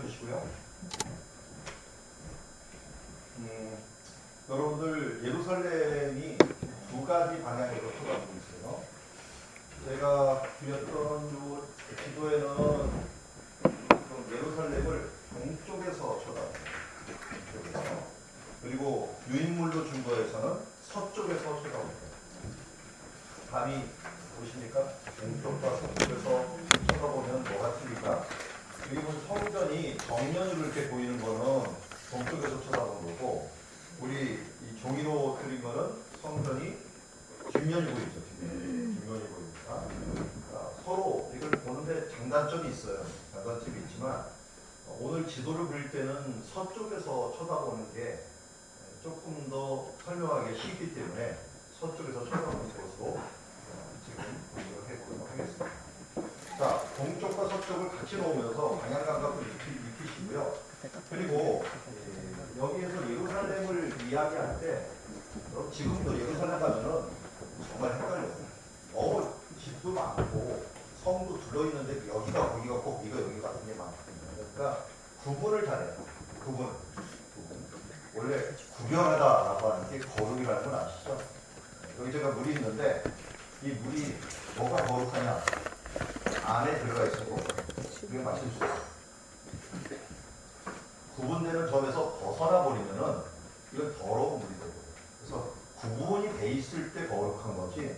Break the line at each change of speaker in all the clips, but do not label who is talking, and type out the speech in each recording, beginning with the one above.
보시고요. 여러분들 예루살렘이 두 가지 방향으로 쳐다보고 있어요. 제가 그렸던 요 지도에는 예루살렘을 동쪽에서 쳐다보고 동쪽에서, 그리고 유인물로 준 거에서는 서쪽에서 쳐다보고. 감이 보십니까? 동쪽과 서쪽에서 쳐다보면 뭐가 틀릴까? 여기 보면 성전이 정면으로 이렇게 보이는 거는 동쪽에서 쳐다보는 거고, 우리 이 종이로 그린 거는 성전이 뒷면이 보이죠. 뒷면이 보입니다. 서로 이걸 보는데 장단점이 있어요. 장단점이 있지만 오늘 지도를 그릴 때는 서쪽에서 쳐다보는 게 조금 더 설명하기 쉽기 때문에 서쪽에서 쳐다보는 것으로 지금 공부를 해보도록 하겠습니다. 자, 동쪽과 서쪽을 같이 놓으면서 방향 감각을 익히시고요. 그리고 여기에서 예루살렘을 이야기할 때 지금도 예루살렘 가면은 정말 헷갈려요. 너무 집도 많고 성도 둘러있는데 여기가 거기가 꼭 이거 여기 같은 게 많거든요. 그러니까 구분을 잘해요. 구분. 원래 구별하다라고 하는 게 거룩이라는 건 아시죠? 여기 제가 물이 있는데 이 물이 뭐가 거룩하냐? 안에 들어가 있고 이게 마실 수 있어요. 구분되는 점에서 벗어나 버리면은 이건 더러운 물이 되고, 그래서 구분이 돼 있을 때 거룩한 거지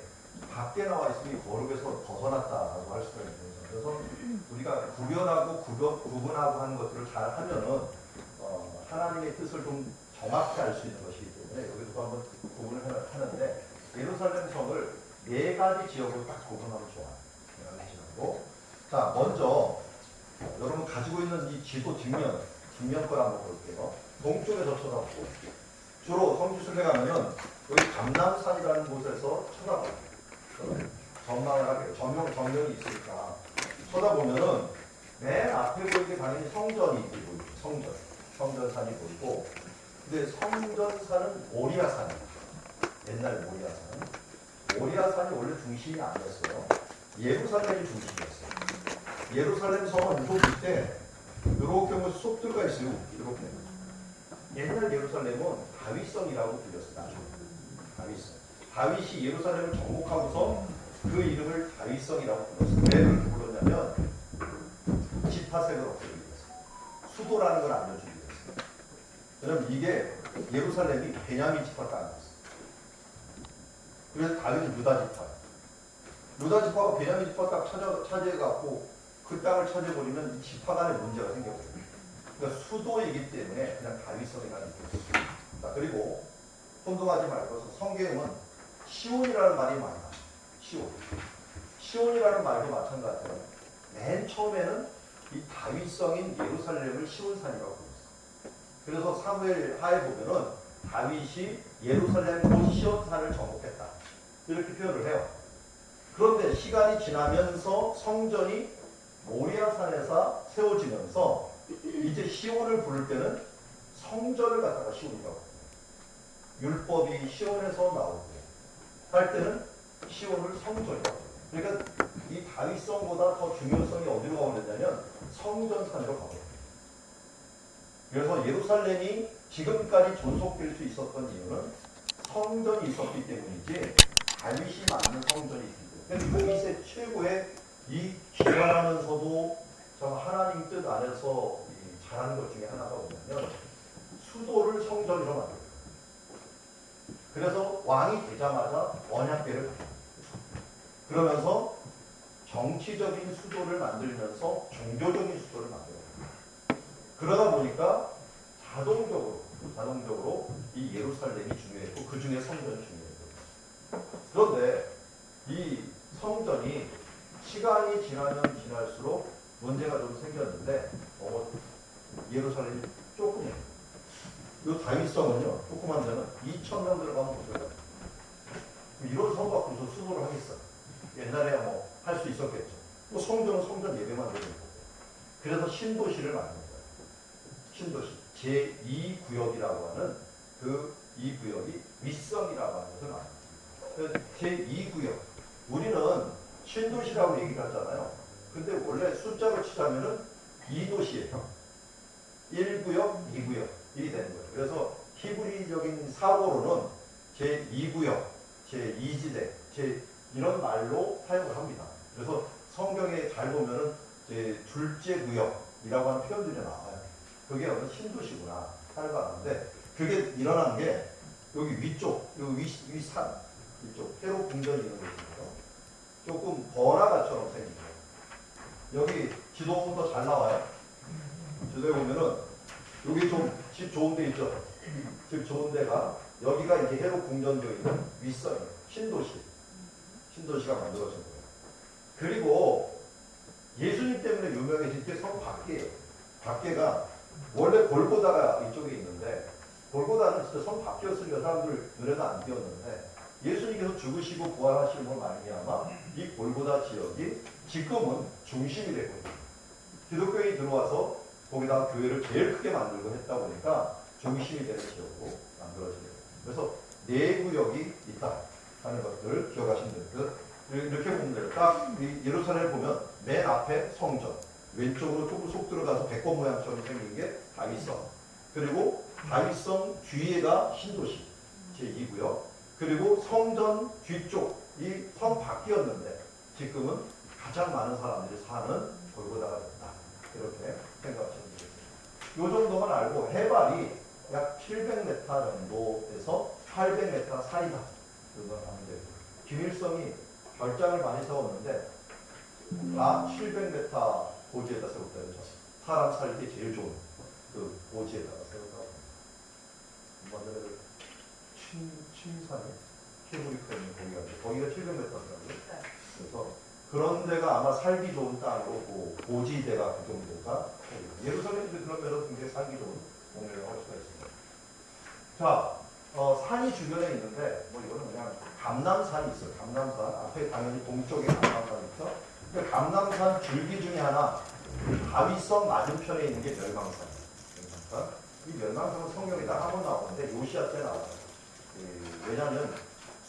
밖에 나와 있으면 거룩에서 벗어났다라고 할 수가 있는 거죠. 그래서 우리가 구별하고 구분하고 하는 것들을 잘 하면은 하나님의 뜻을 좀 정확히 알 수 있는 것이기 때문에 여기도 한번 구분을 하는데, 예루살렘 성을 네 가지 지역으로 딱 구분하면 좋아요. 네 가지 지역으로. 자, 먼저 여러분 가지고 있는 이 지도 뒷면 걸 한번 볼게요. 동쪽에서 쳐다보고, 주로 성지순례 가면은 여기 감람산이라는 곳에서 쳐다봐요. 전망을 하게, 정면이 있으니까 쳐다보면은 맨 앞에 보이게 당연히 성전이 보이죠. 성전산이 보이고, 근데 성전산은 모리아산이에요. 옛날 모리아산이 원래 중심이 아니었어요. 예루살렘이 중심이었어요. 예루살렘 성은 요 밑에 이렇게 보면 쏙 들어가 있어요. 이렇게. 옛날 예루살렘은 다윗성이라고 불렸어요. 다윗성. 다윗이 예루살렘을 정복하고서 그 이름을 다윗성이라고 불렀어요. 왜 그렇게 불렀냐면 지파색을 없애기 위해서. 수도라는 걸 알려주기 위해서. 왜냐면 이게 예루살렘이 베냐민 지파 땅이었어요. 그래서 다윗은 유다 지파. 유다 지파가 베냐민 지파 땅 차지해갖고 그 땅을 차지해버리면 이 지파 간에 문제가 생겨버려요. 그러니까 수도이기 때문에 그냥 다윗성이라는 뜻이에요. 자, 그리고 혼동하지 말고 성경은 시온이라는 말이 많이 나와요. 시온이라는 말도 마찬가지예요. 맨 처음에는 이 다윗성인 예루살렘을 시온산이라고 불렀어요. 그래서 사무엘 하에 보면은 다윗이 예루살렘 곧 시온산을 정복했다, 이렇게 표현을 해요. 그런데 시간이 지나면서 성전이 모리아산에서 세워지면서 이제 시온을 부를 때는 성전을 갖다가 시온이라고 해요. 율법이 시온에서 나오고 할 때는 시온을 성전이라고 해요. 그러니까 이 다윗성보다 더 중요성이 어디로 가버렸냐면 성전산으로 가버려요. 그래서 예루살렘이 지금까지 존속될 수 있었던 이유는 성전이 있었기 때문이지 다윗이 만든 성전이 있기 때문에. 다윗의 최고의 이 기만하면서도 참 하나님 뜻 안에서 잘하는 것 중에 하나가 뭐냐면 수도를 성전으로 만들어요. 그래서 왕이 되자마자 언약궤를 가져요. 그러면서 정치적인 수도를 만들면서 종교적인 수도를 만들어요. 그러다 보니까 자동적으로 이 예루살렘이 중요했고 그 중에 성전이 중요했고, 그런데 이 성전이 시간이 지나면 지날수록 문제가 좀 생겼는데 예루살렘이 조그매요. 이 다윗성은요, 조그만 데는 2,000명 들어가면 보세요. 이런 성 갖고서 수도를 하겠어요. 옛날에야 뭐 할 수 있었겠죠. 또 성전은 성전 예배만 드리는 거고. 그래서 신도시를 만든 거예요. 신도시. 제2구역이라고 하는 그 이 구역이 윗성이라고 하는 것을 만듭니다. 제2구역. 우리는 신도시라고 얘기를 하잖아요. 근데 원래 숫자로 치자면은 2도시예요. 제1구역, 2구역 이 되는 거예요. 그래서 히브리적인 사고로는 제2구역, 제2지대, 이런 말로 사용을 합니다. 그래서 성경에 잘 보면은 둘째 구역이라고 하는 표현들이 나와요. 그게 어느 신도시구나 하는 거 아는데 그게 일어난 게 여기 위쪽, 여기 위산 이쪽 회로 궁전이 있는 곳이고요. 조금 번화가처럼 생기죠. 여기 지도 보면 더 잘 나와요. 지도에 보면은 여기 좀 집 좋은 데 있죠. 집 좋은 데가 여기가 이제 회로 궁전되어 있는 윗선이에요. 신도시가 만들어진 거예요. 그리고 예수님 때문에 유명해진 게 성 밖이에요. 밖에가 원래 골고다가 이쪽에 있는데 골고다는 진짜 성 밖이었으니까 사람들 눈에도 안 띄었는데 예수님께서 죽으시고 부활하신 걸 말미암아 이 골고다 지역이 지금은 중심이 되고 있어요. 기독교인이 들어와서 거기다가 교회를 제일 크게 만들고 했다 보니까 중심이 되는 지역으로 만들어지게 돼요. 그래서 네 구역이 있다 하는 것들을 기억하시면 됩니다. 이렇게 보면 돼요. 딱 예루살렘 보면 맨 앞에 성전, 왼쪽으로 조금 속 들어가서 배꼽 모양처럼 생긴 게 다윗성, 그리고 다윗성 뒤에가 신도시 제2구역, 그리고 성전 뒤쪽이 성 밖이었는데 지금은 가장 많은 사람들이 사는 골고다가 됐다. 이렇게 생각하시면 되겠습니다. 이 정도만 알고 해발이 약 700m 정도에서 800m 사이다. 그걸 하면 되고 김일성이 별장을 많이 세웠는데 다 700m 고지에다 세웠다. 그래서 사람 살기 제일 좋은 그 고지에다가 세웠다고 합니다. 칭산에 케이블카 있는 거기가 700m더라고요. 그래서 그런 데가 아마 살기 좋은 땅으로 고지대가 그 정도가 예루살렘도 그런 데로 굉장히 살기 좋은 동네라고 할 수가 있습니다. 자, 산이 주변에 있는데 뭐 이거는 그냥 감람산이 있어요. 감람산 앞에 당연히 동쪽에 감람산이 있죠. 근데 감람산 줄기 중에 하나 다윗성 맞은편에 있는 게 멸망산. 이 멸망산은 성경에 딱 한 번 나오는데 요시야 때 나와요. 왜냐하면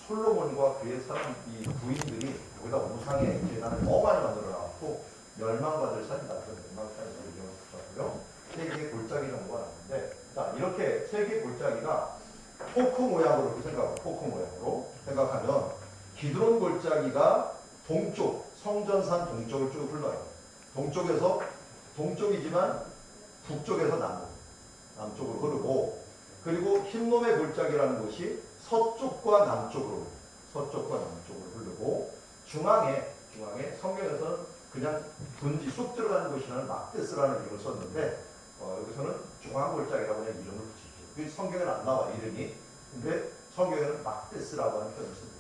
솔로몬과 그의 사람 이 부인들이 여기다 우상의 제단을 너무 많이 만들어 놨고 멸망받을 산이다. 그래서 멸망산이라고 이름을 붙였고요. 세 개의 골짜기 정도가 나오는데 자 이렇게 세 개의 골짜기가 포크 모양으로 포크 모양으로 생각하면 기드론 골짜기가 동쪽 성전산 동쪽을 쭉 흘러요. 동쪽에서 동쪽이지만 북쪽에서 남쪽으로 흐르고 그리고 흰놈의 골짜기라는 곳이 서쪽과 남쪽으로 흐르고 중앙에 성경에서는 그냥 분지 쑥 들어가는 곳이라는 막데스라는 이름을 썼는데 여기서는 중앙골짜기라고 그냥 이름을 붙이죠. 성경에는 안 나와 이름이. 근데 성경에는 막데스라고 하는 표현을 씁니다.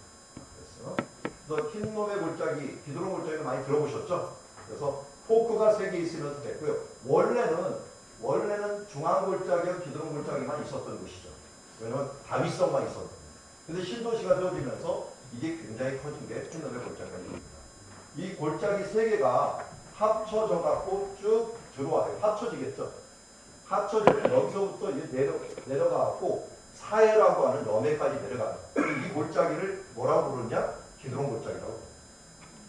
그래서 흰놈의 골짜기, 기드론 골짜기를 많이 들어보셨죠? 그래서 포크가 3개 있으면서 됐고요. 원래는 중앙골짜기와 기드론 골짜기만 있었던 곳이죠. 왜냐면 다윗성만 있었던. 근데 신도시가 되어지면서 이게 굉장히 커진 게 흰놈의 골짜기입니다. 이 골짜기 3개가 합쳐져 갖고 쭉 들어와요. 합쳐지겠죠. 합쳐지면 여기서부터 이제 내려가고 사해라고 하는 염해까지 내려가요. 이 골짜기를 뭐라고 부르냐? 기드론 골짜기라고.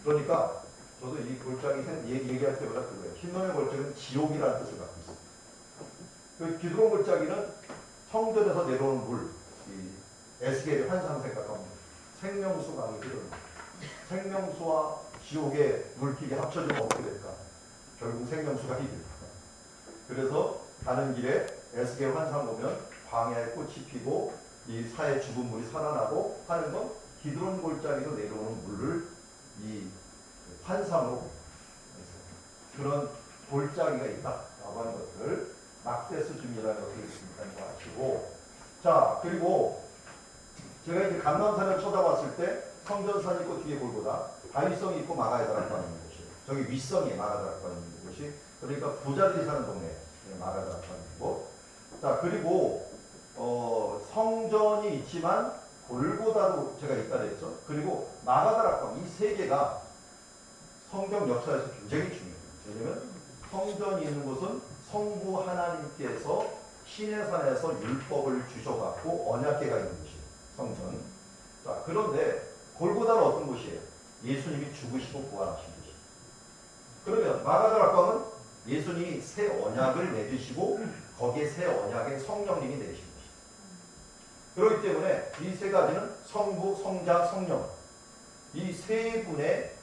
그러니까 저도 이 골짜기 얘기할 때마다 그거예요. 흰놈의 골짜기는 지옥이라는 뜻을 갖고 있어요. 그 기드론 골짜기는 성전에서 내려오는 물, 이 에스겔의 환상 생각하면 생명수 강이 흐릅니다. 생명수와 지옥의 물길이 합쳐지면 어떻게 될까? 결국 생명수가 이깁니다. 그래서 가는 길에 에스겔 환상 보면 광야에 꽃이 피고 이 사해 죽은 물이 살아나고 하는 건 기드론 골짜기로 내려오는 물을 이 환상으로 그런 골짜기가 있다라고 하는 것을 막데스 줌이라는 것을 있습니다. 아시고 자 그리고 제가 이제 감람산을 쳐다봤을 때 성전산이 있고 뒤에 골고다 다윗성이 있고 마가다라고 하는 곳이 저기 윗성이 마가다라고 하는 곳이 그러니까 부자들이 사는 동네 마가다라고 하는 곳. 자 그리고 성전이 있지만 골고다도 제가 있다 그랬죠. 그리고 마가다라고 하는 이 3개가 성경 역사에서 굉장히 중요해요. 왜냐하면 성전이 있는 곳은 성부 하나님께서 신의 산에서 율법을 주셔갖고 언약궤가 있는 곳이에요. 성전. 자 그런데 골고다는 어떤 곳이에요? 예수님이 죽으시고 부활하신 곳이에요. 그러면 마가다락방은 예수님이 새 언약을 맺으시고 거기에 새 언약의 성령님이 내리신 것입니다. 그렇기 때문에 이 세 가지는 성부, 성자, 성령 이 세 분의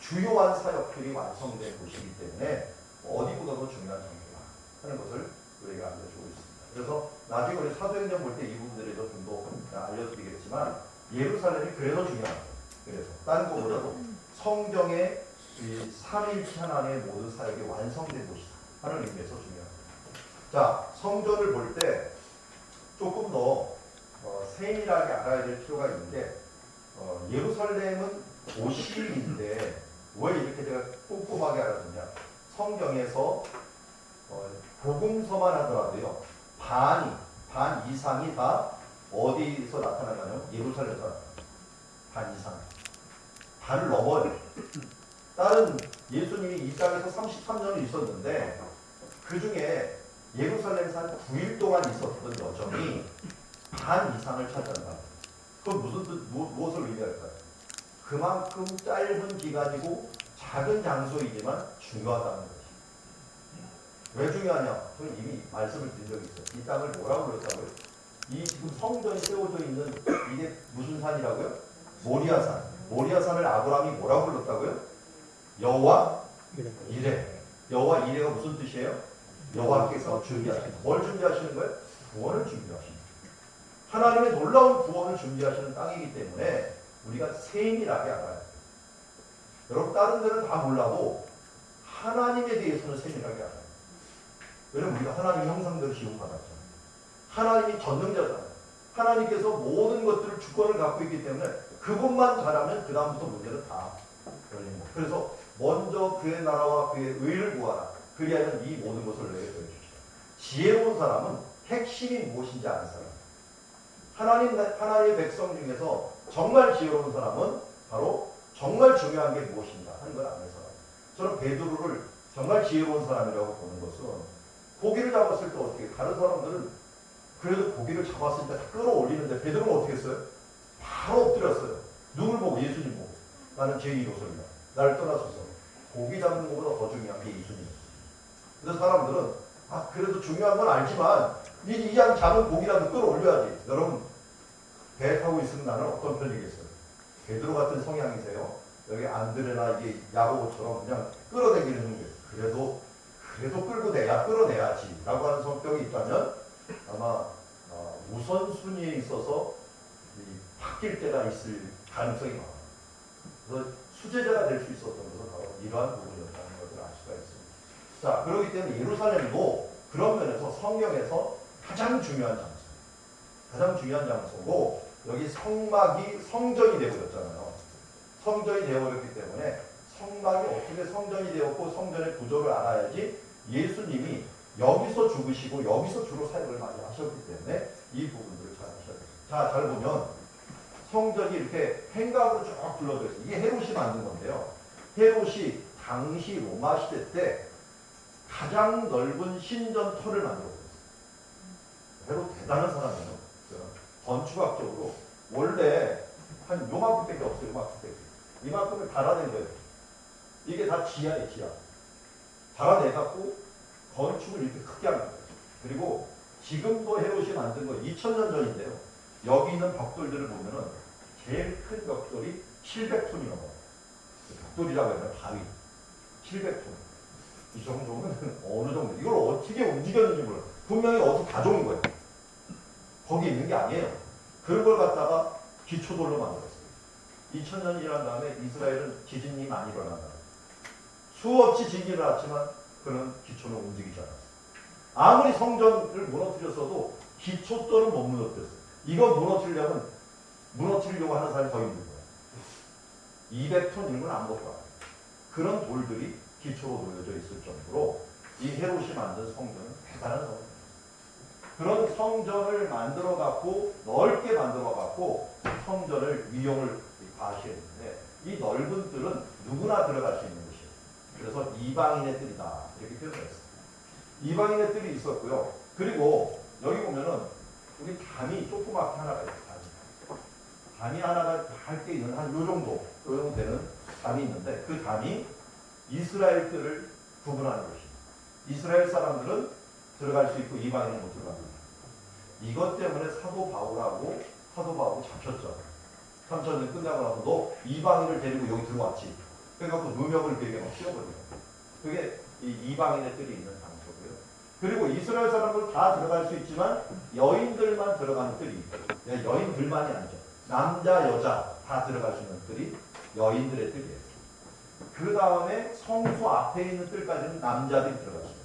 주요한 사역들이 완성된 곳이기 때문에 어디보다도 중요한 장소다 하는 것을 우리가 알려주고 있습니다. 그래서 나중에 우리 사도행전 볼 때 이 부분들을 좀 더 알려드리겠지만 예루살렘이 그래서 중요합니다. 그래서 다른 것보다도 성경의 이 삼위일체 하나님의 모든 사역이 완성된 곳이다 하는 의미에서 중요합니다. 자, 성전을 볼 때 조금 더 세밀하게 알아야 될 필요가 있는데 예루살렘은 도시인데 왜 이렇게 제가 꼼꼼하게 알아두냐? 성경에서 복음서만 하더라도요 반 이상이 다 어디서 나타나냐면 예루살렘에서 나타나요. 반 이상. 반을 넘어요. 다른 예수님이 이 땅에서 33년을 있었는데 그 중에 예루살렘에서 한 9일 동안 있었던 여정이 반 이상을 차지한다. 그건 무슨 뜻, 무엇을 의미할까요? 그만큼 짧은 기간이고 작은 장소이지만 중요하다는 것이. 왜 중요하냐? 저는 이미 말씀을 드린 적이 있어요. 이 땅을 뭐라고 불렀다고요? 이 지금 성전이 세워져 있는 이게 무슨 산이라고요? 모리아산. 모리아산을 아브라함이 뭐라고 불렀다고요? 여호와 이레. 여호와 이레가 무슨 뜻이에요? 여호와께서 준비하시는. 뭘 준비하시는 거예요? 구원을 준비하시는. 하나님의 놀라운 구원을 준비하시는 땅이기 때문에 우리가 세밀하게 알아야 돼요. 여러분 다른 데는 다 몰라도 하나님에 대해서는 세밀하게 알아야 돼요. 왜냐면 우리가 하나님의 형상대로 지음받았잖아요. 하나님이 전능자잖아요. 하나님께서 모든 것들을 주권을 갖고 있기 때문에 그것만 잘하면 그 다음부터 문제는 다 열리는 거예요. 그래서 먼저 그의 나라와 그의 의를 구하라. 그리하면 이 모든 것을 내게 더해주시라. 지혜로운 사람은 핵심이 무엇인지 아는 사람. 하나님의 백성 중에서 정말 지혜로운 사람은 바로 정말 중요한 게 무엇인가 하는 걸 아는 사람. 저는 베드로를 정말 지혜로운 사람이라고 보는 것은 고기를 잡았을 때 어떻게 다른 사람들은 그래도 고기를 잡았을 때 다 끌어올리는데 베드로는 어떻게 했어요? 바로 엎드렸어요. 누굴 보고? 예수님 보고. 나는 제2로서이다. 나를 떠나소서. 고기 잡는 것보다 더 중요한 게 예수님이었어요. 그래서 사람들은 그래도 중요한 건 알지만 이 양 작은 고기라도 끌어올려야지. 여러분 배 타고 있으면 나는 어떤 편이겠어요? 베드로 같은 성향이세요? 여기 안드레나 이게 야고보처럼 그냥 끌어당기는 형제. 그래도 끌어내야지 라고 하는 성격이 있다면 아마 우선순위에 있어서 바뀔 때가 있을 가능성이 많아요. 그래서 수제자가 될 수 있었던 것은 바로 이러한 부분이었다는 것을 알 수가 있습니다. 자, 그렇기 때문에 예루살렘도 그런 면에서 성경에서 가장 중요한 장소. 가장 중요한 장소고 여기 성막이 성전이 되어버렸잖아요. 성전이 되어버렸기 때문에 성막이 어떻게 성전이 되었고 성전의 구조를 알아야지 예수님이 여기서 죽으시고 여기서 주로 사역을 많이 하셨기 때문에 이 부분들을 잘 아셔야 돼요. 자, 잘 보면 성전이 이렇게 행각으로 쭉 둘러져 있어요. 이게 헤롯이 만든 건데요. 헤롯이 당시 로마 시대 때 가장 넓은 신전터를 만들었어요. 헤롯 대단한 사람이에요. 건축학적으로 원래 한 요만큼밖에 없어요. 요만큼밖에. 이만큼을 달아낸 거예요. 이게 다 지하예요. 지하. 달아내갖고 건축을 이렇게 크게 하는 거예요. 그리고 지금도 헤롯이 만든 거 2000년 전인데요. 여기 있는 벽돌들을 보면은 제일 큰 벽돌이 700톤이 넘어요. 벽돌이라고 해야 되나? 바위. 700톤. 이 정도면 어느 정도. 이걸 어떻게 움직였는지 몰라요. 분명히 어디 가져온 거예요. 거기 있는 게 아니에요. 그런 걸 갖다가 기초돌로 만들었어요. 2000년이 지난 다음에 이스라엘은 지진이 많이 일어난다. 수없이 지진이 일어났지만 그런 기초는 움직이지 않았어요. 아무리 성전을 무너뜨렸어도 기초돌은 못 무너뜨렸어요. 이거 무너뜨리려고 하는 사람이 더 있는 거예요. 200톤 이런 건 아무것도 아니에요. 그런 돌들이 기초로 놓여져 있을 정도로 이 헤롯이 만든 성전은 대단한 성전이에요. 그런 성전을 만들어 갖고 넓게 만들어 갖고 성전을 위용을 과시했는데 이 넓은 뜰은 누구나 들어갈 수 있는 것이에요. 그래서 이방인의 뜰이다 이렇게 표현했어요. 이방인의 뜰이 있었고요. 그리고 여기 보면은 우리 담이 조그맣게 하나가 있어요. 담이 하나가 얇게 있는 한 요 정도 되는 담이 있는데 그 담이 이스라엘 뜰을 구분하는 것이. 이스라엘 사람들은 들어갈 수 있고 이방인은 못 들어갑니다. 이것 때문에 사도 바울이 잡혔죠. 3,000년 끝나고 나서 너 이방인을 데리고 여기 들어왔지. 그래갖고 누명을 그에게 막 씌워버려요. 그게 이 이방인의 뜰이 있는 장소고요. 그리고 이스라엘 사람들은 다 들어갈 수 있지만 여인들만 들어가는 뜰이 있어요. 여인들만이 아니죠. 남자, 여자 다 들어갈 수 있는 뜰이 여인들의 뜰이에요. 그 다음에 성소 앞에 있는 뜰까지는 남자들이 들어갈 수 있어요.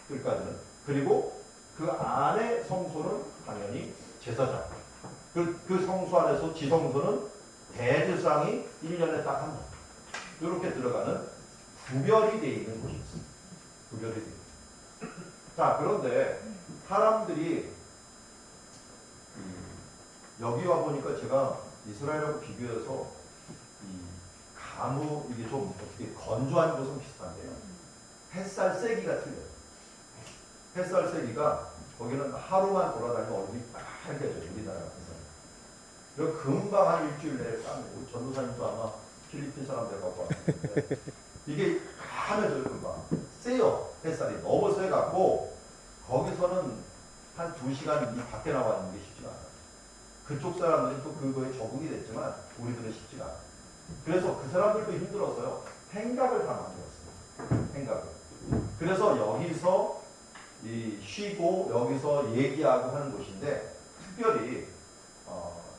뜰까지는. 그리고 그 안에 성소는 당연히 제사장. 그 성소 안에서 지성소는 대제사장이 1년에 딱 한 번. 이렇게 들어가는 구별이 되어 있는 곳이 있습니다. 구별이 되어 있습니다. 자, 그런데 사람들이 여기 와 보니까 제가 이스라엘하고 비교해서 이게 좀 어떻게 건조한 곳은 비슷한데요. 햇살 세기가 틀려요. 햇살 세기가 거기는 하루만 돌아다니면 얼굴이 빨개져요. 우리나라 같은 사람. 그리고 금방 한 일주일 내에 우리 전도사님도 아마 필리핀 사람 돼갖고 왔는데 이게 까매져요. 금방. 세요. 햇살이 너무 세갖고 거기서는 한 2시간 이 밖에 나와 있는 게 쉽지가 않아요. 그쪽 사람들이 또 그거에 적응이 됐지만 우리들은 쉽지가 않아요. 그래서 그 사람들도 힘들었어요. 행각을 다 만들었어요. 행각을. 그래서 여기서 쉬고 여기서 얘기하고 하는 곳인데 특별히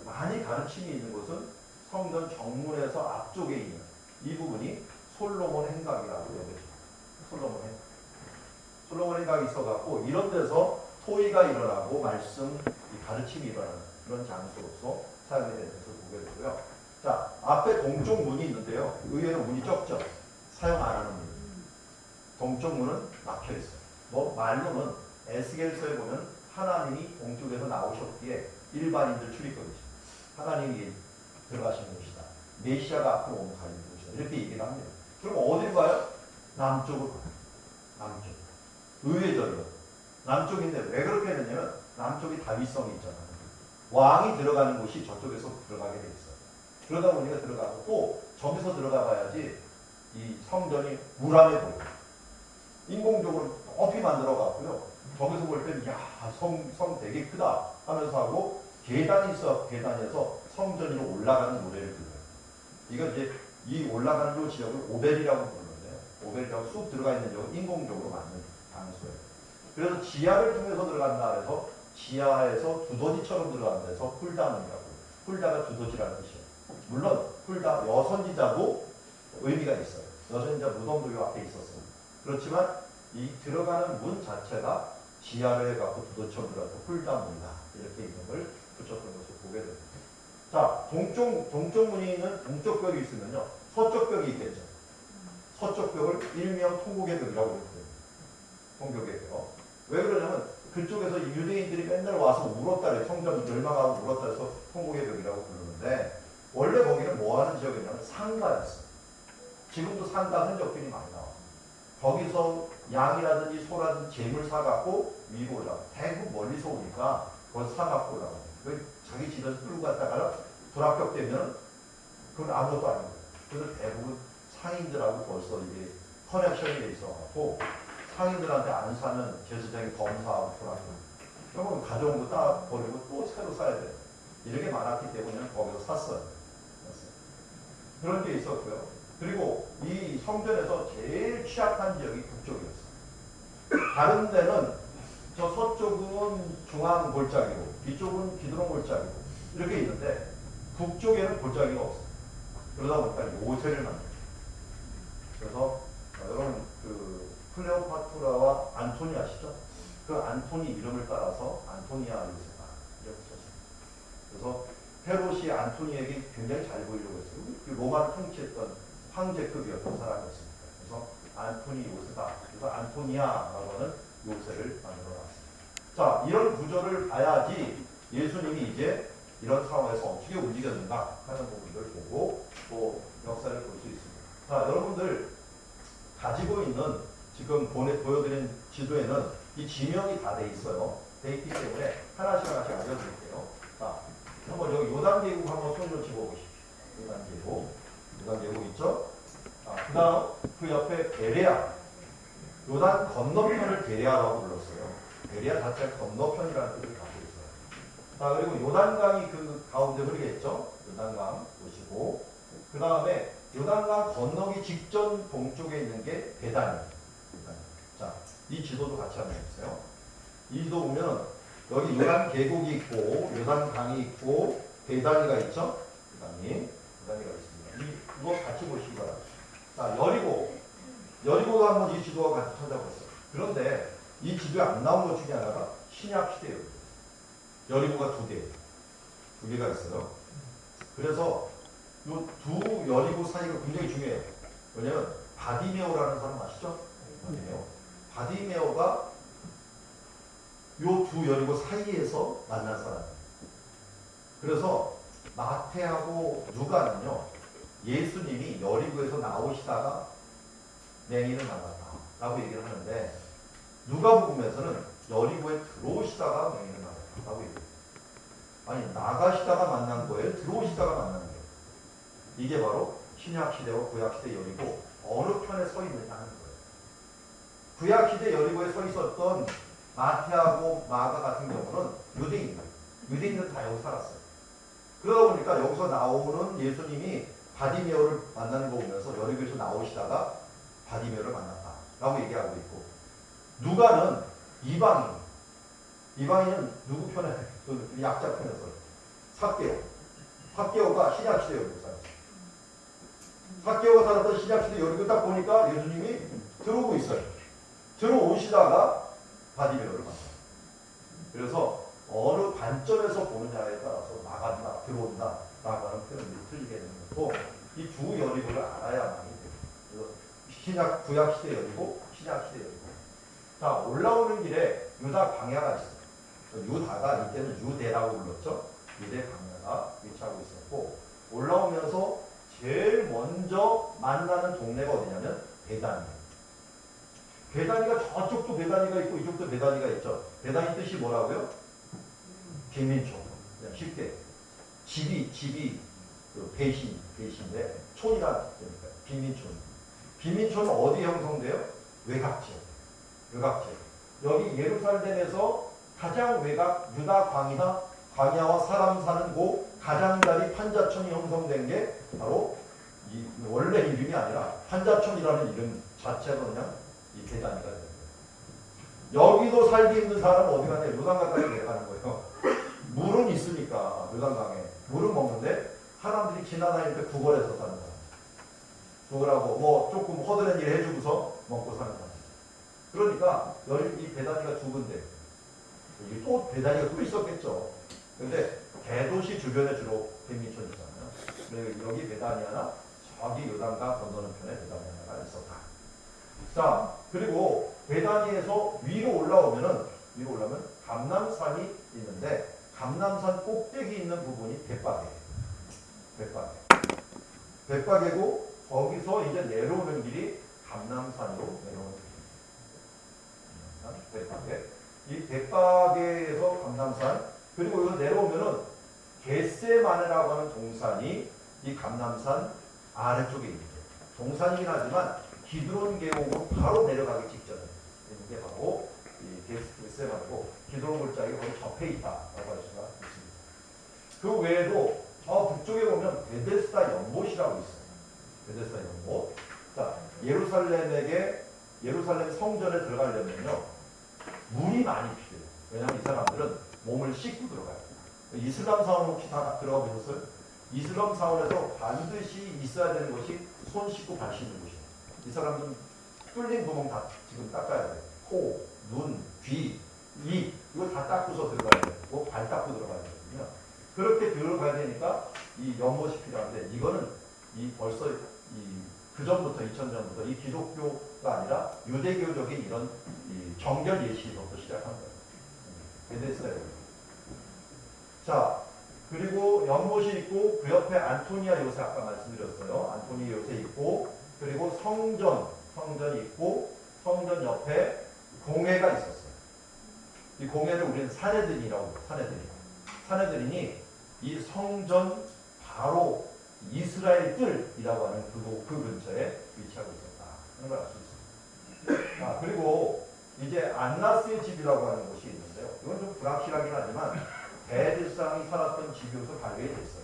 많이 가르침이 있는 곳은 성전 정문에서 앞쪽에 있는 이 부분이 솔로몬 행각이라고 여겨져요. 솔로몬 행각이 있어갖고 이런 데서 토의가 일어나고 말씀 가르침이 일어나는 그런 장소로서 사용이 되는 것을 보게 되고요. 자, 앞에 동쪽 문이 있는데요. 의외로 문이 적죠. 사용 안 하는 문. 동쪽 문은 막혀 있어요. 말로는 에스겔서에 보면 하나님이 동쪽에서 나오셨기에 일반인들 출입금이죠. 하나님이 들어가시는 곳이다. 메시아가 앞으로 오면 가는 곳이다. 이렇게 얘기를 합니다. 그럼 어디로 가요? 남쪽으로 가요. 남쪽. 의외적으로. 남쪽인데 왜 그렇게 되냐면 남쪽이 다윗성이 있잖아요. 왕이 들어가는 곳이 저쪽에서 들어가게 돼 있어요. 그러다 보니까 들어가고 또 저기서 들어가 봐야지 이 성전이 무람해 보여요. 인공적으로 높이 만들어 갖고요. 저기서 볼 때는 야, 성 되게 크다 하면서 하고 계단에서 성전 위로 올라가는 노래를 들어요. 이거 이제 이 올라가는 요 지역을 오벨이라고 부르는데요. 오벨이라고 쑥 들어가 있는 지역은 인공적으로 만든 장소예요. 그래서 지하를 통해서 들어간다 해서 지하에서 두더지처럼 들어가는 데서 훌다문이라고. 훌다가 두더지라는 뜻이에요. 물론 훌다 여선지자도 의미가 있어요. 여선지자 무덤도 요 앞에 있었어요. 그렇지만 이 들어가는 문 자체가 지하로 해갖고 두더지처럼 들어가서 훌다문이다. 이렇게 있는 걸 붙였던 것을 보게 됩니다. 자, 동쪽 문이 있는 동쪽 벽이 있으면요. 서쪽 벽이 있겠죠. 서쪽 벽을 일명 통곡의 벽이라고 그랬어요. 통곡의 벽. 왜 그러냐면 그쪽에서 유대인들이 맨날 와서 울었다 그래요. 성전 멸망하고 울었다 해서 통곡의 벽이라고 부르는데 원래 거기는 뭐 하는 지역이냐면 상가였어요. 지금도 상가 흔적들이 많이 나와요. 거기서 양이라든지 소라든지 재물 사갖고 위로 올라가. 대부분 멀리서 오니까 거기서 사갖고 올라가요. 자기 집에서 끌고 갔다가 불합격되면 그건 아무것도 아니에요. 그래서 대부분 상인들하고 벌써 이게 커넥션이 돼 있어갖고 상인들한테 안 사면 제사장이 검사하고 불합격. 그러면 가져온 거 딱 버리고 또 새로 사야 돼요. 이렇게 많았기 때문에 거기서 샀어요. 그런 게 있었고요. 그리고 이 성전에서 제일 취약한 지역이 북쪽이었어요. 다른 데는 저 서쪽은 중앙 골짜기고 뒤쪽은 기드론 골짜기고 이렇게 있는데 북쪽에는 골짜기가 없어요. 그러다 보니까 요새를 만들어요. 그래서 여러분 그 클레오파트라와 안토니 아시죠? 그 안토니 이름을 따라서 안토니아 요새가 이렇게 썼습니다. 그래서 헤롯이 안토니에게 굉장히 잘 보이려고 했어요. 그 로마를 통치했던 황제급이었던 사람이었습니다. 그래서 안토니 요새다. 그래서 안토니아라고 하는 요새를 만들어놨습니다. 자, 이런 구조를 봐야지 예수님이 이제 이런 상황에서 어떻게 움직였는가 하는 부분들을 보고 또 역사를 볼 수 있습니다. 자, 여러분들 가지고 있는 지금 보여드린 지도에는 이 지명이 다 돼 있어요. 돼 있기 때문에 하나씩 알려드릴게요. 자, 한번 여기 요단계곡 한번 손으로 집어보십시오. 요단계곡 있죠? 자, 그 다음 그 옆에 베레아, 요단 건너편을 베레아라고 불렀어요. 베레아 자체가 건너편이라는 뜻을 갖고 있어요. 자, 그리고 요단강이 그 가운데 흐르겠죠. 요단강 보시고, 그 다음에 요단강 건너기 직전 동쪽에 있는 게 베다니. 자, 이 지도도 같이 한번 해주세요. 이 지도 보면 여기 요단 계곡이 있고 요단강이 있고 베다니가 있죠. 베다니가 있습니다. 이거 같이 보시기 바랍니다. 자, 여리고도 한번 이 지도와 같이 찾아보세요. 그런데 이 지도에 안 나온 것 중에 하나가 신약 시대예요. 여리고가 두 개가 있어요. 그래서 이 두 여리고 사이가 굉장히 중요해요. 왜냐면 바디메오라는 사람 아시죠? 바디메오가 요 두 여리고 사이에서 만난 사람이에요. 그래서 마태하고 누가는요, 예수님이 여리고에서 나오시다가 맹인을 만났다라고 얘기를 하는데, 누가복음에서는 여리고에 들어오시다가 맹인을 만났다라고 얘기해요. 아니, 나가시다가 만난 거예요? 들어오시다가 만난 거예요? 이게 바로 신약시대와 구약시대 여리고 어느 편에 서 있느냐 하는 거예요. 구약시대 여리고에 서 있었던 마태하고 마가 같은 경우는 유대인들 다 여기 살았어요. 그러다 보니까 여기서 나오는 예수님이 바디메오를 만나는 거 보면서 여리고에서 나오시다가 바디메오를 만났다라고 얘기하고 있고, 누가는 이방인은 누구 편에? 그 약자 편에서 삭개오가 신약시대 여리고 살았어요. 삭개오가 살았던 신약시대 여리고 딱 보니까 예수님이 들어오고 있어요. 들어오시다가 바디메오를 만나요. 그래서 어느 관점에서 보느냐에 따라서 나간다, 들어온다 라고 하는 표현이 틀리게 되는 거고, 이 두 여리고를 알아야만이 돼요. 구약시대 여리고, 신약시대 여리고. 자, 올라오는 길에 유다 광야가 있어요. 유다가 이때는 유대라고 불렀죠. 유대 광야가 위치하고 있었고, 올라오면서 제일 먼저 만나는 동네가 어디냐면 베다니예요. 베다니가 저쪽도 베다니가 있고 이쪽도 베다니가 있죠. 베다니 뜻이 뭐라고요? 빈민촌. 그냥 쉽게 집이 그 배신인데 촌이라는 뜻이니까 빈민촌. 빈민촌은 어디 형성돼요? 외곽지역. 여기 예루살렘에서 가장 외곽 유다 광야와 사람 사는 곳 가장자리 판자촌이 형성된 게 바로 원래 이름이 아니라 판자촌이라는 이름 자체가 그냥 이 베다니가 되는 거예요. 여기도 살기 힘든 사람은 어디 가냐? 요단강까지 내려가는 거예요. 물은 있으니까 요단강에 물은 먹는데 사람들이 지나다닐 때 구걸해서 사는 사람. 구걸하고 뭐 조금 허드렛 일 해주고서 먹고 사는 사람. 그러니까 이 베다니가 두 군데. 여기 또 베다니가 또 있었겠죠. 근데 대도시 주변에 주로 빈민촌이 있잖아요. 여기 베다니아나 저기 요단강 건너는 편에 베다니아가 있었다. 자, 그리고 베다니에서 위로 올라오면 감람산이 있는데, 감람산 꼭대기 있는 부분이 벳바게고 거기서 이제 내려오는 길이 감람산으로 내려오는 벳바게. 이 벳바게에서 감람산, 그리고 여기 내려오면은 겟세마네라고 하는 동산이 이 감람산 아래쪽에 있는 동산이긴 하지만 기드론 계곡으로 바로 내려가기 직전에 있는 게 바로 이 겟세마네고, 기드론 골짜기가 거의 접해 있다라고 할 수가 있습니다. 그 외에도 저 북쪽에 보면 베데스다 연못이라고 있어요. 베데스다 연못. 자, 예루살렘 성전에 들어가려면요, 물이 많이 필요해요. 왜냐하면 이 사람들은 몸을 씻고 들어가요. 이슬람 사원 혹시 다 들어가 보셨어요? 이슬람 사원에서 반드시 있어야 되는 것이 손 씻고 발 씻는 곳이에요. 이 사람들은 뚫린 구멍 다 지금 닦아야 돼요. 코, 눈, 귀, 입, 이거 다 닦고서 들어가야 돼요. 발 닦고 들어가야 되거든요. 그렇게 들어가야 되니까 이 연못이 필요한데, 이거는 벌써 그 전부터 2000년부터 이 기독교가 아니라 유대교적인 이런 정결 예시부터 시작한 거예요. 베데스다예요. 자, 그리고 연못이 있고 그 옆에 안토니아 요새 아까 말씀드렸어요. 안토니아 요새 있고, 그리고 성전이 있고, 성전 옆에 공회가 있었어요. 이 공회를 우리는 사내들이라고 해요. 사내들이니 이 성전 바로 이스라엘 뜰이라고 하는 그 근처에 위치하고 있었다. 집이라고 하는 곳이 있는데요. 이건 좀 불확실하긴 하지만 대제사장이 살았던 집이어서 발견이 됐어요.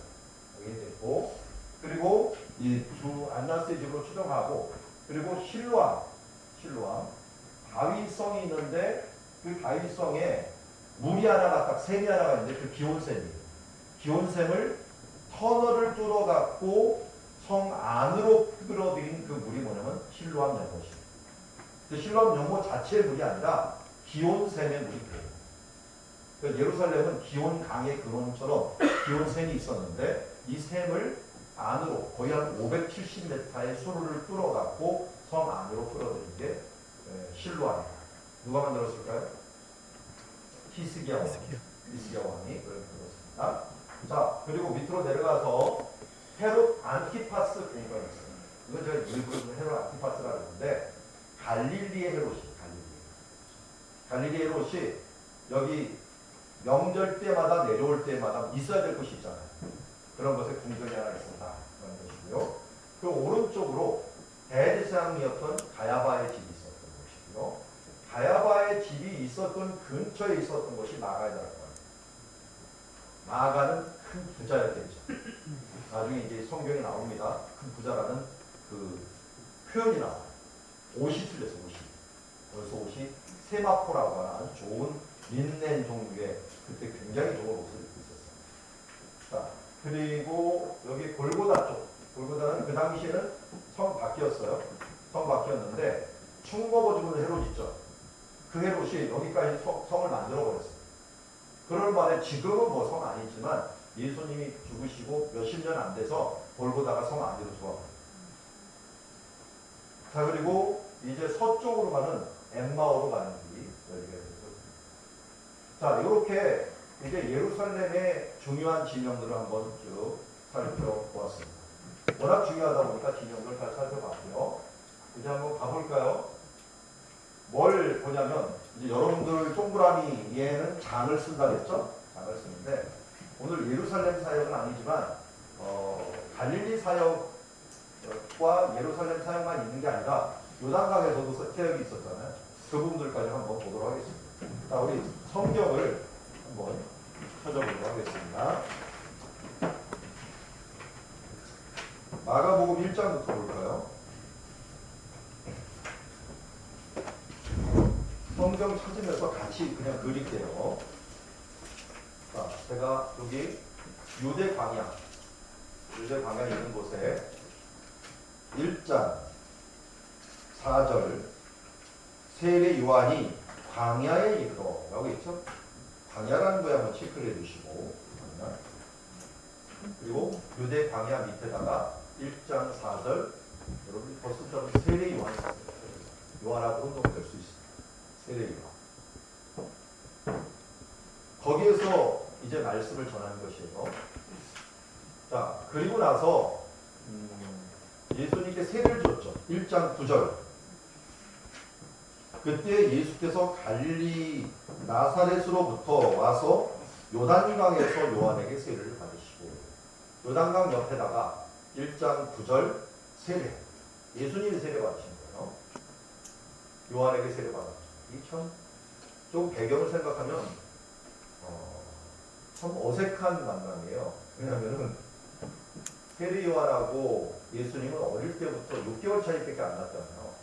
발견이 됐고, 그리고 이 주 안나스의 집으로 추정하고, 그리고 실로암 다윗성이 있는데 그 다윗성에 물이 하나가 딱 샘이 하나가 있는데 그 기온샘을 터널을 뚫어갖고 성 안으로 끌어들인 그 물이 뭐냐면 실로암 연못이에요. 그 실로암 연못 자체의 물이 아니라 기온샘의 물이 돼요. 그러니까 예루살렘은 기온 강의 근원처럼 기온샘이 있었는데 이 샘을 안으로 거의 한 570m의 수로를 뚫어갖고 성 안으로 끌어들인 게 실로암이다. 누가 만들었을까요? 히스기야 왕이 그렇습니다. 자, 그리고 밑으로 내려가서 헤롯 안티파스 공가가 있어요. 이건 제가 일부러 헤롯 안티파스라고 했는데 갈릴리의 헤롯이에요. 갈릴리의 헤롯이 여기 명절 때마다 내려올 때마다 있어야 될 곳이 있잖아요. 그런 것에 궁전이 하나 있었다. 그런 것이고요. 그 오른쪽으로 대제사장이었던 가야바의 집이 있었던 곳이고요. 가야바의 집이 있었던 근처에 있었던 것이 마가라고 합니다. 마가는 큰 부자였겠죠. 나중에 이제 성경에 나옵니다. 큰 부자라는 그 표현이 나와요. 옷이 틀렸어요. 그래서 옷이 세마포라고 하는 아주 좋은 린넨 종류의 그때 굉장히 좋은 옷을 입고 있었어요. 자, 그리고 여기 골고다 쪽. 골고다는 그 당시에는 성 바뀌었어요. 성 바뀌었는데 충먹어 죽은 헤롯 있죠. 그 헤롯이 여기까지 성을 만들어 버렸어요. 그럴 바에 지금은 뭐 성 아니지만 예수님이 죽으시고 몇십 년 안 돼서 골고다가 성 안으로 들어와요. 자, 그리고 이제 서쪽으로 가는 엠마오로 가는 길이 열리게 되죠. 자, 이렇게 이제 예루살렘의 중요한 지명들을 한번 쭉 살펴보았습니다. 워낙 중요하다 보니까 지명들을 잘 살펴봤고요. 이제 한번 가볼까요? 뭘 보냐면 이제 여러분들 동그라미 얘는 장을 쓴다 그랬죠? 장을 쓰는데 오늘 예루살렘 사역은 아니지만 갈릴리 사역과 예루살렘 사역만 있는 게 아니라 요단강에서도 사역이 있었잖아요. 그 부분들까지 한번 보도록 하겠습니다. 자, 우리 성경을 한번 찾아보도록 하겠습니다. 마가복음 1장부터 볼까요? 성경 찾으면서 같이 그냥 그릴게요. 자, 제가 여기 유대 광야 있는 곳에 1장 4절 세례 요한이 광야에 이르러 라고 있죠. 광야라는 거에 한번 체크를 해주시고, 그리고 유대 광야 밑에다가 1장 4절 여러분이 벌써 세례 요한이 있어요. 요한하고 혼동될 수 있습니다. 세례 요한. 거기에서 이제 말씀을 전하는 것이에요. 자, 그리고 나서 예수님께 세례를 줬죠. 1장 9절. 그때 예수께서 갈릴리 나사렛으로부터 와서 요단강에서 요한에게 세례를 받으시고, 요단강 옆에다가 1장 9절 세례. 예수님이 세례 받으신 거예요. 요한에게 세례 받았죠. 이 참 좀 배경을 생각하면 참 어색한 만남이에요. 왜냐하면은 세례 요한하고 예수님은 어릴 때부터 6개월 차이밖에 안 났잖아요.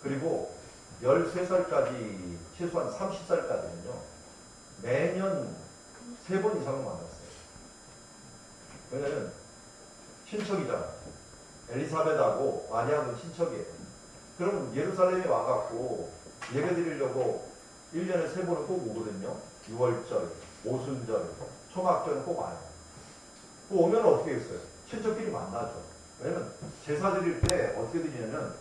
그리고 13살까지 최소한 30살까지는요 매년 3번 이상은 만났어요. 왜냐면 친척이잖아요. 엘리사벳하고 마리아는 친척이에요. 그럼 예루살렘에 와갖고 예배드리려고 1년에 3번은 꼭 오거든요. 6월절, 오순절, 초막절은 꼭 와요. 오면 어떻게 했어요? 친척끼리 만나죠. 왜냐면 제사 드릴 때 어떻게 드리냐면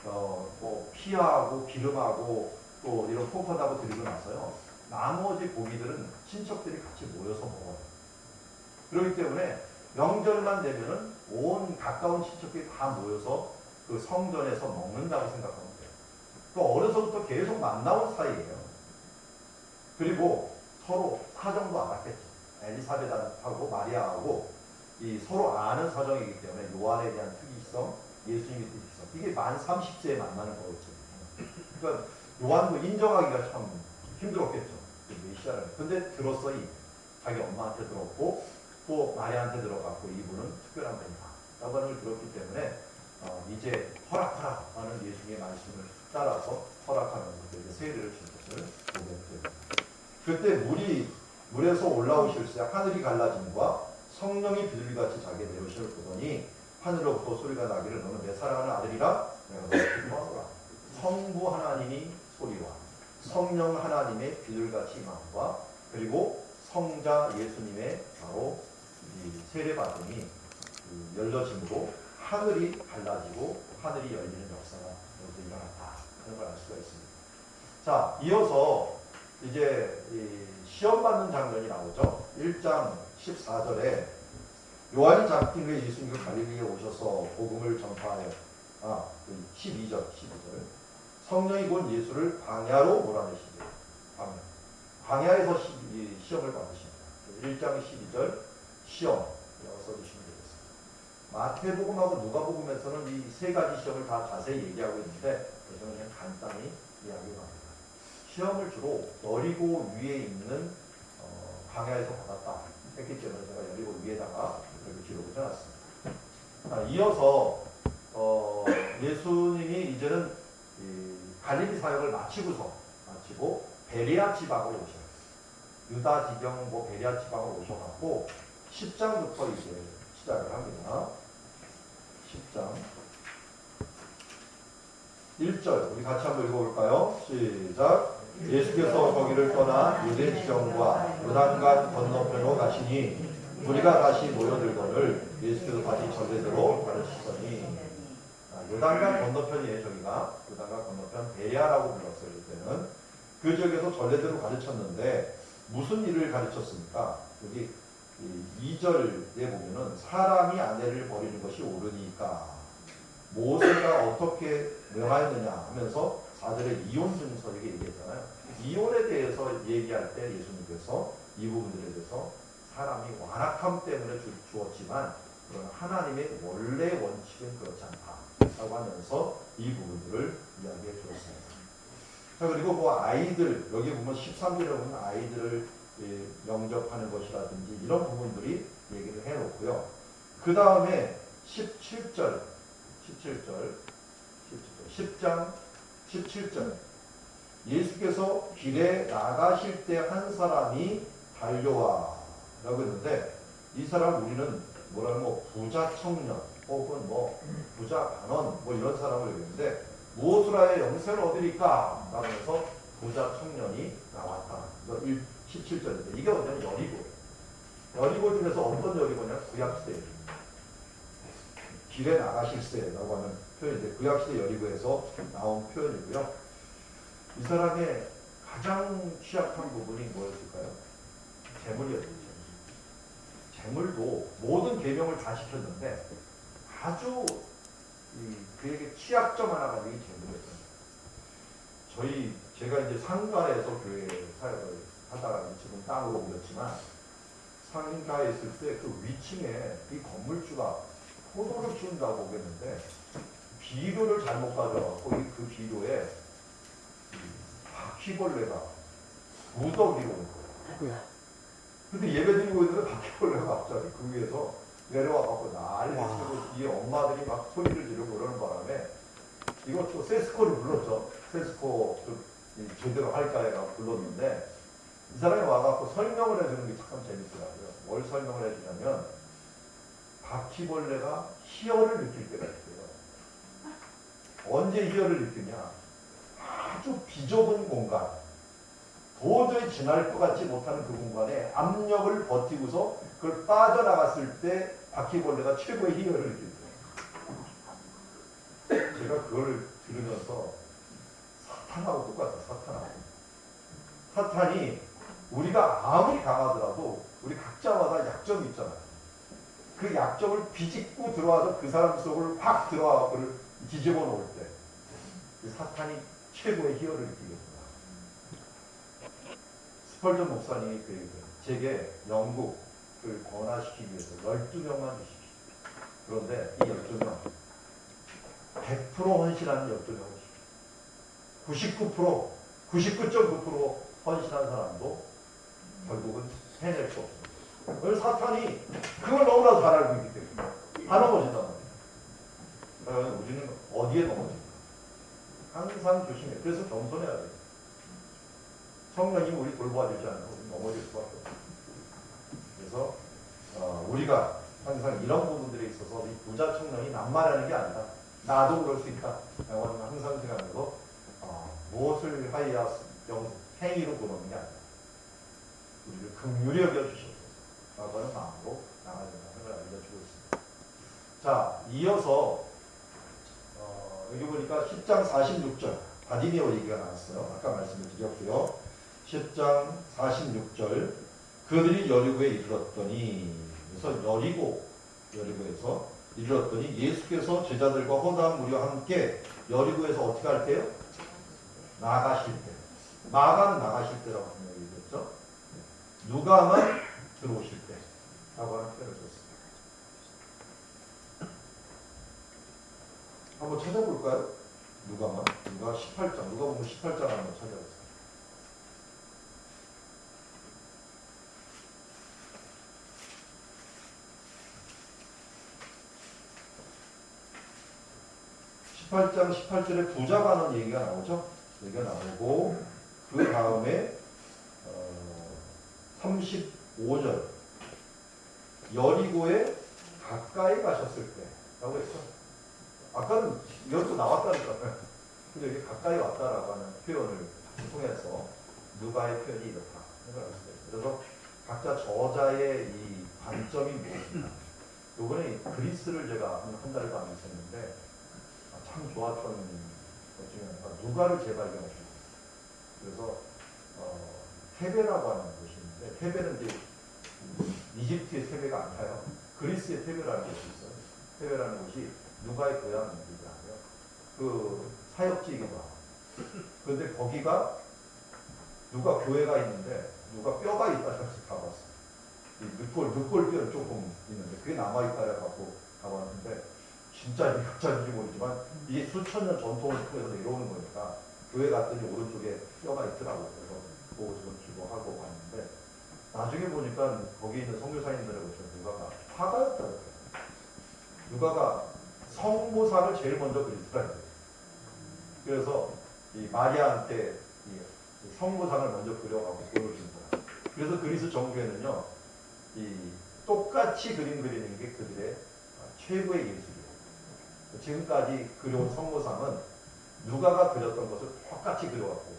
뭐 피하고 기름하고 또 이런 포퍼하고 드리고 나서요. 나머지 고기들은 친척들이 같이 모여서 먹어요. 그렇기 때문에 명절만 되면은 온 가까운 친척들이 다 모여서 그 성전에서 먹는다고 생각하면 돼요. 그 어려서부터 계속 만나온 사이예요. 그리고 서로 사정도 알았겠죠. 엘리사벳하고 마리아하고 이 서로 아는 사정이기 때문에 요한에 대한 특이성, 예수님의 특이성, 이게 만 30세에 만나는 거거든요. 그러니까 요한도 인정하기가 참 힘들었겠죠. 메시아를. 근데 들었어이. 자기 엄마한테 들었고 또 마리아한테 들어갔고 이분은 특별한 분이다. 라고 하는 걸 들었기 때문에 이제 허락하라 하는 예수님의 말씀을 따라서 허락하면서 이제 세례를 준 것을 보게 됩니다. 그때 물에서 올라오실새 하늘이 갈라짐과 성령이 비둘기같이 자기에 내려오심을 보더니 하늘로부터 소리가 나기를 너는 내 사랑하는 아들이라 내가 너를 기뻐하노라. 성부 하나님이 소리와 성령 하나님의 비둘기같이 임함과 그리고 성자 예수님의 바로 이 세례받음이 열려짐으로 하늘이 갈라지고 하늘이 열리는 역사가 여기서 일어났다 하는 걸 알 수가 있습니다. 자, 이어서 이제 시험 받는 장면이 나오죠. 1장 14절에 요한이 잠긴 후에 예수님이 갈릴리에 오셔서 복음을 전파하여 12절 성령이 곧 예수를 광야로 몰아내시되 광야에서 시험을 받으십니다. 1장 12절 시험이라고 써주시면 되겠습니다. 마태복음하고 누가복음에서는 이 세 가지 시험을 다 자세히 얘기하고 있는데 저는 그냥 간단히 이야기합니다. 시험을 주로 여리고 위에 있는 광야에서 받았다 했기 때문에 제가 여리고 위에다가 이렇게 기록을 해놨습니다. 이어서 예수님이 이제는 갈릴리 사역을 마치고 베레아 지방으로 오셔요. 유다 지경 베레아 지방으로 오셔갖고 10장부터 이제 시작을 합니다. 10장 1절 우리 같이 한번 읽어볼까요? 시작. 예수께서 거기를 떠나 유대 지경과 요단강 건너편으로 가시니 무리가 다시 모여들거늘 예수께서 다시 전례대로 가르치시더니 요단강 건너편이에요. 저기가 요단강 건너편 베레아라고 불렀어요. 그때는 그 지역에서 전례대로 가르쳤는데 무슨 일을 가르쳤습니까? 여기 2절에 보면은 사람이 아내를 버리는 것이 옳으니까 모세가 어떻게 명하였느냐 하면서 4절에 이혼 증서에게 얘기했잖아요. 이혼에 대해서 얘기할 때 예수님께서 이 부분들에 대해서 사람이 완악함 때문에 주었지만 그러나 하나님의 원래 원칙은 그렇지 않다 라고 하면서 이 부분들을 이야기해 주었습니다. 자, 그리고 아이들 여기 보면 13절에 보면 아이들을 영접하는 것이라든지 이런 부분들이 얘기를 해놓고요. 그 다음에 10장 17절 예수께서 길에 나가실 때 한 사람이 달려와 라고 했는데 이 사람 우리는 뭐라고 부자 청년 혹은 부자 반원 이런 사람을 얘기했는데 무엇으라의 영생을 얻으리까 라면서 부자 청년이 나왔다. 17절인데 이게 뭐냐면 여리고 중에서 어떤 여리고냐 구약시대 길에 나가실세라고 하는 표현인데 구약시대 여리고에서 나온 표현이고요. 이 사람의 가장 취약한 부분이 뭐였을까요? 재물이었죠. 재물도 모든 계명을 다 지켰는데 아주 그에게 취약점 하나가 이게 재물이었어요. 제가 이제 상가에서 교회 사역을 하다가 지금 땅으로 옮겼지만 상가에 있을 때 그 위층에 이 건물주가 포도를 키운다고 오겠는데 비료를 잘못 가져와서 그 비료에 바퀴벌레가 무더기로 온 거예요. 근데 예배 드리고 있는데 바퀴벌레가 갑자기 그 위에서 내려와갖고 난리를 치고 이 엄마들이 막 소리를 지르고 그러는 바람에 이것도 세스코를 불렀죠. 세스코 제대로 할까 해가 불렀는데 이 사람이 와갖고 설명을 해주는 게 참 재밌더라고요. 뭘 설명을 해주냐면 바퀴벌레가 희열을 느낄 때가 있어요. 언제 희열을 느끼냐? 아주 비좁은 공간, 도저히 지날 것 같지 못하는 그 공간에 압력을 버티고서 그걸 빠져나갔을 때 바퀴벌레가 최고의 희열을 느낄 때예요. 제가 그걸 들으면서 사탄하고 똑같아요. 사탄이 우리가 아무리 강하더라도 우리 각자마다 약점이 있잖아요. 그 약점을 비집고 들어와서 그 사람 속을 확 들어와 그를 뒤집어 놓을 때 사탄이 최고의 희열을 느끼겠구나. 스펄전 목사님이 그 얘기해요. 제게 영국을 권화시키기 위해서 12명만 주십시오. 그런데 이 12명 100% 헌신하는 12명을 주십시오. 99% 99.9% 헌신한 사람도 결국은 해낼 수 없습니다. 그래서 사탄이 그걸 너무나 잘 알고 있기 때문에 다 넘어진단 말이에요. 그러면 우리는 어디에 넘어질까? 항상 조심해. 그래서 겸손해야 돼요. 성령이 우리 돌봐주지 않으면 우리 넘어질 수밖에 없어요. 그래서 우리가 항상 이런 부분들에 있어서 이 부자 청년이 남말하는 게 아니라 나도 그럴 수 있다. 라고 항상 생각하면서 무엇을 하여야 행위로 보는 게 아니라 우리를 긍휼히 여겨주셔서 라고 하는 마음으로 나가야 된다는 걸 알려주고 있습니다. 자, 이어서 여기 보니까 10장 46절 바디메오 얘기가 나왔어요. 아까 말씀을 드렸고요. 10장 46절 그들이 여리고에 이르렀더니 그래서 여리고에서 이르렀더니 예수께서 제자들과 허다한 무리와 함께 여리고에서 어떻게 할 때요? 나가실 때. 마가는 나가실 때라고 분명히 얘기했죠. 누가만 들어오실 때라고 하는 표현을 썼습니다. 한번 찾아볼까요? 누가 18장, 누가 보면 18장 한번 찾아보세요. (18장) 18절에 부자가 하는 얘기가 나오죠. 얘기가 나오고 그 다음에 35절 여리고에 가까이 가셨을 때라고 했죠. 아까는 여기서 나왔다니까요. 근데 여기 가까이 왔다라고 하는 표현을 통해서 누가의 표현이 이렇다. 그래서 각자 저자의 이 관점이 무엇인가. 요번에 그리스를 제가 한 달 반 있었는데 참 좋았던 것 중에 하나가 누가를 재발견했어요. 그래서 테베라고 하는 곳이 있는데 테베는 이제 이집트의 테베가 아니라요. 그리스의 테베라는 곳이 있어요. 테베라는 곳이 누가의 고향이더라고요. 그 사역지이기도 하고. 그런데 거기가 누가 교회가 있는데 누가 뼈가 있다고 해서 가봤어요. 늑골 뼈 조금 있는데 그게 남아있다고 갖고 가봤는데 진짜 이게 가짜인지 모르지만 이게 수천 년 전통을 통해서 이러는 거니까 교회 갔더니 오른쪽에 뼈가 있더라고요. 그래서 보고 좀 기도하고 왔는데 나중에 보니까 거기 있는 선교사님들에 보시면 누가가 화가였더라고요. 누가가 성모상을 제일 먼저 그리스더라고요. 그래서 이 마리아한테 이 성모상을 먼저 그려가고 보여준 사람. 그래서 그리스 정부에는요, 이 똑같이 그림 그리는 게 그들의 최고의 예술이에요. 지금까지 그려온 성모상은 누가가 그렸던 것을 똑같이 그려왔고,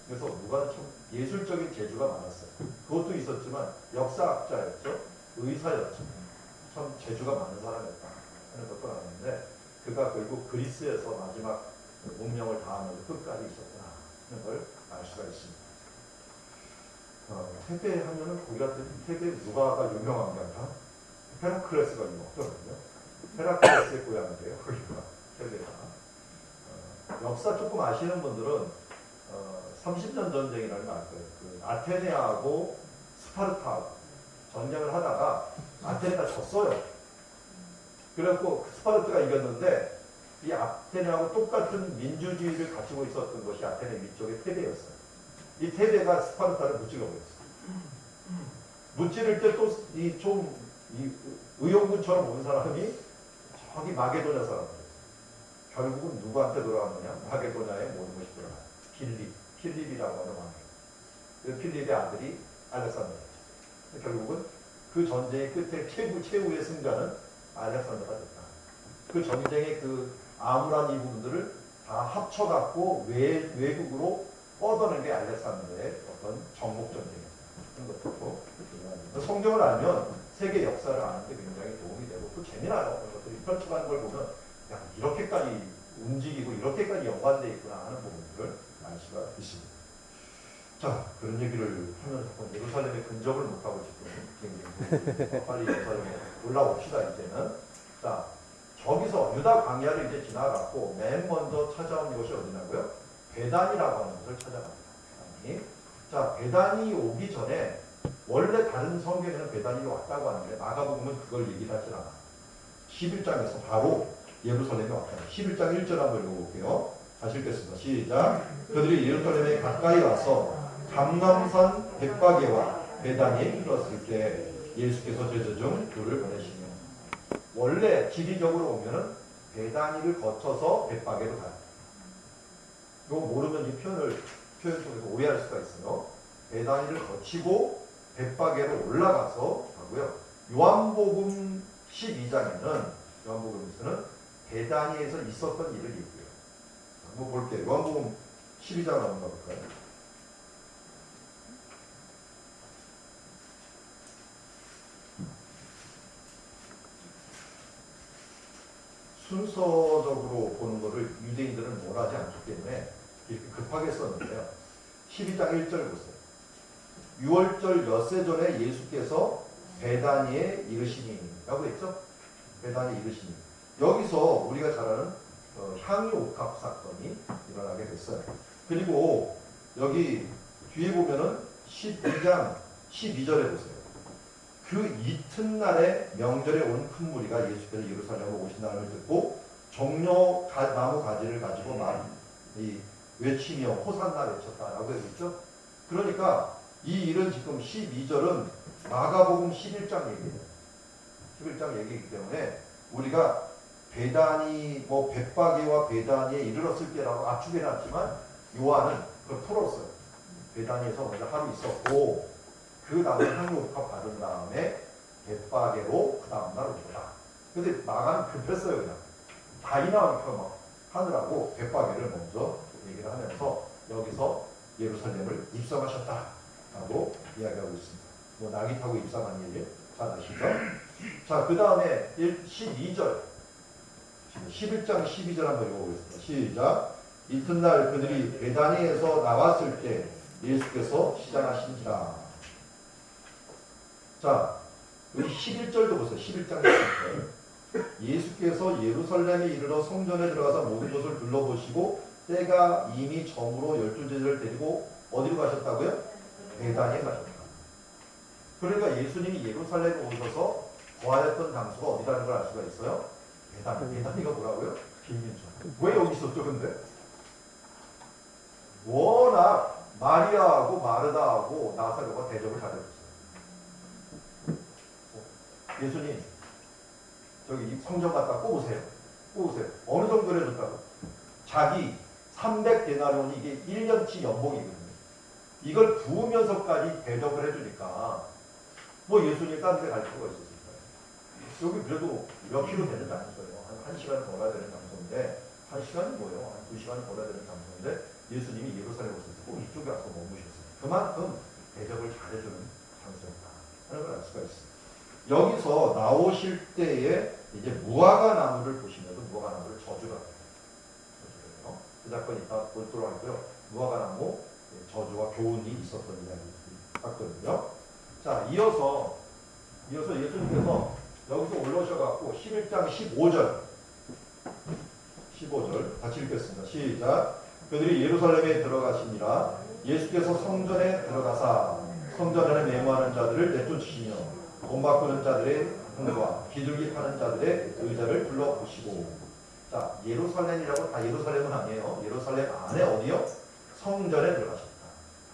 그래서 누가는 참 예술적인 재주가 많았어요. 그것도 있었지만 역사학자였죠, 의사였죠. 참 재주가 많은 사람이었다 하는 것도 알았는데 그가 결국 그리스에서 마지막 운명을 다하면서 끝까지 있었구나 하는 걸 알 수가 있습니다. 테베 하면은 거기 같은 테베 누가가 유명한 게 아니라 헤라클레스가 유명하거든요. 헤라클레스의 고향이에요. 거기가 테베가. 역사 조금 아시는 분들은 30년 전쟁이라는 알 거예요. 그 아테네하고 스파르타 전쟁을 하다가 아테네가 졌어요. 그래갖고 스파르타가 이겼는데 이 아테네하고 똑같은 민주주의를 가지고 있었던 것이 아테네 위쪽의 테베였어요. 이 테베가 스파르타를 무찌르버렸어요. 무찌를 때 또 이 의용군처럼 온 사람이 저기 마게도냐 사람들이었어요. 결국은 누구한테 돌아왔느냐? 마게도냐의 모든 것이 돌아가요. 필립이라고 하는 왕이에요. 그 필립의 아들이 알렉산더였죠. 결국은 그 전쟁의 끝에 최후의 승자는 알렉산더가 됐다. 그 전쟁의 그 암울한 이 부분들을 다 합쳐갖고 외국으로 뻗어낸 게 알렉산더의 어떤 정복 전쟁이었다. 그런 것도 성경을 알면 세계 역사를 아는 데 굉장히 도움이 되고 또 재미나요. 그런 것들이 펼쳐가는 걸 보면 야, 이렇게까지 움직이고 이렇게까지 연관되어 있구나 하는 부분들을 알 수가 있습니다. 자, 그런 얘기를 하면서 예루살렘의 근접을 못하고 지금 빨리 예루살렘에 올라옵시다 이제는. 자, 저기서 유다 광야를 이제 지나갔고 맨 먼저 찾아온 곳이 어디냐고요? 베단이라고 하는 곳을 찾아갑니다. 베단이. 자, 베단이 오기 전에 원래 다른 성경에는 베단이 왔다고 하는데 마가복음은 그걸 얘기를 하지 않아요. 11장에서 바로 예루살렘에 왔다. 11장 1절 한번 읽어볼게요. 다시 읽겠습니다. 시작. 그들이 예루살렘에 가까이 와서 감람산 벳바게와 베다니에 이르렀을 때 예수께서 제자 중 둘을 보내시며, 원래 지리적으로 보면은 베다니를 거쳐서 벳바게로 가요. 이거 모르면 이 표현 속에서 오해할 수가 있어요. 베다니를 거치고 벳바게로 올라가서 가고요. 요한복음 12장에는 요한복음에서는 베다니에서 있었던 일을 얘기해요. 한번 볼게요. 요한복음 12장 한번 가볼까요? 순서적으로 보는 것을 유대인들은 원하지 않기 때문에 이렇게 급하게 썼는데요. 12장 1절 보세요. 6월절 엿새 전에 예수께서 베다니에 이르시니 라고 했죠? 베다니에 이르시니. 여기서 우리가 잘 아는 향유 옥합 사건이 일어나게 됐어요. 그리고 여기 뒤에 보면은 12장 12절에 보세요. 그 이튿날에 명절에 온 큰 무리가 예수께서 예루살렘으로 오신다는 듣고 종려 나무 가지를 가지고 외치며 호산나 외쳤다라고 했죠. 그러니까 이 일은 지금 12절은 마가복음 11장 얘기예요. 11장 얘기이기 때문에 우리가 베다니 벳바게와 베다니에 이르렀을 때라고 압축해놨지만 요한은 그걸 풀었어요. 베다니에서 먼저 하루 있었고 그 다음에 향유옥합 받은 다음에 벳바게로 그 다음날 온 거다. 근데 마가는 급했어요. 그냥 다이 나오니까 막 하느라고 벳바게를 먼저 얘기를 하면서 여기서 예루살렘을 입성하셨다라고 이야기하고 있습니다. 뭐 낙이 타고 입성한 얘기 잘 아시죠? 자, 그 다음에 12절 11장 12절 한번 읽어보겠습니다. 시작. 이튿날 그들이 베다니에서 나왔을 때 예수께서 시장하신지라. 자, 여기 11절도 보세요. 11장 11절. 예수께서 예루살렘에 이르러 성전에 들어가서 모든 것을 둘러보시고 때가 이미 저물어 12제자를 데리고 어디로 가셨다고요? 베다니에 가셨다. 그러니까 예수님이 예루살렘에 오셔서 거하였던 장소가 어디라는 걸 알 수가 있어요? 베다니. 베다니가 뭐라고요? 비밀죠. 왜 여기 있었죠, 근데? 워낙 마리아하고 마르다하고 나사로가 대접을 잘해줬어요. 예수님, 저기 성전 갔다 꼬우세요. 꼬우세요. 어느 정도 해줬다고? 자기 300데나리온이 이게 1년치 연봉이거든요. 이걸 부으면서까지 대접을 해주니까 뭐 예수님 딴 데 갈 필요가 있었을까요? 여기 그래도 몇 킬로 되는 장소예요. 한 1시간 걸어야 되는 장소인데 1시간이 뭐예요? 한 2시간 걸어야 되는 장소인데 예수님이 예루살렘에 오셔서 꼭 이쪽에 와서 머무셨어요. 그만큼 대접을 잘해주는 장소였다 하는 걸 알 수가 있어요. 여기서 나오실 때에 이제 무화과 나무를 보시면서 무화과 나무를 저주라고 해요. 그 사건이 이따 보도록 하고요. 무화과 나무 저주와 교훈이 있었던 이야기 같거든요. 자, 이어서 예수님께서 여기서 올라오셔갖고 11장 15절 같이 읽겠습니다. 시작. 그들이 예루살렘에 들어가시니라. 예수께서 성전에 들어가사 성전 안에 매무하는 자들을 내쫓으시며 돈 바꾸는 자들의 흥과 비둘기 파는 자들의 의자를 불러보시고. 자, 예루살렘이라고 다 예루살렘은 아니에요. 예루살렘 안에 어디요? 성전에 들어가셨다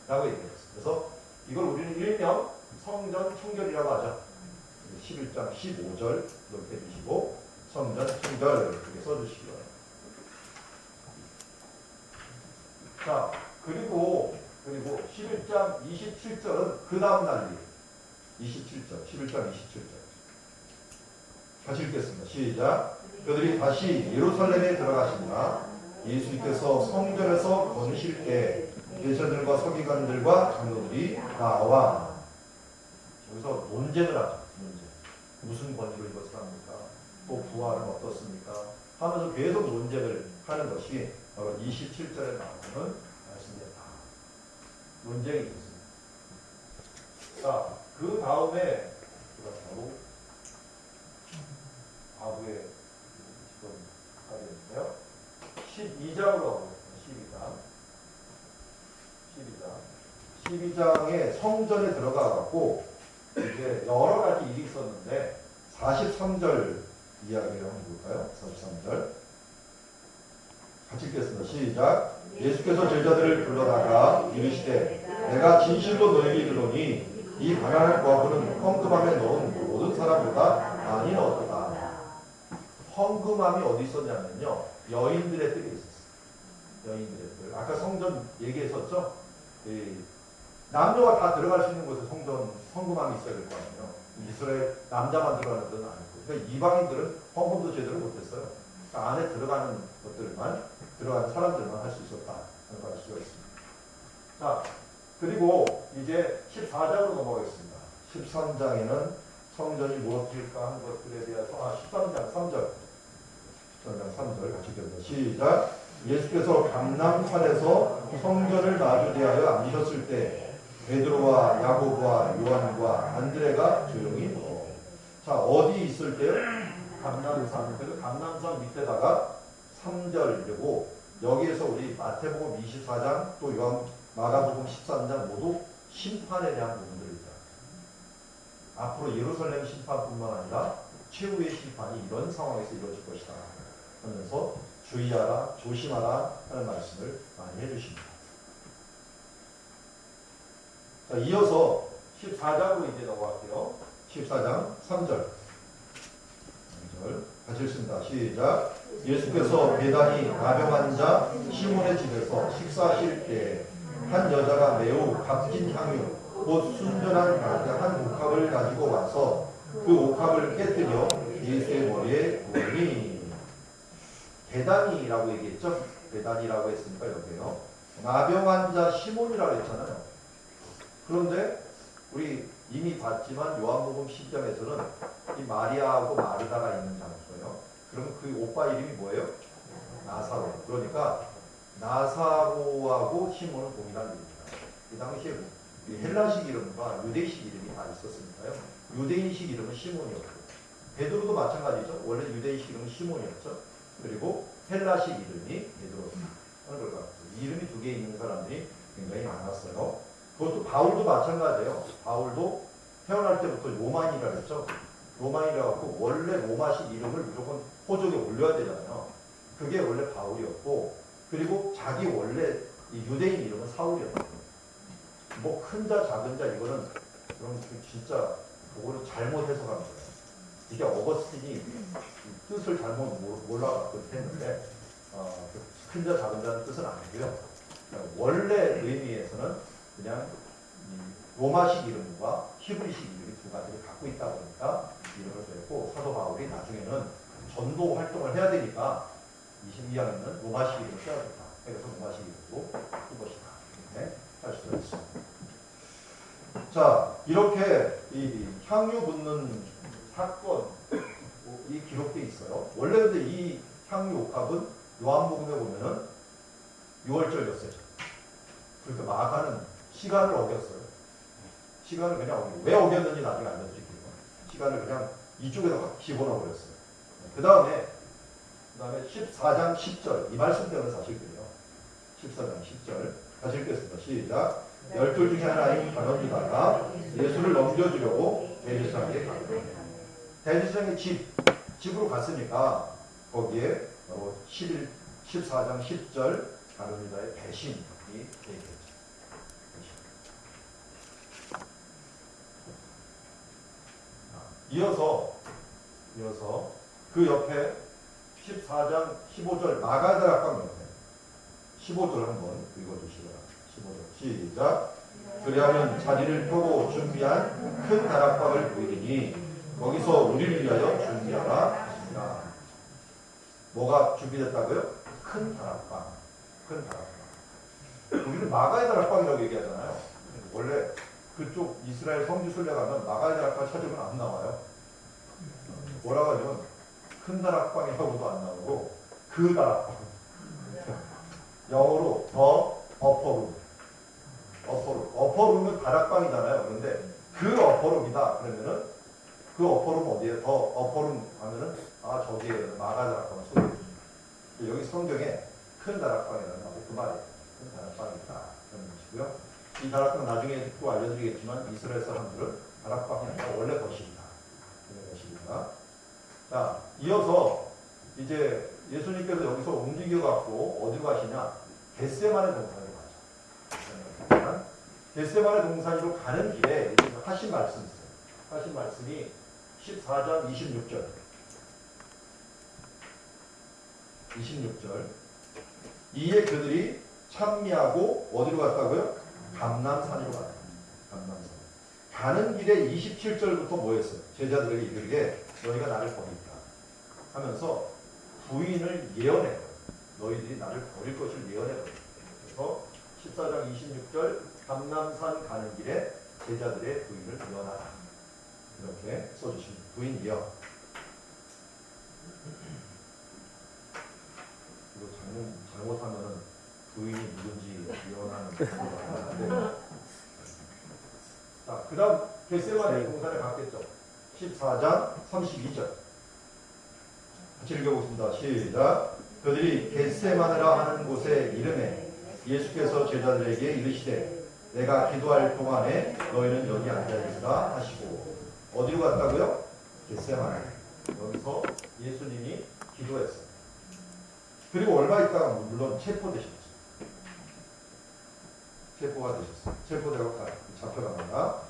라고 얘기했어요. 그래서 이걸 우리는 일명 성전 청결이라고 하죠. 11장 15절 이렇게 해주시고 성전 청결 이렇게 써주시기 바랍니다. 자, 그리고 11장 27절은 그 다음 날이에요. 27절, 11장 27절. 같이 읽겠습니다. 시작. 그들이 다시 예루살렘에 들어가시니라. 예수님께서 성전에서 거니실 때 대제사장들과 서기관들과 장로들이 나와. 여기서 논쟁을 하죠. 논쟁. 무슨 권위로 이것을 합니까? 또 부활은 어떻습니까? 하면서 계속 논쟁을 하는 것이 바로 27절에 나오는 말씀입니다. 논쟁이 있습니다. 자, 그 다음에 바로 아부의 지금 하게 되는데요. 12장으로 가보겠습니다. 12장에 성전에 들어가갖고 이제 여러 가지 일이 있었는데 43절 이야기를 한번 볼까요? 43절 같이 읽겠습니다. 시작. 예수께서 제자들을 불러다가 이르시되 내가 진실로 너희에게 이르노니 이 가난한 과부는 헌금함에 넣은 모든 사람보다 많이 넣었다. 헌금함이 어디 있었냐면요, 여인들의 뜰에 있었어요. 여인들의 뜰. 아까 성전 얘기했었죠. 남녀가 다 들어갈 수 있는 곳에 헌금함이 있어야 될 거 아니에요. 이스라엘 남자만 들어가는 데는 아니고. 그러니까 이방인들은 헌금도 제대로 못했어요. 그러니까 안에 들어가는 것들만, 들어가는 사람들만 할 수 있었다는 걸 알 수가 있습니다. 자, 그리고 이제 14장으로 넘어가겠습니다. 13장에는 성전이 무엇일까 하는 것들에 대해서 13장 3절 13장 3절 같이 읽겠습니다. 시작. 예수께서 감람산에서 성전을 마주 대하여 앉으셨을 때 베드로와 야고보와 요한과 안드레가 조용히 뭐. 자, 어디 있을 때요? 감람산. 그래서 감람산 밑에다가 3절이고, 여기에서 우리 마태복음 24장 또 마가복음 13장 모두 심판에 대한 부분들이다. 앞으로 예루살렘 심판뿐만 아니라 최후의 심판이 이런 상황에서 이루어질 것이다 하면서 주의하라, 조심하라 하는 말씀을 많이 해주십니다. 자, 이어서 14장으로 이제 넘어갈게요. 14장 3절 같이 읽습니다. 시작. 예수께서 배단이 나병 자 시몬의 집에서 식사하실 때 한 여자가 매우 값진 향유 곧 순전한 한 옥합을 가지고 와서 그 옥합을 깨뜨려 예수의 머리에 부으니. 배단이라고 얘기했죠? 배단이라고 했으니까 여기에요. 나병 환자 시몬이라고 했잖아요. 그런데 우리 이미 봤지만 요한복음 10장에서는 이 마리아하고 마르다가 있는 장소예요. 그러면 그 오빠 이름이 뭐예요? 나사로. 그러니까 나사로하고 시몬은 동일한 이름입니다. 이 당시에 헬라식 이름과 유대식 이름이 다 있었으니까요. 유대인식 이름은 시몬이었고, 베드로도 마찬가지죠. 원래 유대인식 이름은 시몬이었죠. 그리고 헬라식 이름이 베드로입니다. 이름이 두 개 있는 사람들이 굉장히 많았어요. 그것도 바울도 마찬가지예요. 바울도 태어날 때부터 로마인이라고 했죠. 로마인이라고 하고 원래 로마식 이름을 무조건 호적에 올려야 되잖아요. 그게 원래 바울이었고, 그리고 자기 원래 이 유대인 이름은 사울이었어요. 뭐 큰 자 작은 자 이거는 그럼 진짜 그거를 잘못 해석한 거예요. 이게 어거스틴이 뜻을 잘못 몰라갖고 했는데 큰 자 작은 자는 뜻은 아니고요. 원래 의미에서는 그냥 로마식 이름과 히브리식 이름이 두 가지를 갖고 있다 보니까 이름을 됐고, 사도 바울이 나중에는 전도 활동을 해야 되니까 22장에는 로마식 이름을 써야겠다. 그래서 로마식 이름으로 쓴 것이다. 이렇게 할 수가 있습니다. 자, 이렇게 이 향유 붓는 사건이 기록되어 있어요. 원래 근데 이 향유 옥합은 요한복음에 보면은 6월절이었어요. 그러니까 마가는 시간을 어겼어요. 시간을 그냥 어기고, 왜 어겼는지 나중에 알려드릴게요. 시간을 그냥 이쪽에다 확 집어넣어 버렸어요. 그 다음에 14장 10절 이 말씀 때문에 사실 그래요. 14장 10절 다시 읽겠습니다. 시작. 12 중에 하나인 가룟 유다가 예수를 넘겨주려고 대제사장에게 갔다. 대제사장의 집으로 갔으니까 거기에 14장 10절 가룟 유다의 배신이 얘기했죠. 이어서 그 옆에 14장 15절 마가다락방 옆에 15절 한번 읽어주시기 바랍니다. 15절 시작. 그리하면 자리를 펴고 준비한 큰 다락방을 보이리니 거기서 우리를 위하여 준비하라 하시니라. 뭐가 준비됐다고요? 큰 다락방. 큰 다락방. 우리는 마가의 다락방이라고 얘기하잖아요. 원래 그쪽 이스라엘 성지순례 가면 마가의 다락방 찾으면 안 나와요. 뭐라고 하냐면 큰 다락방이라고도 안 나오고 그 다락방. 영어로 더 어퍼룸. 어퍼룸은 다락방이잖아요. 그런데 그 어퍼룸이다. 그러면은 그 어퍼룸 어디에? 더 어퍼룸 하면은 저기에 마가 다락방을 소개해 줍니다. 여기 성경에 큰 다락방이라는 그 말이에요. 큰 다락방이다. 그런 것이고요. 이 다락방 나중에 또 알려드리겠지만 이스라엘 사람들은 다락방이 아니라 원래 거실이다. 원래 거실이다. 자, 이어서 이제 예수님께서 여기서 움직여갖고 어디로 가시냐? 겟세마네 동산으로 가죠. 겟세마네 동산으로 가는 길에 하신 말씀이 있어요. 하신 말씀이 14장 26절. 26절. 이에 그들이 찬미하고 어디로 갔다고요? 감람산으로 갔다. 감람산. 가는 길에 27절부터 뭐였어요? 제자들에게 이르기에 너희가 나를 버린다 하면서 부인을 예언해요. 너희들이 나를 버릴 것을 예언해요. 그래서 14장 26절 감람산 가는 길에 제자들의 부인을 예언하라. 이렇게 써주십니다. 부인 예언. 이거 잘못하면은 부인이 누군지 예언하는 거예요. 자, 그 다음 겟세마네 동산에 갔겠죠. 14장 32절. 같이 읽어보겠습니다. 시작. 그들이 겟세마네라 하는 곳에 이름에 예수께서 제자들에게 이르시되 내가 기도할 동안에 너희는 여기 앉아있으라 하시고 어디로 갔다고요? 겟세마네. 여기서 예수님이 기도했어요. 그리고 얼마 있다가 물론 체포되셨어요. 체포가 되셨어요. 체포되고 잡혀갑니다.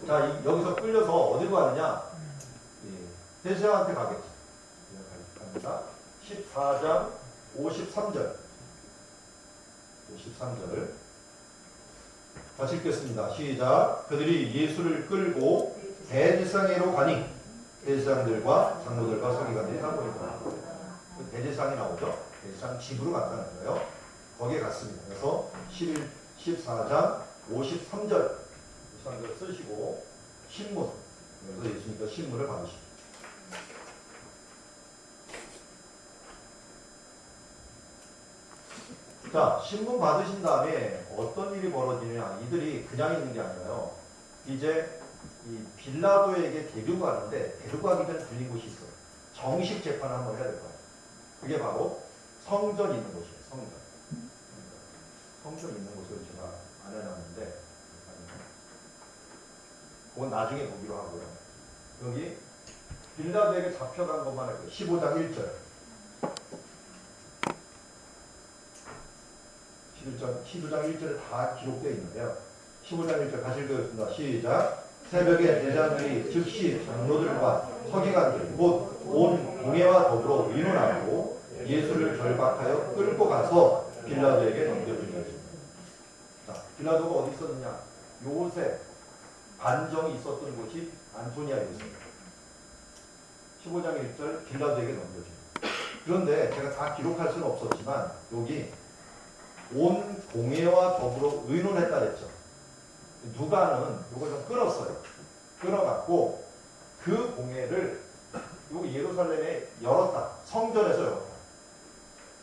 자, 여기서 끌려서 어디로 가느냐? 대제사장한테 가겠죠. 갑니다. 14장 53절. 53절. 다시 읽겠습니다. 시작. 그들이 예수를 끌고 대제사장으로 가니 대제사장들과 장로들과 서기관들이 다 모인다. 대제사장이 나오죠. 대제사장 집으로 간다는 거예요. 거기에 갔습니다. 그래서 14장 53절 쓰시고 신문. 그래서 예수님께서 신문을 받으십니다. 자, 신문 받으신 다음에 어떤 일이 벌어지느냐. 이들이 그냥 있는 게 아니라요. 이제 이 빌라도에게 데리고 가는데 데리고 가기 전에 들린 곳이 있어요. 정식 재판을 한번 해야 될 거예요. 그게 바로 성전 있는 곳이에요. 성전. 성전 있는 곳을 제가 안 해놨는데 그건 나중에 보기로 하고요. 여기 빌라도에게 잡혀간 것만 할게요. 15장 1절. 15장 1절에 다 기록되어 있는데요. 15장 1절 다시 읽겠습니다. 시작. 새벽에 대장들이 즉시 장로들과 서기관들 곧 온 공회와 더불어 의논하고 예수를 결박하여 끌고 가서 빌라도에게 넘겨주니 것입니다. 자, 빌라도가 어디 있었느냐? 요새 반정이 있었던 곳이 안토니아에 있습니다. 15장 1절 빌라도에게 넘겨줍니다. 그런데 제가 다 기록할 수는 없었지만 여기 온 공회와 더불어 의논했다 그랬죠. 누가는 이걸 좀 끌었어요. 끌어갖고 그 공회를 요 예루살렘에 열었다. 성전에서 열었다.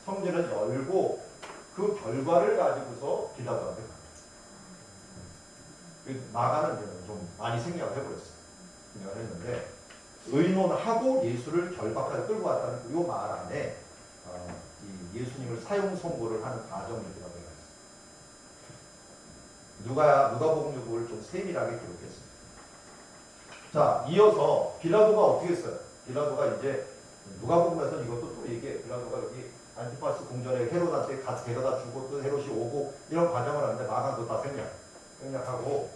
성전을 열고 그 결과를 가지고서 빌라도한테 갑니다. 마가는 좀 많이 생략을 해버렸어요. 생략을 했는데 의논하고 예수를 결박하여 끌고 왔다는 이 말 안에 이 예수님을 사형 선고를 하는 과정이 들어가 있습니다. 누가복음을 좀 세밀하게 기록했습니다. 자, 이어서 빌라도가 어떻게 했어요? 빌라도가 이제 누가복음에서 이것도 또 얘기해. 빌라도가 여기 안티파스 궁전에 헤롯한테 데려다 주고 또 헤롯이 오고 이런 과정을 하는데 마가도 다 생략하고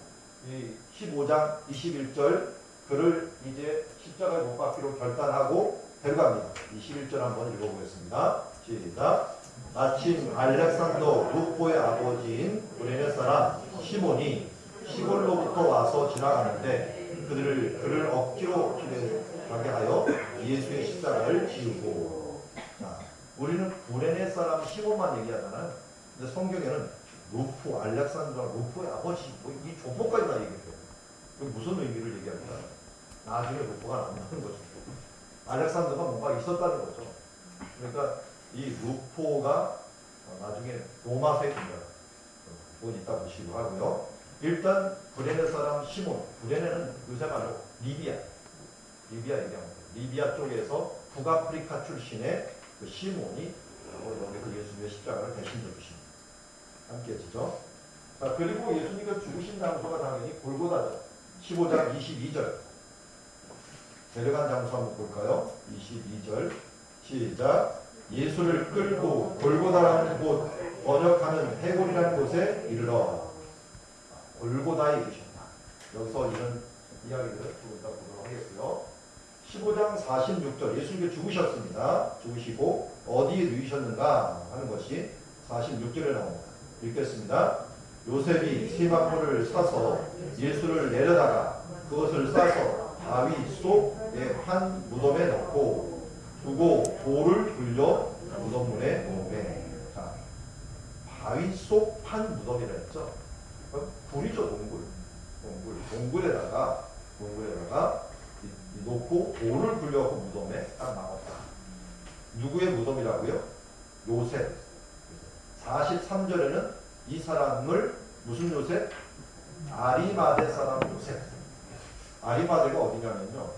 이 15장 21절 그를 이제 십자가에 못 박기로 결단하고 데려갑니다. 21절 한번 읽어보겠습니다. 시작. 마침 알렉산더 루포의 아버지인 구레네 사람 시몬이 시골로부터 와서 지나가는데 그를 억지로 길에 가게 하여 예수의 십자가를 지우고. 자, 우리는 구레네 사람 시몬만 얘기하잖아요. 근데 성경에는 루포, 알렉산더 루포의 아버지 이 조폭까지 다 얘기해요. 무슨 의미를 얘기합니까? 나중에 루포가 나온다는 거죠. 알렉산더가 뭔가 있었다는 거죠. 그러니까 이 루포가 나중에 로마서에 돈 있다 보시기도 하고요. 일단 구레네 사람 시몬, 구레네는 요새 말로 리비아 얘기합니다. 리비아 쪽에서 북아프리카 출신의 그 시몬이 여기서 예수님의 십자가를 대신 져주십니다. 함께 해주죠. 자, 그리고 예수님께서 죽으신 장소가 당연히 골고다죠. 15장 22절. 데려간 장소 한번 볼까요? 22절 시작. 예수를 끌고 골고다라는 곳, 번역하는 해골이라는 곳에 이르러. 골고다에 이르셨다. 여기서 이런 이야기들을 조금 이따 보도록 하겠고요. 15장 46절 예수님께 죽으셨습니다. 죽으시고 어디에 누이셨는가 하는 것이 46절에 나옵니다. 읽겠습니다. 요셉이 세마포를 사서 예수를 내려다가 그것을 싸서 바위 속의 한 무덤에 넣고 두고 돌을 굴려 무덤문에 놓으매. 자, 바위 속 한 무덤이라 했죠. 굴이죠, 동굴에다가 놓고 돌을 굴려갖고 무덤에 딱 나왔다. 누구의 무덤이라고요? 요셉. 43절에는 이 사람을 무슨 요셉? 아리마대 사람 요셉. 아리마대가 어디냐면요,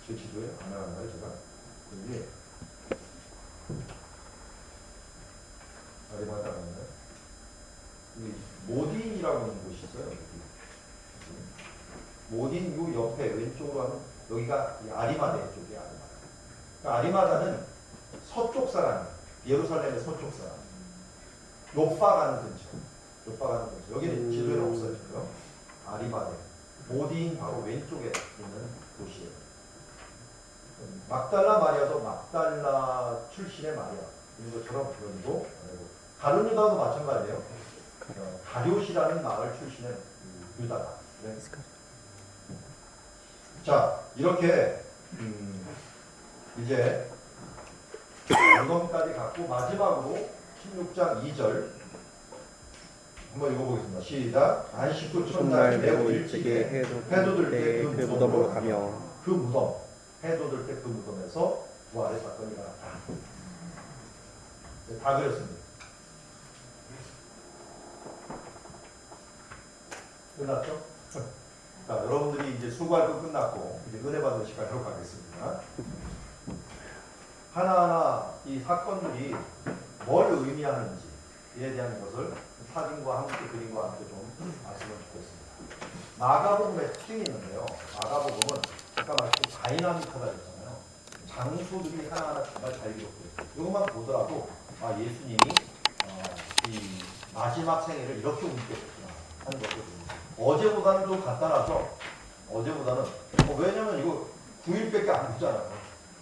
제 지도에 안 나왔나요 제가? 여기 아리마대 아닌가요? 모딘이라고 하는 곳이 있어요. 여기. 모딘 요 옆에 왼쪽으로 하면 여기가 아리마대 쪽이에요. 아리마다. 아리마다는 서쪽 사람이에요. 예루살렘의 서쪽 사람. 요파 가는 근처. 여기는 지도에는 없어요. 지금. 아리마대. 모딘 바로 왼쪽에 있는 곳이에요. 막달라 마리아도 막달라 출신의 마리아. 이런 것처럼 그런고 다른 유다도 마찬가지예요. 가룟이라는 마을 출신의 유다다. 네. 자, 이렇게 이제 무덤까지 갔고 마지막으로 16장 2절 한번 읽어보겠습니다. 시작. 안식 후 첫날 매우 일찍에 해돋을 때 그 무덤으로 가며 그 무덤 해돋을 때 그 무덤에서 부활의 사건이 일어났다. 네, 다 그렸습니다. 끝났죠? 자, 여러분들이 이제 수고할 거 끝났고 이제 은혜 받는 시간으로 가겠습니다. 하나하나 이 사건들이 뭘 의미하는지에 대한 것을 사진과 함께 그림과 함께 좀 아시면 좋겠습니다. 마가복음의 특징이 있는데요. 마가복음은 아까 말씀 다이나믹하다 했잖아요. 장소들이 하나하나 정말 잘 기록돼요. 이것만 보더라도 예수님이 이 마지막 생애를 이렇게 움직였구나 하는 것을 어제보다는 좀 간단하죠. 어제보다는 왜냐면 이거 9일밖에 안 되잖아요.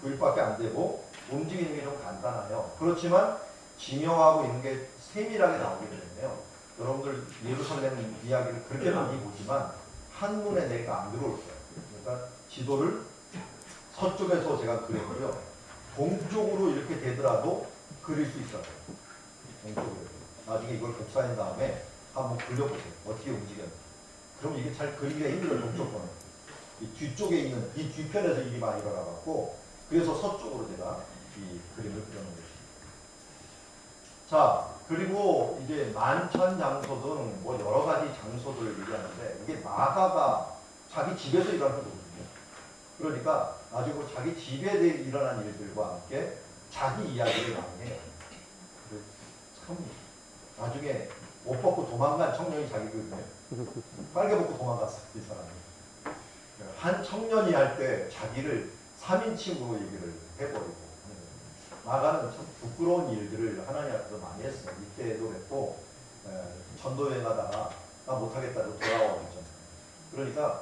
9일밖에 안 되고 움직이는 게 좀 간단해요. 그렇지만 지명하고 있는 게 세밀하게 나오게 되네요. 여러분들 예루살렘 이야기를 그렇게 많이 보지만 한눈에 내가 안 들어올 거예요. 그러니까 지도를 서쪽에서 제가 그렸고요. 동쪽으로 이렇게 되더라도 그릴 수 있어요. 동쪽으로. 나중에 이걸 복사한 다음에 한번 그려보세요. 어떻게 움직였는지. 그럼 이게 잘 그리기가 힘들어요. 동쪽 거는. 이 뒤쪽에 있는 이 뒤편에서 일이 많이 일어나갖고 그래서 서쪽으로 제가 이 그림을 그려놓은 것입니다. 자, 그리고 이제 만찬 장소 등 뭐 여러 가지 장소들을 얘기하는데 이게 마가가 자기 집에서 일어난 거거든요. 그러니까 나중에 자기 집에 일어난 일들과 함께 자기 이야기를 많이 해요. 참 나중에 옷 벗고 도망간 청년이 자기 빨개 벗고 도망갔어요. 이 사람이. 한 청년이 할 때 자기를 3인칭으로 얘기를 해버리고 마가는 참 부끄러운 일들을 하나님 앞에서 많이 했어요. 이때도 그랬고 전도여행 가다가 나 못하겠다고 돌아와 있잖아요. 그러니까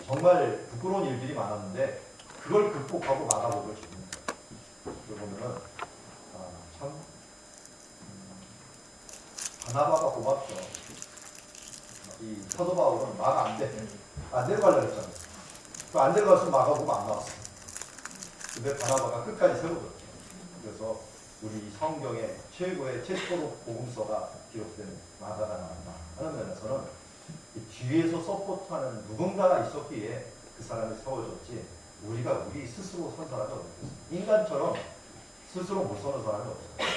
정말 부끄러운 일들이 많았는데 그걸 극복하고 마가복음을 적는 거예요. 그걸 보면은 참 바나바가 고맙죠. 이 사도 바울은 마가 안 데려가려고 했잖아요. 그 안 데려갔으면 마가복음 안 나왔어요. 근데 바나바가 끝까지 세우더라고요. 그래서 우리 성경의 최초로 복음서가 기록된 마가가 나왔다 하는 면에서는 뒤에서 서포트하는 누군가가 있었기에 그 사람이 세워졌지 우리가 우리 스스로 선 사람이 없겠어요. 인간처럼 스스로 못 서는 사람이 없어요.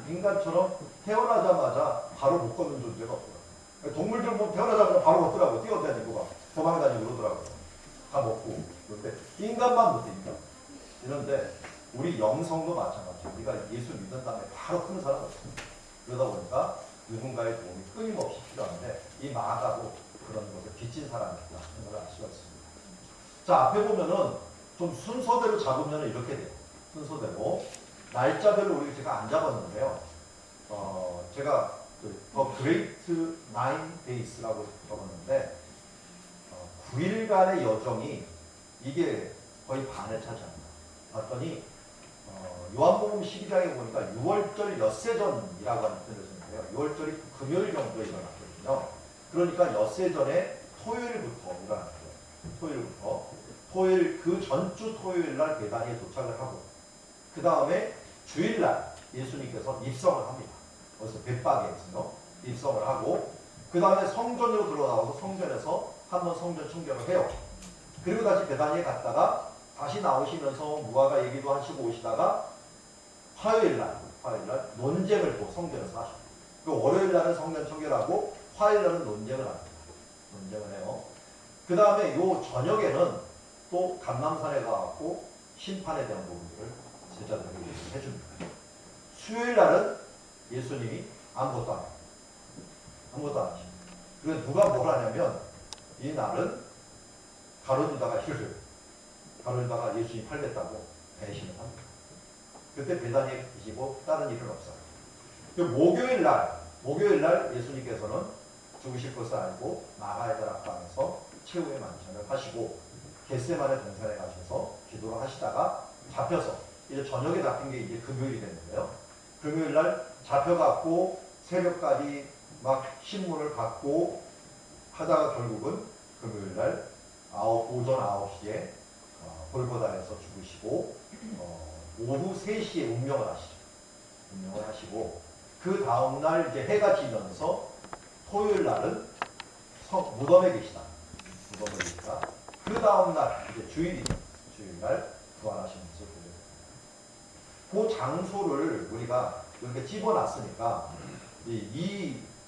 인간처럼 태어나자마자 바로 못 걷는 존재가 없어요. 동물들 뭐 태어나자마자 바로 걷더라고요. 뛰어다니고 도망다니고 그러더라고요. 다 먹고. 그런데 인간만 못해, 인간. 이런데 우리 영성도 마찬가지예요. 우리가 예수 믿은 다음에 바로 크는 사람은 없습니다. 그러다 보니까 누군가의 도움이 끊임없이 필요한데 이 마가도 그런 것에 빚진 사람이다 하는 걸 알 수가 있습니다. 자, 앞에 보면은 좀 순서대로 잡으면 이렇게 돼요. 순서대로. 날짜별로 우리 제가 안 잡았는데요. 제가 더 그레이트 나인 데이스라고 적었는데 9일간의 여정이 이게 거의 반을 차지합니다. 봤더니 요한복음 12장에 보니까 6월절 엿새전이라고 하는 뜻을 쓰는데요. 6월절이 금요일 정도에 일어났거든요. 그러니까 엿새전에 토요일부터 일어났어요. 토요일 그 전주 토요일 날 베다니에 도착을 하고 그 다음에 주일날 예수님께서 입성을 합니다. 그래서 벳박에서요. 입성을 하고 그 다음에 성전으로 들어가서 성전에서 한번 성전 청결을 해요. 그리고 다시 베다니에 갔다가 다시 나오시면서 무화과 얘기도 하시고 오시다가 화요일날 논쟁을 또 성전에서 하셔요. 그 월요일날은 성전 청결하고 화요일날은 논쟁을 합니다. 논쟁을 해요. 그 다음에 요 저녁에는 또 감람산에 가고 심판에 대한 부분들을 제자들에게 해줍니다. 수요일날은 예수님이 아무것도 안 해요. 아무것도 안 하십니다. 그래서 누가 뭘 하냐면 이 날은 가룟유다가 가룟유다가 예수님 팔겠다고 배신을 합니다. 그때 베다니에 계시고 다른 일은 없어요. 목요일날 예수님께서는 죽으실 것을 알고 마가의 다락방에서 최후의 만찬을 하시고 겟세마네 동산에 가셔서 기도를 하시다가 잡혀서 이제 저녁에 잡힌 게 이제 금요일이 됐는데요. 금요일날 잡혀갖고 새벽까지 막 신문을 받고 하다가 결국은 금요일날 오전 9시에 골고다에서 죽으시고 오후 3시에 운명을 하시고 그 다음날 이제 해가 지면서 토요일날은 무덤에 계시다. 그 다음날 이제 주일날 부활하시면서 그 장소를 우리가 이렇게 집어놨으니까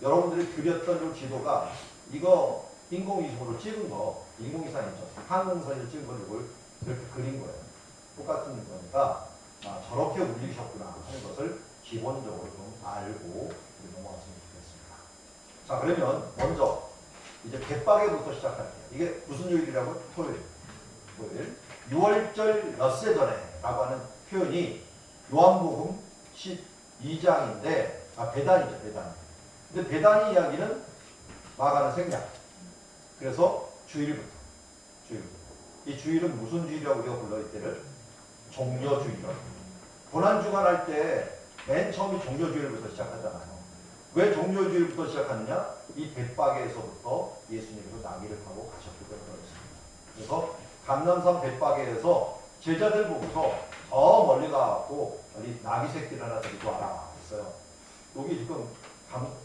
여러분들이 그렸던 이 지도가 이거 인공위성으로 찍은 거, 인공위성이죠. 항공선을 찍은 걸 이걸 이렇게 그린 거예요. 똑같은 거니까 저렇게 움직이셨구나 하는 것을 기본적으로 좀 알고 넘어갔으면 좋겠습니다. 자, 그러면 먼저 이제 갯박에부터 시작할게요. 이게 무슨 요일이라고? 토요일. 6월절 엿새전에 라고 하는 표현이 요한복음 12장인데 베단이죠. 근데 베다니 이야기는 마가는 생략. 그래서 주일부터. 이 주일은 무슨 주일이라고 우리가 불러 이때를? 종려주일이라고. 고난주간 할 때 맨 처음이 종려주일부터 시작하잖아요. 왜 종려주일부터 시작하느냐? 이 벳박에서부터 예수님께서 나귀를 타고 가셨기 때문에 그렇습니다. 그래서 감람산 벳박에에서 제자들 보고서 저 멀리 가고 나귀 새끼를 하나 데리고 와라 했어요. 여기 지금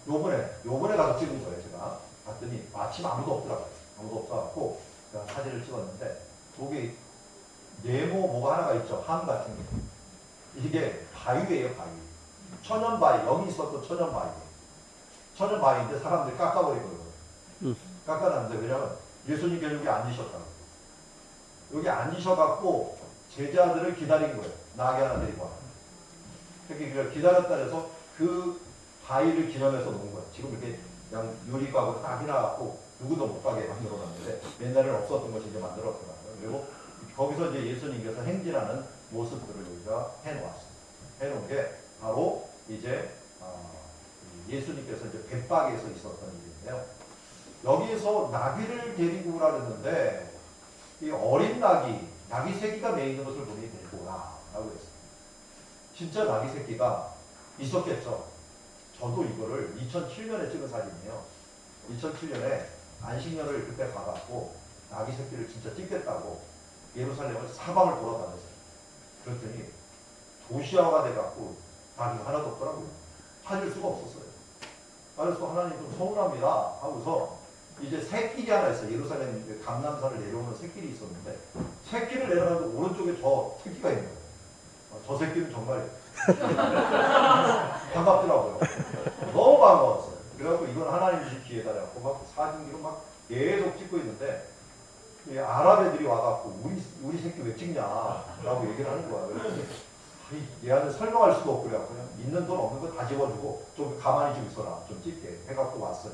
요번에 가서 찍은 거예요. 제가 봤더니 마침 아무도 없더라고요. 아무도 없어갖고 제가 사진을 찍었는데 여기 네모 뭐가 하나가 있죠. 함 같은 게. 이게 바위예요. 바위. 천연바위. 여기 있었던 천연바위인데 사람들이 깎아버리거든요. 깎아놨는데 왜냐면 예수님께서 여기 앉으셨다고. 여기 앉으셔갖고 제자들을 기다린 거예요. 나귀 하나 데리고 와. 이렇게 기다렸다 해서 그 바위를 기념해서 놓은 거예요. 지금 이렇게 그냥 유리가고 딱 해놔갖고 누구도 못 가게 만들어놨는데 옛날에는 없었던 것이 이제 만들었더라고요. 그리고 거기서 이제 예수님께서 행진하는 모습들을 우리가 해놓았습니다. 해놓은 게 바로 이제 예수님께서 이제 벳박에서 있었던 일인데요. 여기서 나귀를 데리고 오라 그랬는데 이 어린 나귀 새끼가 매 있는 것을 보니 데리고 오라라고 했습니다. 진짜 나귀 새끼가 있었겠죠. 저도 이거를 2007년에 찍은 사진이에요. 2007년에 안식년을 그때 가갖고 나귀 새끼를 진짜 찍겠다고 예루살렘을 사방을 돌아다녔어요. 그랬더니 도시화가 돼갖고 나귀가 하나도 없더라고요. 찾을 수가 없었어요. 그래서 하나님 좀 서운합니다 하고서 이제 새길이 하나 있어요. 예루살렘 감람산을 내려오는 새길이 있었는데 새길을 내려가는데 오른쪽에 저 새끼가 있는 거예요. 저 새끼는 정말 반갑더라고요. 너무 반가웠어요. 그래갖고 이건 하나님 주신 기회다 해갖고 막 사진기로 막 계속 찍고 있는데 아랍 애들이 와갖고 우리 새끼 왜 찍냐라고 얘기를 하는 거야. 그래서 얘한테 설명할 수도 없고 그래갖고 그냥 있는 돈 없는 거 다 집어주고 좀 가만히 좀 있어라 좀 찍게 해갖고 왔어요.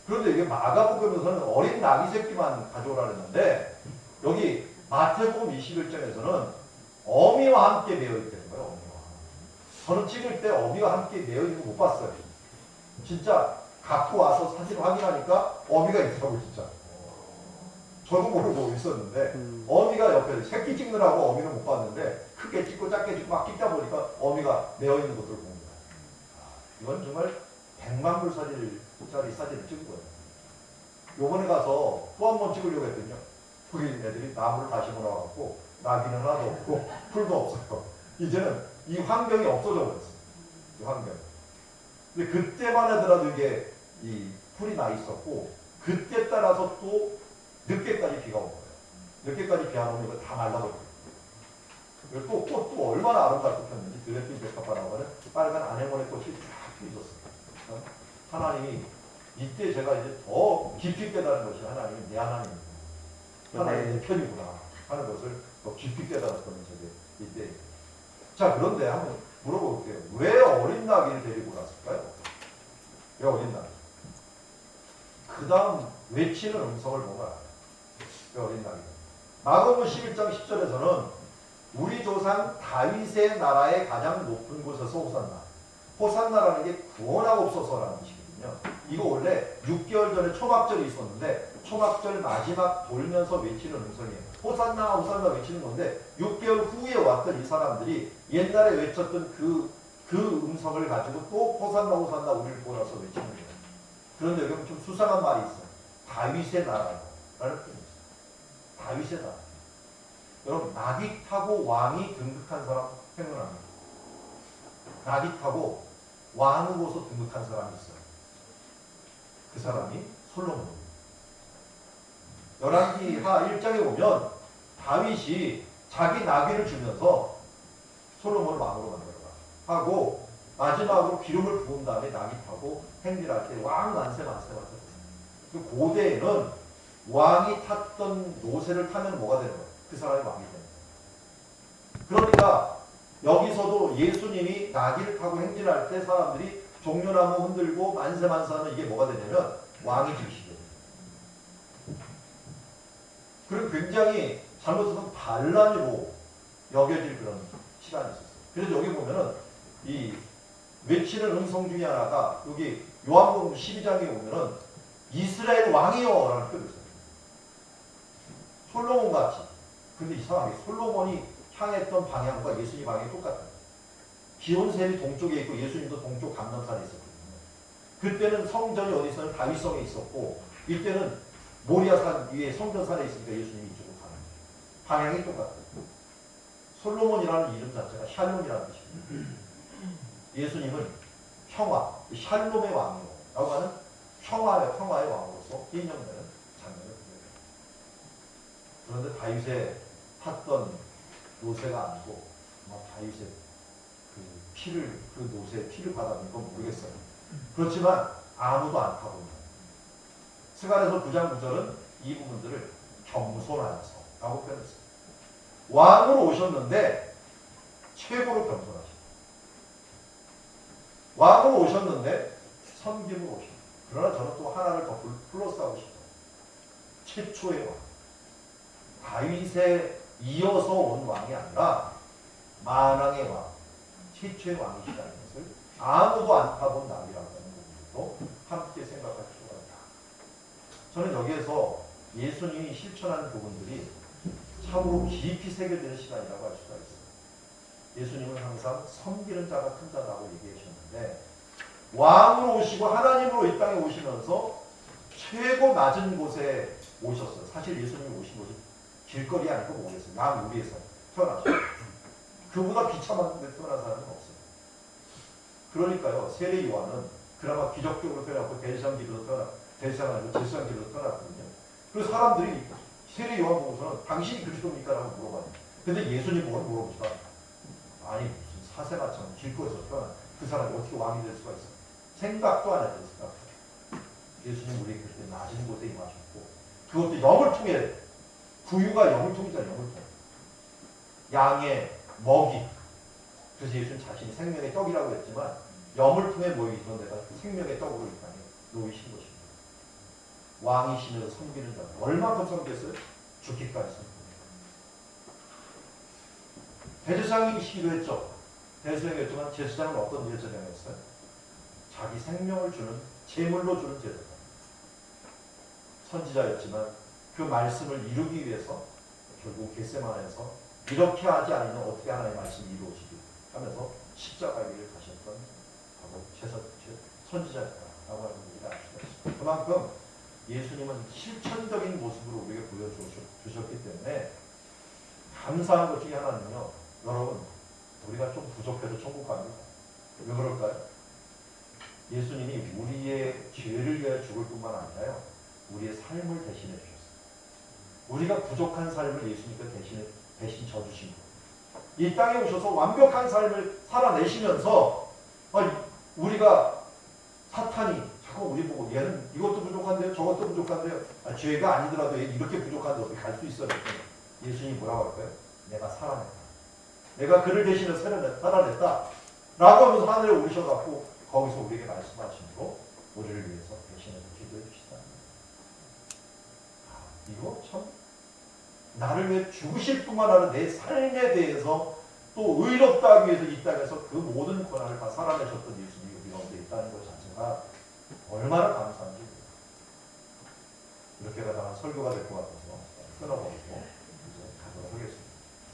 그런데 이게 마가복음에서는 어린 나귀 새끼만 가져오라 그랬는데 여기 마태복음 21장에서는 어미와 함께 매어 있다는 거예요. 어미와. 저는 찍을 때 어미와 함께 매어 있는 거 못 봤어요. 진짜 갖고 와서 사진 확인하니까 어미가 있더라고 진짜. 저도 모르고 있었는데 어미가 옆에 새끼 찍느라고 어미는 못 봤는데 크게 찍고 작게 찍고 막 찍다 보니까 어미가 매어 있는 것들을 봅니다. 이건 정말 100만 불 짜리 사진을 찍은 거예요. 요번에 가서 또 한 번 찍으려고 했더니요. 거기 애들이 나무를 다시 몰아갖고 나비는 하나도 없고 풀도 없어요. 이제는 이 환경이 없어져 버렸어요. 이 환경. 근데 그때만 하더라도 이게 이 풀이 나 있었고 그때 따라서 또 늦게까지 비가 온 거예요. 늦게까지 비 안 오면 이거 다 말라버려요. 그리고 또 꽃도 얼마나 아름답게 폈는지 드레핀 백합화라고 하는 빨간 아네모네 꽃이 쫙 펴 있었어요. 하나님이 이때 제가 이제 더 깊이 깨달은 것이 하나님이 내 하나님입니다. 하나님이 내 편이구나 하는 것을 더 깊이 깨달았던 적이 이때. 자, 그런데 한번 물어볼게요. 왜 어린 나귀를 데리고 갔을까요? 왜 어린 나귀? 그 다음 외치는 음성을 보면 알아요. 왜 어린 나귀? 마가복음 11장 10절에서는 우리 조상 다윗의 나라의 가장 높은 곳에서 호산나. 호산나라는 게 구원하옵소서라는 뜻이거든요. 이거 원래 6개월 전에 초막절이 있었는데 초막절 마지막 돌면서 외치는 음성이에요. 호산나 호산나 외치는 건데 6개월 후에 왔던 이 사람들이 옛날에 외쳤던 그 음성을 가지고 또 호산나 호산나 우리를 보라서 외치는 거예요. 그런데 여기 좀 수상한 말이 있어요. 다윗의 나라라는 뜻이 있어요. 다윗의 나라. 여러분 나귀 타고 왕이 등극한 사람 생각납니다. 나귀 타고 왕으로서 등극한 사람이 있어요. 그 사람이 솔로몬입니다. 열왕기하 1장에 보면 다윗이 자기 나귀를 주면서 솔로몬을 왕으로 만들어라 하고 마지막으로 기름을 부은 다음에 나귀 타고 행진할 때 왕 만세 만세 만세. 그 고대에는 왕이 탔던 노새를 타면 뭐가 되는 거예요? 그 사람이 왕이 되는 거예요. 그러니까 여기서도 예수님이 나귀를 타고 행진할 때 사람들이 종려나무 흔들고 만세 만세 하면 이게 뭐가 되냐면 왕이 즉시게 돼요. 그리고 굉장히 잘못해서 반란으로 여겨질 그런 시간이 있었어요. 그래서 여기 보면은 이 외치는 음성 중에 하나가 여기 요한복음 12장에 보면은 이스라엘 왕이여라는 뜻이 있어요. 솔로몬 같이. 근데 이상하게 솔로몬이 향했던 방향과 예수님 방향이 똑같아요. 기온샘이 동쪽에 있고 예수님도 동쪽 감람산에 있었거든요. 그때는 성전이 어디 있었냐면 다윗성에 있었고 이때는 모리아산 위에 성전산에 있으니까 예수님이 이쪽으로 가는 거예요. 방향이 똑같아요. 솔로몬이라는 이름 자체가 샬롬이라는 뜻입니다. 예수님은 평화, 샬롬의 왕이라고 하는 평화의 왕으로서 인정되는 장면을 보여요. 그런데 다윗의 탔던 노새가 아니고 다윗의 그 노새의 피를 받아본 건 모르겠어요. 그렇지만 아무도 안 타고 있는 스가랴서 9장 9절은 이 부분들을 겸손하여서 라고 표현했어요. 왕으로 오셨는데 최고로 겸손하시고 왕으로 오셨는데 섬김으로 오셨고 그러나 저는 또 하나를 더 플러스하고 싶어요. 최초의 왕 다윗에 이어서 온 왕이 아니라 만왕의 왕 최초의 왕이시다는 것을 아무도 안 타본 나귀라고 하는 부분도 함께 생각할 필요가 있다. 저는 여기에서 예수님이 실천하는 부분들이 참으로 깊이 새겨지는 시간이라고 할 수가 있어요. 예수님은 항상 섬기는 자가 큰 자라고 얘기하셨는데 왕으로 오시고 하나님으로 이 땅에 오시면서 최고 낮은 곳에 오셨어요. 사실 예수님이 오신 곳이 길거리 아니고 뭐겠어요? 남우리에서 태어나셨어요. 그보다 비참한 데 태어난 사람은 없어요. 그러니까요. 세례 요한은 그나마 기적적으로 태어났고 대지상기로 태어났거든요. 그래서 사람들이 세례 요한 보고서는 당신이 그리스도입니까? 라고 물어봐요. 근데 예수님 보고 물어보지마. 아니 무슨 사생아처럼 길거리에서 태어난 그 사람이 어떻게 왕이 될 수가 있어? 생각도 안 했던 생각. 예수님 우리 그때 낮은 곳에 임하셨고 그것도 영을 통해 구유가 영을 통이잖아요. 영을 통해. 양의 먹이. 그래서 예수님 자신이 생명의 떡이라고 했지만 영을 통해 모이던 데가 생명의 떡으로 이 땅에 놓이신 것입니다. 왕이시면서 섬기는 자. 얼마큼 섬겼어요? 죽기까지 섬깁니다. 대제사장이시기도 했죠. 대제사장이었지만 제사장은 어떤 제사장이었어요? 자기 생명을 주는, 제물로 주는 제사장. 선지자였지만 그 말씀을 이루기 위해서 결국 겟세마네에서 이렇게 하지 않으면 어떻게 하나님의 말씀이 이루어지기 하면서 십자가의 길을 가셨던 바로 선지자였다라고 하는 얘기를 알 수가 있습니다. 그만큼 예수님은 실천적인 모습으로 우리에게 보여주셨기 때문에 감사한 것 중에 하나는요, 여러분, 우리가 좀 부족해도 천국 갑니다. 왜 그럴까요? 예수님이 우리의 죄를 위하여 죽을 뿐만 아니라요, 우리의 삶을 대신해 주셨어요. 우리가 부족한 삶을 예수님께서 대신 져주신 거예요. 이 땅에 오셔서 완벽한 삶을 살아내시면서 우리가 사탄이 자꾸 우리 보고 얘는 이것도 부족한데요, 저것도 부족한데요, 죄가 아니더라도 얘 이렇게 부족한데 어떻게 갈 수 있어요? 예수님이 뭐라고 할까요? 내가 살아냈다. 내가 그를 대신해 살아냈다. 라고 하면서 하늘에 오르셔갖고 거기서 우리에게 말씀하심으로 우리를 위해서 대신해서 기도해 주시다. 이거 참 나를 위해 죽으실 뿐만 아니라 내 삶에 대해서 또 의롭다 하기 위해서 이 땅에서 그 모든 권한을 다 살아내셨던 예수님이 우리 가운데 있다는 것 자체가 얼마나 감사한지. 이렇게 가다가 설교가 될 것 같아서 끊어버리고 이제 가도록 하겠습니다.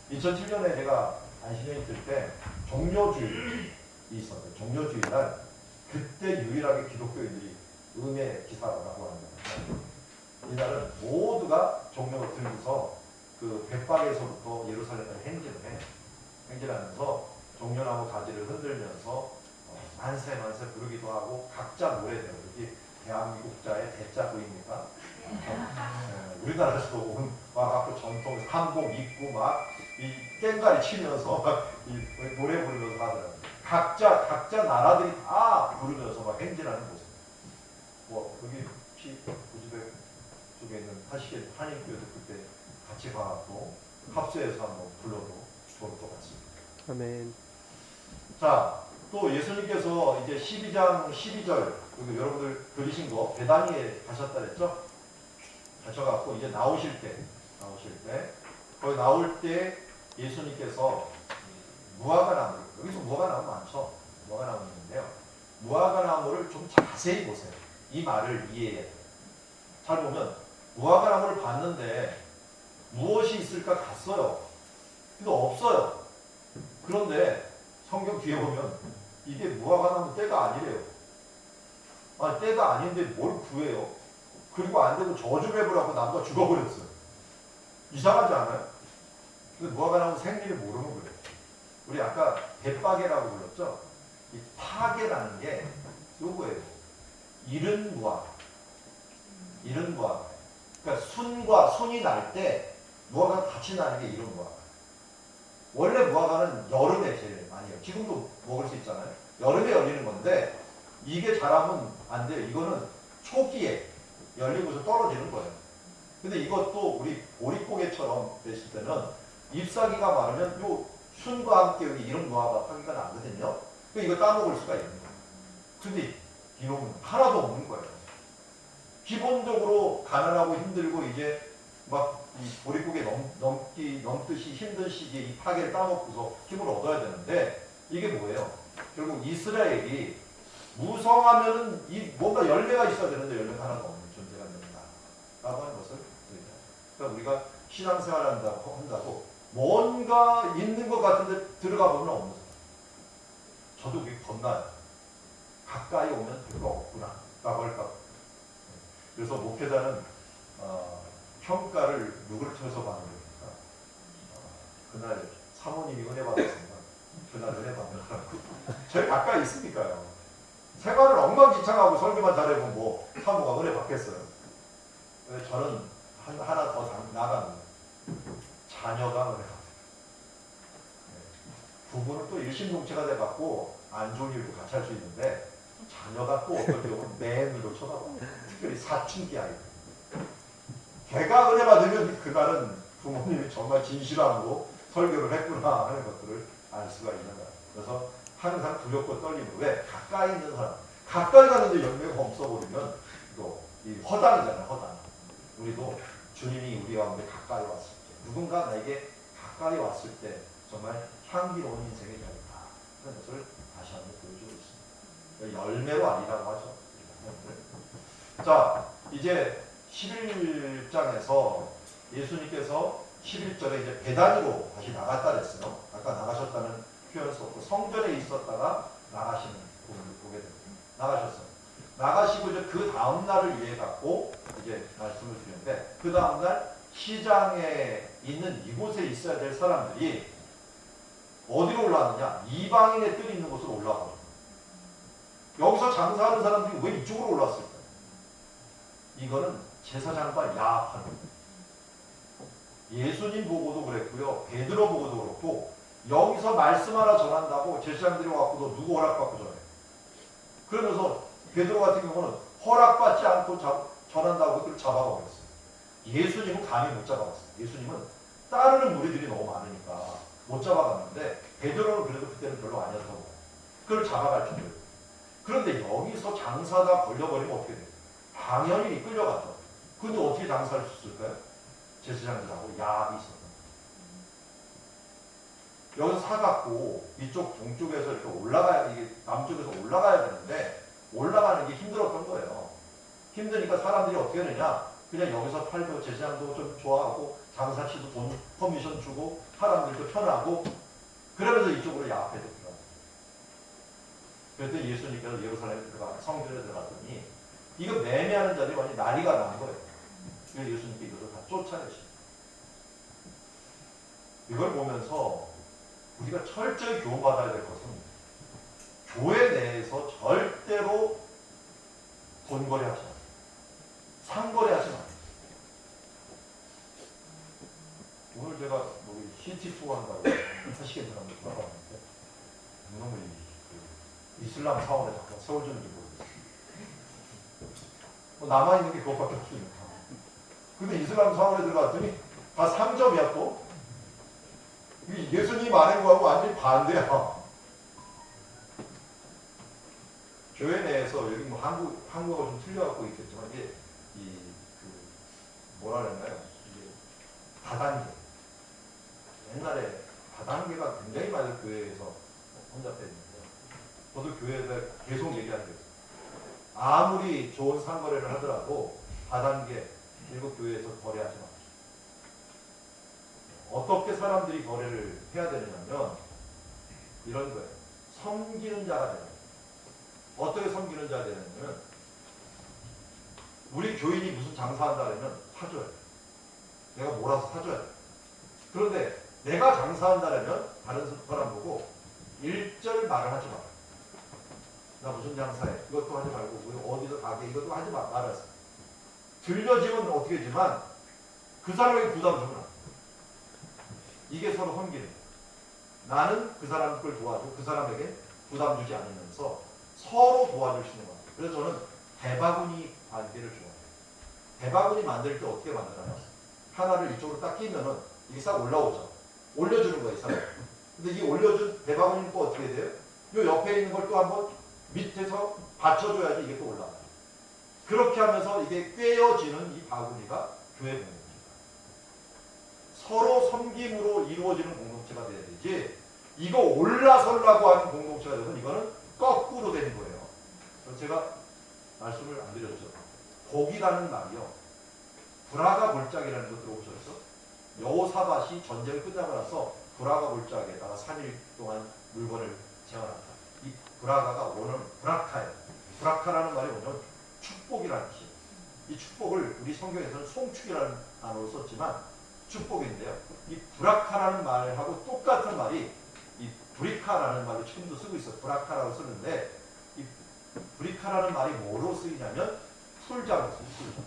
2007년에 제가 안신에 있을 때 종료주일이 있었어요. 종료주일 날 그때 유일하게 기독교인들이 음의 기사라고 합니다. 이날은 모두가 종료를 들고서 그 백박에서부터 예루살렘을 행진하면서 종려나무 가지를 흔들면서 만세 만세 부르기도 하고 각자 노래대로 여기 대한민국자의 대자 보입니까? 우리나라에서도 와갖고 전통 한복 입고 막 이 깽가리 치면서 막 이 노래 부르면서 하더라고요. 각자 나라들이 다 부르면서 막 행진하는 모습. 뭐 여기 우즈벡 쪽에 있는 한인교회도 그때 같이 가갖고 합수해서 한번 불러도 좋을 것 같습니다.
아멘.
자, 또 예수님께서 이제 12장 12절 그리고 여러분들 들으신 거 베다니에 가셨다 그랬죠? 가셔갖고 이제 나오실 때 거기 나올 때 예수님께서 무화과나무, 여기서 무화과나무 많죠? 무화과나무 있는데요. 무화과나무를 좀 자세히 보세요. 이 말을 이해해야 돼요. 잘 보면 무화과나무를 봤는데 무엇이 있을까 갔어요. 근데 없어요. 그런데 성경 뒤에 보면 이게 무화과나무 때가 아니래요. 때가 아닌데 뭘 구해요? 그리고 안 되고 저주배부라고 나무가 죽어버렸어요. 이상하지 않아요? 근데 무화과나무 생리를 모르는 거예요. 우리 아까 대파개라고 불렀죠? 이 파개라는 게 요거예요. 이른 무화과. 그러니까 순이 날 때 무화과가 같이 나는 게 이른 무화과. 원래 무화과는 여름에 제일 많이 해요. 지금도 먹을 수 있잖아요. 여름에 열리는 건데 이게 자라면 안 돼요. 이거는 초기에 열리고서 떨어지는 거예요. 근데 이것도 우리 보릿고개처럼 됐을 때는 잎사귀가 마르면 요 순과 함께 여기 이런 무화과 파기가 나거든요. 이거 따먹을 수가 있는 거예요. 근데 이놈은 하나도 없는 거예요. 기본적으로 가난하고 힘들고 이제 막 이 보릿고개 넘듯이 힘든 시기에 이 파괴를 따먹고서 힘을 얻어야 되는데 이게 뭐예요? 결국 이스라엘이 무성하면은 이 뭔가 열매가 있어야 되는데 열매가 하나도 없는 존재가 된다라고 하는 것을 그러니까 우리가 신앙생활 한다고 뭔가 있는 것 같은데 들어가 보면 없는 거예요. 저도 그게 겁나요. 가까이 오면 별거 없구나 라고 할까. 그래서 목회자는 평가를 누구를 통해서 받는 겁니까? 그날 사모님이 은혜 받았습니다. 그날 은혜 받는 거라고. 제일 가까이 있으니까요. 생활을 엉망진창하고 설교만 잘해보면 뭐 사모가 은혜 받겠어요. 근데 저는 하나 더 나갑니다. 자녀가 은혜 받습니다. 부부는 또 일심동체가 돼갖고 안 좋은 일도 같이 할 수 있는데 자녀가 또 어떨 경우는 내 눈으로 쳐다봐요. 특별히 사춘기 아이들. 걔가 은혜 받으면 그날은 부모님이 정말 진실함으로 설교를 했구나 하는 것들을 알 수가 있는 거예요. 그래서 항상 두렵고 떨리는 왜? 가까이 있는 사람. 가까이 갔는데 열매가 없어버리면 이거 이 허당이잖아요. 허당. 우리도 주님이 우리 가운데 가까이 왔을 때 누군가 나에게 가까이 왔을 때 정말 향기로운 인생의 결과 그런 것을 다시 한번 보여주고 있습니다. 열매로 아니라고 하죠. 자, 이제 11장에서 예수님께서 11절에 이제 베다니로 다시 나갔다 그랬어요. 아까 나가셨다는 표현 썼고 성전에 있었다가 나가시는 부분을 보게 됩니다. 나가셨어요. 나가시고 이제 그 다음 날을 위해 갖고 이제 말씀을 드렸는데 그 다음 날 시장에 있는 이곳에 있어야 될 사람들이 어디로 올라왔느냐? 이방인의 뜰이 있는 곳으로 올라가거든요. 여기서 장사하는 사람들이 왜 이쪽으로 올라왔을까요? 이거는 제사장과 야합하는 거예요. 예수님 보고도 그랬고요. 베드로 보고도 그렇고 여기서 말씀 하나 전한다고 제사장들이 와갖고 너 누구 허락받고 전해? 그러면서 베드로 같은 경우는 허락받지 않고 전한다고 그들을 잡아먹었어요. 예수님은 감히 못 잡아갔어요. 예수님은 따르는 무리들이 너무 많으니까 못 잡아갔는데 베드로는 그래도 그때는 별로 아니었다고 해요. 그걸 잡아갈 정도예요. 그런데 여기서 장사가 걸려버리면 어떻게 돼요? 당연히 끌려갔죠. 근데 어떻게 장사할 수 있을까요? 제사장들하고 야합이 있었던 거예요. 여기서 사갖고 이쪽 동쪽에서 이렇게 올라가야, 이게 남쪽에서 올라가야 되는데 올라가는 게 힘들었던 거예요. 힘드니까 사람들이 어떻게 하느냐? 그냥 여기서 팔고 제사장도 좀 좋아하고 장사치도 돈 커미션 주고 사람들도 편하고 그러면서 이쪽으로 야합해서 들어가요. 그랬더니 예수님께서 예루살렘에 들어가 성전에 들어갔더니 이거 매매하는 자들이 완전히 난리가 난 거예요. 그래서 예수님께 이것을 다 쫓아내십니다. 이걸 보면서 우리가 철저히 교훈받아야 될 것은 교회 내에서 절대로 돈거래하지 마세요. 상거래하지 마세요. 오늘 제가 뭐 CT 투어 한다고 하시겠는 사람들 돌아봤는데 너무 이슬람 사원에 잠깐 세워주는지 모르겠어요. 남아있는 게 그것밖에 없으니까. 근데 이슬람 사원에 들어갔더니 다 상점이야 또. 예수님 말한 거하고 완전히 반대야. 교회 내에서 여기 뭐 한국어가 좀 틀려갖고 있겠지만 이게 뭐라 그랬나요? 이게 다단계. 옛날에 다단계가 굉장히 많이 교회에서 혼잡해 있는데 저도 교회에서 계속 얘기하는 게 있어요. 아무리 좋은 상거래를 하더라도 다단계 그리고 교회에서 거래하지 마. 어떻게 사람들이 거래를 해야 되느냐면 이런 거예요. 섬기는 자가 되는 거예요. 어떻게 섬기는 자가 되느냐면 우리 교인이 무슨 장사한다 그러면 사줘야 돼. 내가 몰아서 사줘야 돼. 그런데 내가 장사한다면 다른 사람 보고 일절 말을 하지 마라. 나 무슨 장사해. 이것도 하지 말고 어디서 가게 이것도 하지 말았어. 들려지면 어떻게 하지만 그 사람에게 부담 주면 안 돼. 이게 서로 섬기는 거예요. 나는 그 사람 걸 도와주고 그 사람에게 부담 주지 않으면서 서로 도와줄 수 있는 거예요. 그래서 저는 대바구니 관계를 좋아해요. 대바구니 만들 때 어떻게 만드나요? 하나를 이쪽으로 딱 끼면은 이게 싹 올라오죠. 올려주는 거예요, 이 사람. 근데 이 올려준 대바구니는 또 어떻게 돼요? 요 옆에 있는 걸 또 한번 밑에서 받쳐줘야지 이게 또 올라가요. 그렇게 하면서 이게 꿰어지는 이 바구니가 교회 공동체입니다. 서로 섬김으로 이루어지는 공동체가 돼야 되지 이거 올라서려고 하는 공동체가 되면 이거는 거꾸로 되는 거예요. 제가 말씀을 안 드렸죠. 복이라는 말이요. 브라가 골짜기라는 거 들어보셨어? 여호사밧이 전쟁을 끝나고 나서 브라가 골짜기에다가 3일 동안 물건을 재워놨다. 이 브라가가 원어는 브라카예요. 브라카라는 말이 뭐냐면 축복이라는 뜻이에요. 이 축복을 우리 성경에서는 송축이라는 단어로 썼지만 축복인데요. 이 브라카라는 말하고 똑같은 말이 이 브리카라는 말로 지금도 쓰고 있어요. 브라카라고 쓰는데 이 브리카라는 말이 뭐로 쓰이냐면 풀장으로 쓰여요.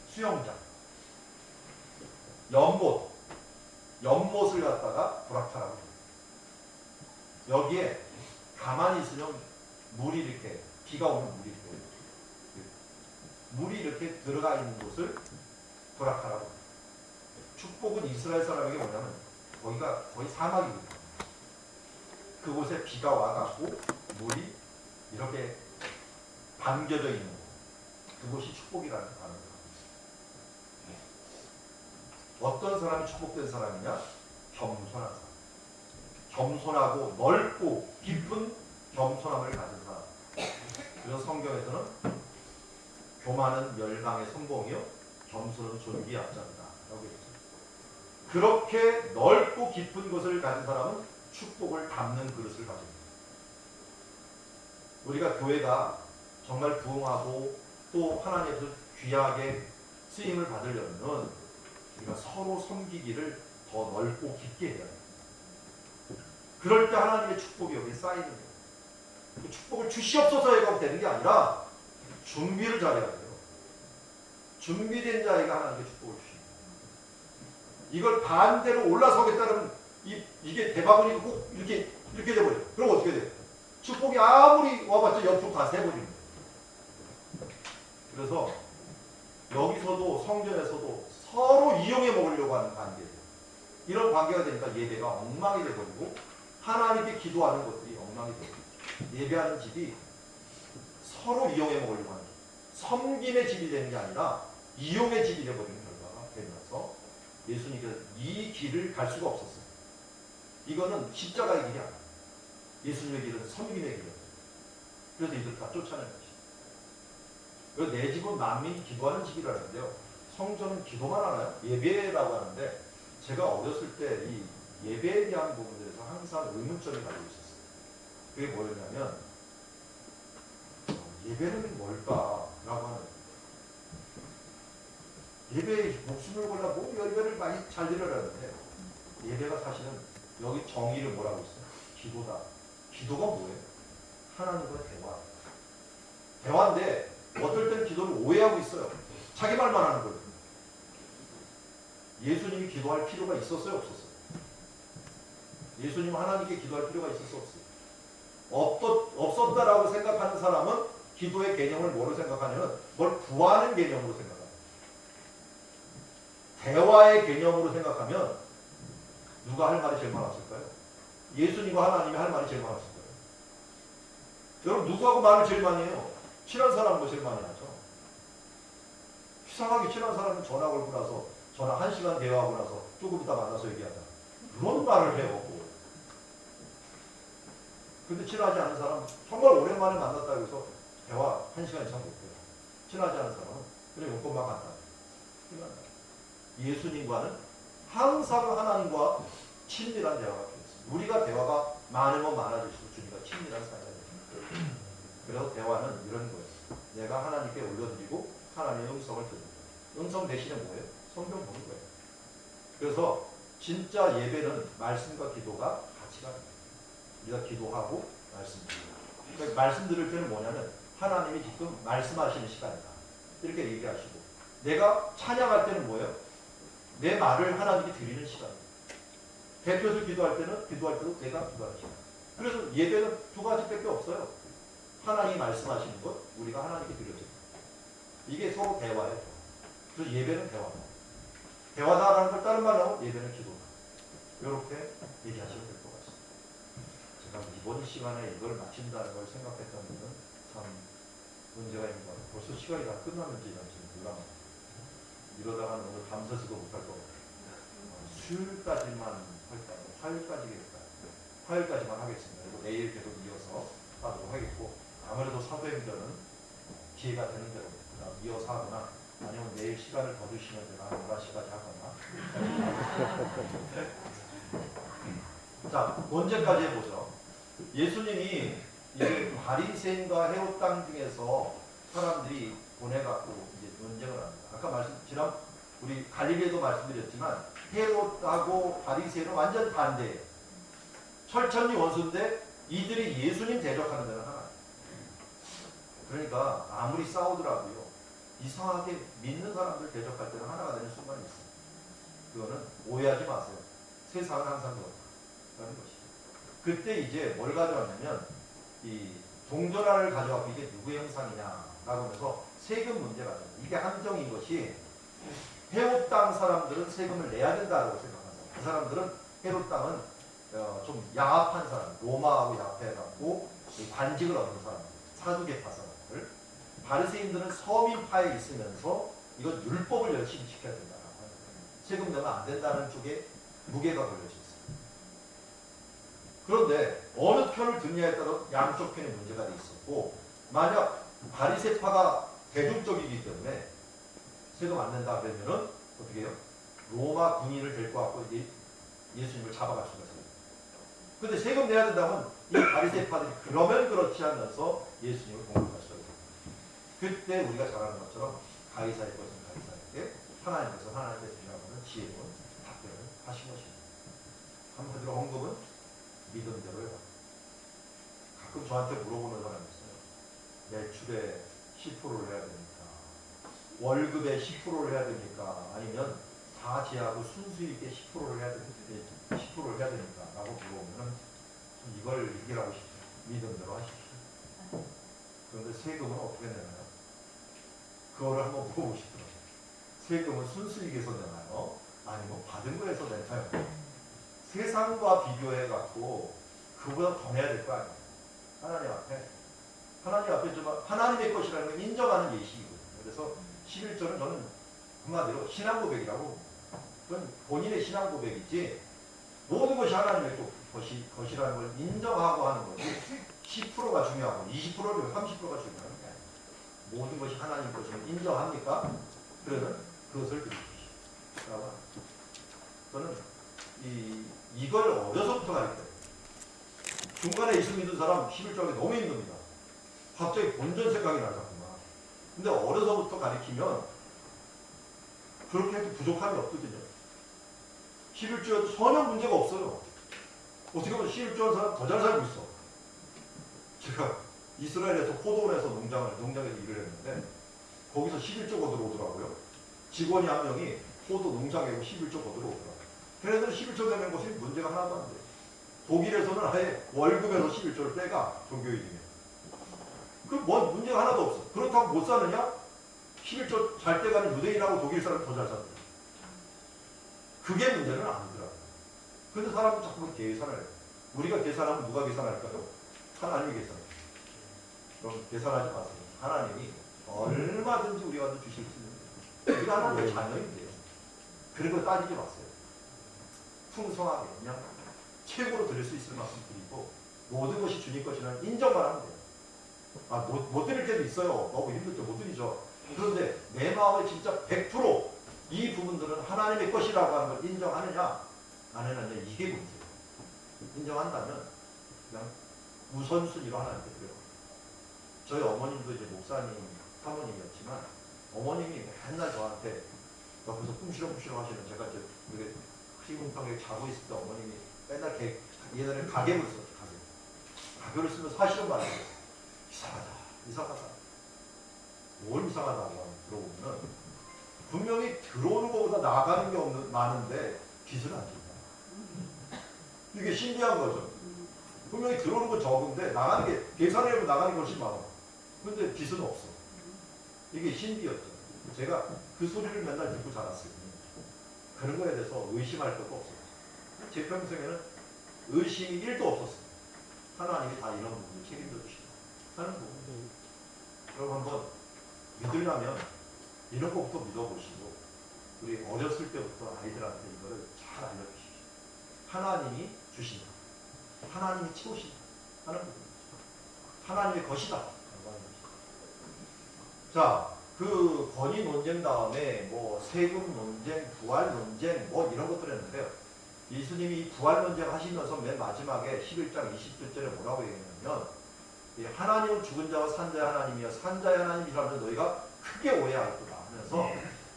수영장. 연못을 갖다가 브라카라고 해요. 여기에 가만히 있으면 물이 이렇게 비가 오면 물이 이렇게 들어가 있는 곳을 브라카라고 해요. 축복은 이스라엘 사람에게 뭐냐면 거기가 거의 사막이거든요. 그곳에 비가 와갖고 물이 이렇게 담겨져 있는 곳. 그곳이 축복이라는 단어입니다. 어떤 사람이 축복된 사람이냐? 겸손한 사람. 겸손하고 넓고 깊은 겸손함을 가진 사람. 그래서 성경에서는 교만은 열방의 성공이요 겸손은 존귀의 앞장이다 라고 했죠. 그렇게 넓고 깊은 것을 가진 사람은 축복을 담는 그릇을 가집니다. 우리가 교회가 정말 부흥하고 또 하나님께서 귀하게 쓰임을 받으려면 우리가 서로 섬기기를 더 넓고 깊게 해야 해요. 그럴 때 하나님의 축복이 여기에 쌓이는 거예요. 그 축복을 주시옵소서 해가면 되는 게 아니라 준비를 잘해야 돼요. 준비된 자에게 하나님의 축복을 주십니다. 이걸 반대로 올라서겠다는 이게 대바구니 꼭 이렇게 돼버려요. 그럼 어떻게 돼요? 축복이 아무리 와봤자 옆으로 다 새버립니다. 그래서 여기서도 성전에서도 서로 이용해 먹으려고 하는 관계예요. 이런 관계가 되니까 예배가 엉망이 되버리고 하나님께 기도하는 것들이 엉망이 되버리고 예배하는 집이 서로 이용해 먹으려고 하는 섬김의 집이 되는 게 아니라 이용의 집이 되어버리는 결과가 되면서 예수님께서 이 길을 갈 수가 없었어요. 이거는 십자가의 길이 아니에요. 예수님의 길은 섬김의 길이었어요. 그래서 이들 다 쫓아낸 것이죠. 그래서 내 집은 만민이 기도하는 집이라는데요. 성전은 기도만 하나요? 예배라고 하는데 제가 어렸을 때 이 예배에 대한 부분들에서 항상 의문점이 가지고 있었어요. 그게 뭐였냐면 예배는 뭘까라고 하는 예배에 목숨을 걸라 뭐 예배를 많이 잘 드려라는데 예배가 사실은 여기 정의를 뭐라고 있어요? 기도다. 기도가 뭐예요? 하나님과의 대화. 대화인데 어떨 때는 기도를 오해하고 있어요. 자기 말만 하는 거예요. 예수님이 기도할 필요가 있었어요? 없었어요? 예수님은 하나님께 기도할 필요가 있었어요? 없었어요? 없었다라고 생각하는 사람은 기도의 개념을 뭐로 생각하냐면 뭘 구하는 개념으로 생각합니다. 대화의 개념으로 생각하면 누가 할 말이 제일 많았을까요? 예수님과 하나님이 할 말이 제일 많았을 거예요. 여러분 누구하고 말을 제일 많이 해요? 친한 사람과 제일 많이 하죠. 이상하게 친한 사람은 전화 걸고 나서 전화 1시간 대화하고 나서 조금 이따 만나서 얘기하자. 그런 말을 해요. 근데 친하지 않은 사람 정말 오랜만에 만났다고 해서 대화 1시간 이상 못해요. 친하지 않은 사람은 그래 용건만 간다. 예수님과는 항상 하나님과 친밀한 대화가 필요했습니다. 우리가 대화가 많으면 많아질수록 주님과 친밀한 사이가 됩니다. 그래서 대화는 이런 거예요. 내가 하나님께 올려드리고 하나님의 음성을 듣는 거예요. 음성 대신에 뭐예요? 성경 보는 거예요. 그래서 진짜 예배는 말씀과 기도가 같이 가는 거예요. 우리가 기도하고 말씀 드리고 그러니까 말씀 들을 때는 뭐냐면 하나님이 지금 말씀하시는 시간이다. 이렇게 얘기하시고 내가 찬양할 때는 뭐예요? 내 말을 하나님께 드리는 시간이에요. 대표해서 기도할 때도 내가 기도하는 시간. 그래서 예배는 두 가지밖에 없어요. 하나님이 말씀하시는 것, 우리가 하나님께 드려져요. 이게 서로 대화예요. 그래서 예배는 대화다. 대화다라는 걸 다른 말로 하면 예배는 기도다. 이렇게 얘기하시면 될 것 같습니다. 제가 이번 시간에 이걸 마친다는 걸 생각했던 분은 참 문제가 있는 것 같아요. 벌써 시간이 다 끝났는지 난 지금 놀랍니다. 이러다가는 오늘 밤새서도 못할 것 같아요. 수요일까지만 할까요? 화요일까지겠다. 화요일까지만 하겠습니다. 그리고 내일 계속 이어서 하도록 하겠고 아무래도 사도행전은 기회가 되는 대로 이어서 하거나 아니면 내일 시간을 더 주시면 제가 한 11시까지 하거나 자, 언제까지 해보죠. 예수님이 이제 바리새인과 헤롯 땅 중에서 사람들이 보내갖고 이제 논쟁을 합니다. 아까 지난 우리 갈릴리에도 말씀드렸지만 헤롯하고 바리새인은 완전 반대예요. 철천지 원수인데 이들이 예수님 대적하는 데는 하나. 그러니까 아무리 싸우더라도요. 이상하게 믿는 사람들 대적할 때는 하나가 되는 순간이 있어요. 그거는 오해하지 마세요. 세상은 항상 그렇다는 것이죠. 그때 이제 뭘 가져왔냐면 이 동전화를 가져왔고 이게 누구의 형상이냐라고 하면서 세금 문제가 있어요. 이게 함정인 것이 헤롯 땅 사람들은 세금을 내야 된다고 생각하잖아요. 그 사람들은 헤롯 땅은 좀 야합한 사람, 로마하고 야합해갖고 관직을 얻는 사람, 사두개파 사람들. 바리새인들은 서민파에 있으면서 이건 율법을 열심히 지켜야 된다라고 하는 거예요. 세금 내면 안 된다는 쪽에 무게가 걸려져 있어요. 그런데 어느 편을 듣냐에 따라 양쪽 편의 문제가 돼 있었고, 만약 바리새파가 대중적이기 때문에 세금 안 낸다 그러면은 어떻게 해요? 로마 군인을 데리고 왔고 예수님을 잡아갈 수가 있어요. 근데 세금 내야 된다면 이 바리새파들이 그러면 그렇지 하면서 예수님을 공격할 수가 있어요. 그때 우리가 잘 아는 것처럼 가이사의 것은 가이사에게, 하나님께서 하나님께 주시라고 하는 지혜로운 답변을 하신 것입니다. 한마디로 헌금은 믿음대로 해라. 가끔 저한테 물어보는 사람이 있어요. 매출의 10%를 해야 됩니까? 월급의 10%를 해야 됩니까? 아니면 다 제하고 순수익의 10%를 해야 됩니까? 10%를 해야 됩니까? 라고 물어보면 이걸 얘기하고 싶죠. 믿음대로 하십시오. 그런데 세금은 어떻게 내나요? 그거를 한번 물어보고 싶더라고요. 세금은 순수익에서 내나요? 아니면 받은 거에서 내나요? 세상과 비교해갖고 그보다 더 내야 될 거 아니에요. 하나님 앞에 좀 하나님의 것이라는 걸 인정하는 예식이거든요. 그래서 11조는 저는 한마디로 신앙 고백이라고, 그건 본인의 신앙 고백이지 모든 것이 하나님의 것이라는 걸 인정하고 하는 거지 10%가 중요하고 20%를 30%가 중요한 게 아니에요. 모든 것이 하나님 것임을 인정합니까? 그러면 그것을 드리십시오. 저는 이걸 어려서부터 가르쳐요. 중간에 예수 믿은 사람 11조하기 너무 힘듭니다. 갑자기 본전 생각이 나자꾸만. 근데 어려서부터 가르치면 그렇게 해도 부족함이 없거든요. 11조에도 전혀 문제가 없어요. 어떻게 보면 11조 한 사람 더 잘 살고 있어. 제가 이스라엘에서 포도원에서 농장에서 일을 했는데 거기서 11조 거들어 오더라고요. 직원이 한 명이 포도 농장에 11조 거들어 오더라고요. 걔네들은 11조 되는 것이 문제가 하나도 안 돼요. 독일에서는 아예 월급에서 11조를 빼가, 종교인이면. 뭐 문제가 하나도 없어. 그렇다고 못 사느냐? 11조 잘 떼가는 유대인하고 독일 사람이 더 잘 산다. 그게 문제는 아니더라고요. 근데 사람은 자꾸만 계산을 해요. 우리가 계산하면 누가 계산할까요? 하나님이 계산해요. 그럼 계산하지 마세요. 하나님이 얼마든지 우리한테 주실 수 있는데 우리가 하나님의 자녀인데요. 그런 거 따지지 마세요. 풍성하게 그냥 최고로 드릴 수 있을 만큼 드리고 모든 것이 주님 것이라는 인정만 하면 돼요. 못 드릴 때도 있어요. 너무 힘들 때 못 드리죠. 그런데 내 마음에 진짜 100%이 부분들은 하나님의 것이라고 하는 걸 인정하느냐 안 하느냐, 이게 문제예요. 인정한다면 그냥 우선순위로 하나님께 드려요. 저희 어머님도 이제 목사님 사모님이었지만 어머님이 맨날 저한테 옆에서 꿈시렁꿈시렁 하시는, 제가 이제 시궁탕에 자고 있을 때 어머님이 맨날 예전에 가계를 썼죠. 가계를 쓰면 사실은 말이에요. 이상하다. 뭘 이상하다고 들어보면 분명히 들어오는 것보다 나가는 게 많은데 빚을 안 준다. 이게 신기한 거죠. 분명히 들어오는 건 적은데 나가는 게, 계산해보면 나가는 것이 많아. 근데 빚은 없어. 이게 신비였죠. 제가 그 소리를 맨날 듣고 자랐으니 그런 거에 대해서 의심할 것도 없어요. 제 평생에는 의심이 1도 없었어요. 하나님이 다 이런 부분을 책임져 주시고 하는 부분. 그럼 한번 믿으려면 이런 것부터 믿어보시고, 우리 어렸을 때부터 아이들한테 이거를 잘 알려주십시오. 하나님이 주신다. 하나님이 채우신다. 하는 부분이죠. 하나님의 것이다. 자, 그 권위 논쟁 다음에 뭐 세금 논쟁, 부활 논쟁 뭐 이런 것들 했는데요. 예수님이 부활 논쟁 하시면서 맨 마지막에 11장 20절에 뭐라고 얘기했냐면, 하나님은 죽은 자와 산 자의 하나님이여 산 자의 하나님이라면 너희가 크게 오해할 거다 하면서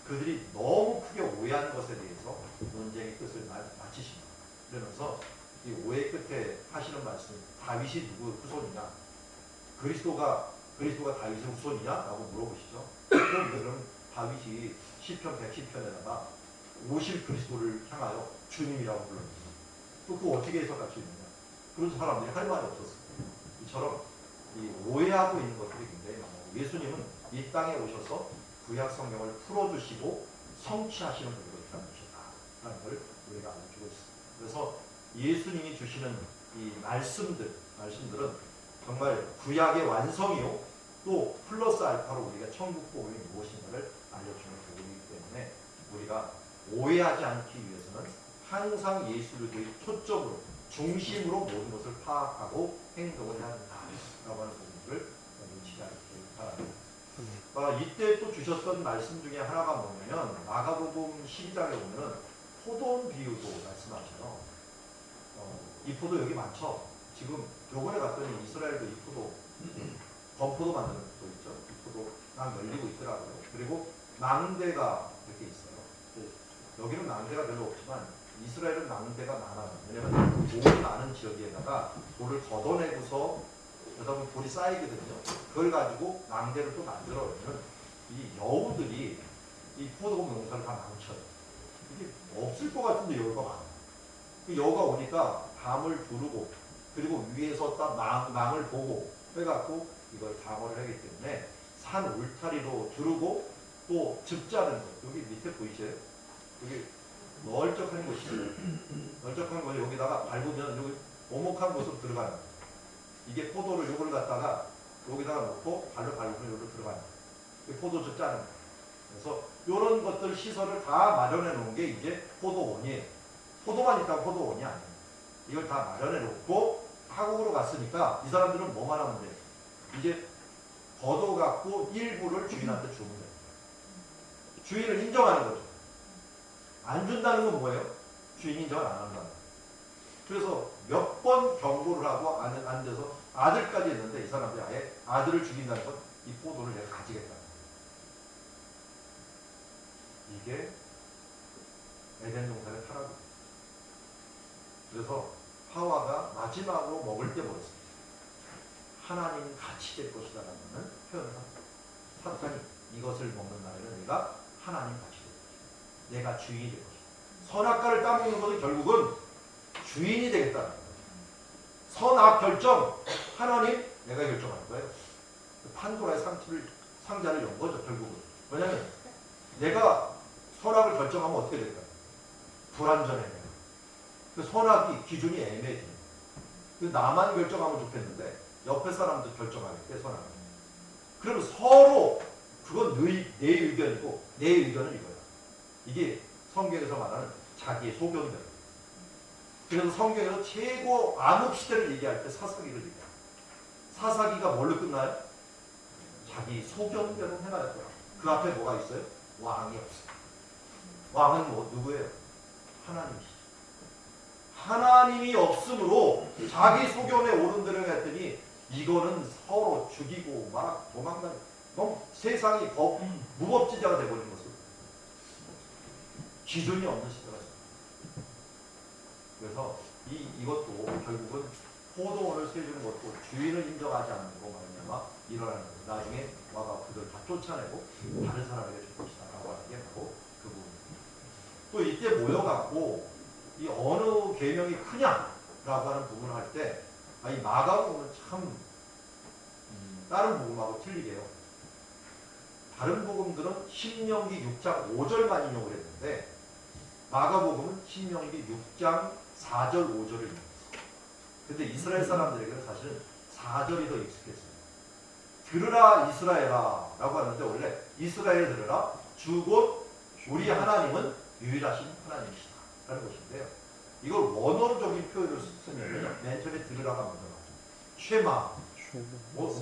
그들이 너무 크게 오해한 것에 대해서 논쟁의 끝을 마치십니다. 그러면서 이 오해 끝에 하시는 말씀, 다윗이 누구 후손이냐, 그리스도가 다윗의 후손이냐? 라고 물어보시죠. 그럼 다윗이 시편 110편에다가 오실 그리스도를 향하여 주님이라고 불렀습니다. 또 그거 어떻게 해석할 수 있느냐? 그런 사람들이 할 말이 없었어요. 이처럼 이 오해하고 있는 것들이 굉장히 많아요. 예수님은 이 땅에 오셔서 구약 성경을 풀어주시고 성취하시는 분으로 이 땅에 오셨다라는 걸 우리가 알려주고 있습니다. 그래서 예수님이 주시는 이 말씀들은 정말 구약의 완성이요, 또 플러스 알파로 우리가 천국 복음이 무엇인가를 알려주는 부분이기 때문에 우리가 오해하지 않기 위해서는 항상 예수를 초점으로 중심으로 모든 것을 파악하고 행동을 해야 한다라고 하는 부분을 놓치지 않기 바랍니다. 이때 또 주셨던 말씀 중에 하나가 뭐냐면 마가복음 12장에 보면은 포도 비유도 말씀하셔요. 이 포도 여기 많죠? 지금 요번에 갔더니 이스라엘도 이 포도 건포도 만드는 포도 있죠? 이 포도 막 열리고 있더라고요. 그리고 낭대가 이렇게 있어요. 여기는 낭대가 별로 없지만 이스라엘은 낭대가 많아요. 왜냐면 돌이 많은 지역에다가 돌을 걷어내고서 그러다 보면 돌이 쌓이거든요. 그걸 가지고 낭대를 또 만들어요. 이 여우들이 이 포도 농사를 다 망쳐요. 이게 없을 것 같은데 여우가 많아요. 그 여우가 오니까 담을 두르고 그리고 위에서 딱 망을 보고 해갖고 이걸 방어를 하기 때문에 산 울타리로 두르고 또 즙자는 거 여기 밑에 보이세요? 여기 널쩍한 곳이 있어요. 널쩍한 곳에 여기다가 밟으면 여기 오목한 곳으로 들어가는 거예요. 이게 포도를 요걸 갖다가 여기다가 놓고 발로 밟으면 여기로 들어가는 거예요. 포도즙 짜는 거예요. 그래서 이런 것들 시설을 다 마련해 놓은 게 이제 포도원이에요. 포도만 있다고 포도원이 아니에요. 이걸 다 마련해 놓고 한국으로 갔으니까 이 사람들은 뭐만 하면 돼요? 이제 걷어갖고 일부를 주인한테 주면 돼요. 주인을 인정하는 거죠. 안 준다는 건 뭐예요? 주인 인정을 안 한다는 거예요. 그래서 몇 번 경고를 하고 안 돼서 아들까지 했는데 이 사람들이 아예 아들을 죽인다는 건 이 포도를 내가 가지겠다는 거예요. 이게 에덴 동산의 타락이에요. 그래서 하와가 마지막으로 먹을 때 뭐였어요? 하나님 같이 될 것이다라는 표현을 합니다. 사탄이 이것을 먹는 날에는 내가 하나님 같이 될 것이다. 내가 주인이 될 것이다. 선악과를 따먹는 것은 결국은 주인이 되겠다는 거예요. 선악 결정 하나님 내가 결정할 거예요. 판도라의 상자를 연 거죠 결국은. 왜냐하면 내가 선악을 결정하면 어떻게 될까요? 불완전해요. 그 선악이 기준이 애매해져요. 나만 결정하면 좋겠는데 옆에 사람도 결정하겠대 선악을. 그러면 서로 그건 내 의견이고 내 의견은 이거야. 이게 성경에서 말하는 자기의 소견대로. 그래서 성경에서 최고 암흑 시대를 얘기할 때 사사기를 얘기해요. 사사기가 뭘로 끝나요? 자기 소견대로 해나갈 거야. 그 앞에 뭐가 있어요? 왕이 없어요. 왕은 누구예요? 하나님이시죠. 하나님이 없으므로 자기 소견에 오른 대로 했더니 이거는 서로 죽이고 막 도망가는 너무 세상이 무법지대가 되어버린 것을 기준이 없는 시대가 있습니다. 그래서 이것도 결국은 포도원을 세우는 것도 주인을 인정하지 않는 거 말이냐마 일어나는 거예요. 나중에 와가 그들 다 쫓아내고 다른 사람에게 줄 것이다 라고 하는 게 바로 그 부분입니다. 또 이때 모여갖고 이 어느 계명이 크냐라고 하는 부분을 할 때 이 마가복음은 참 다른 복음하고 틀리게요. 다른 복음들은 신명기 6장 5절만 인용을 했는데 마가복음은 신명기 6장 4절 5절을 인용했어요. 근데 이스라엘 사람들에게는 사실은 4절이 더 익숙했어요. 들으라 이스라엘아 라고 하는데 원래 이스라엘 들으라 주 곧 우리 하나님은 유일하신 하나님이시다 라는 것인데요. 이걸 원어적인 표현을 쓰면 맨 처음에 들으라가 먼저 나와요. 쉐마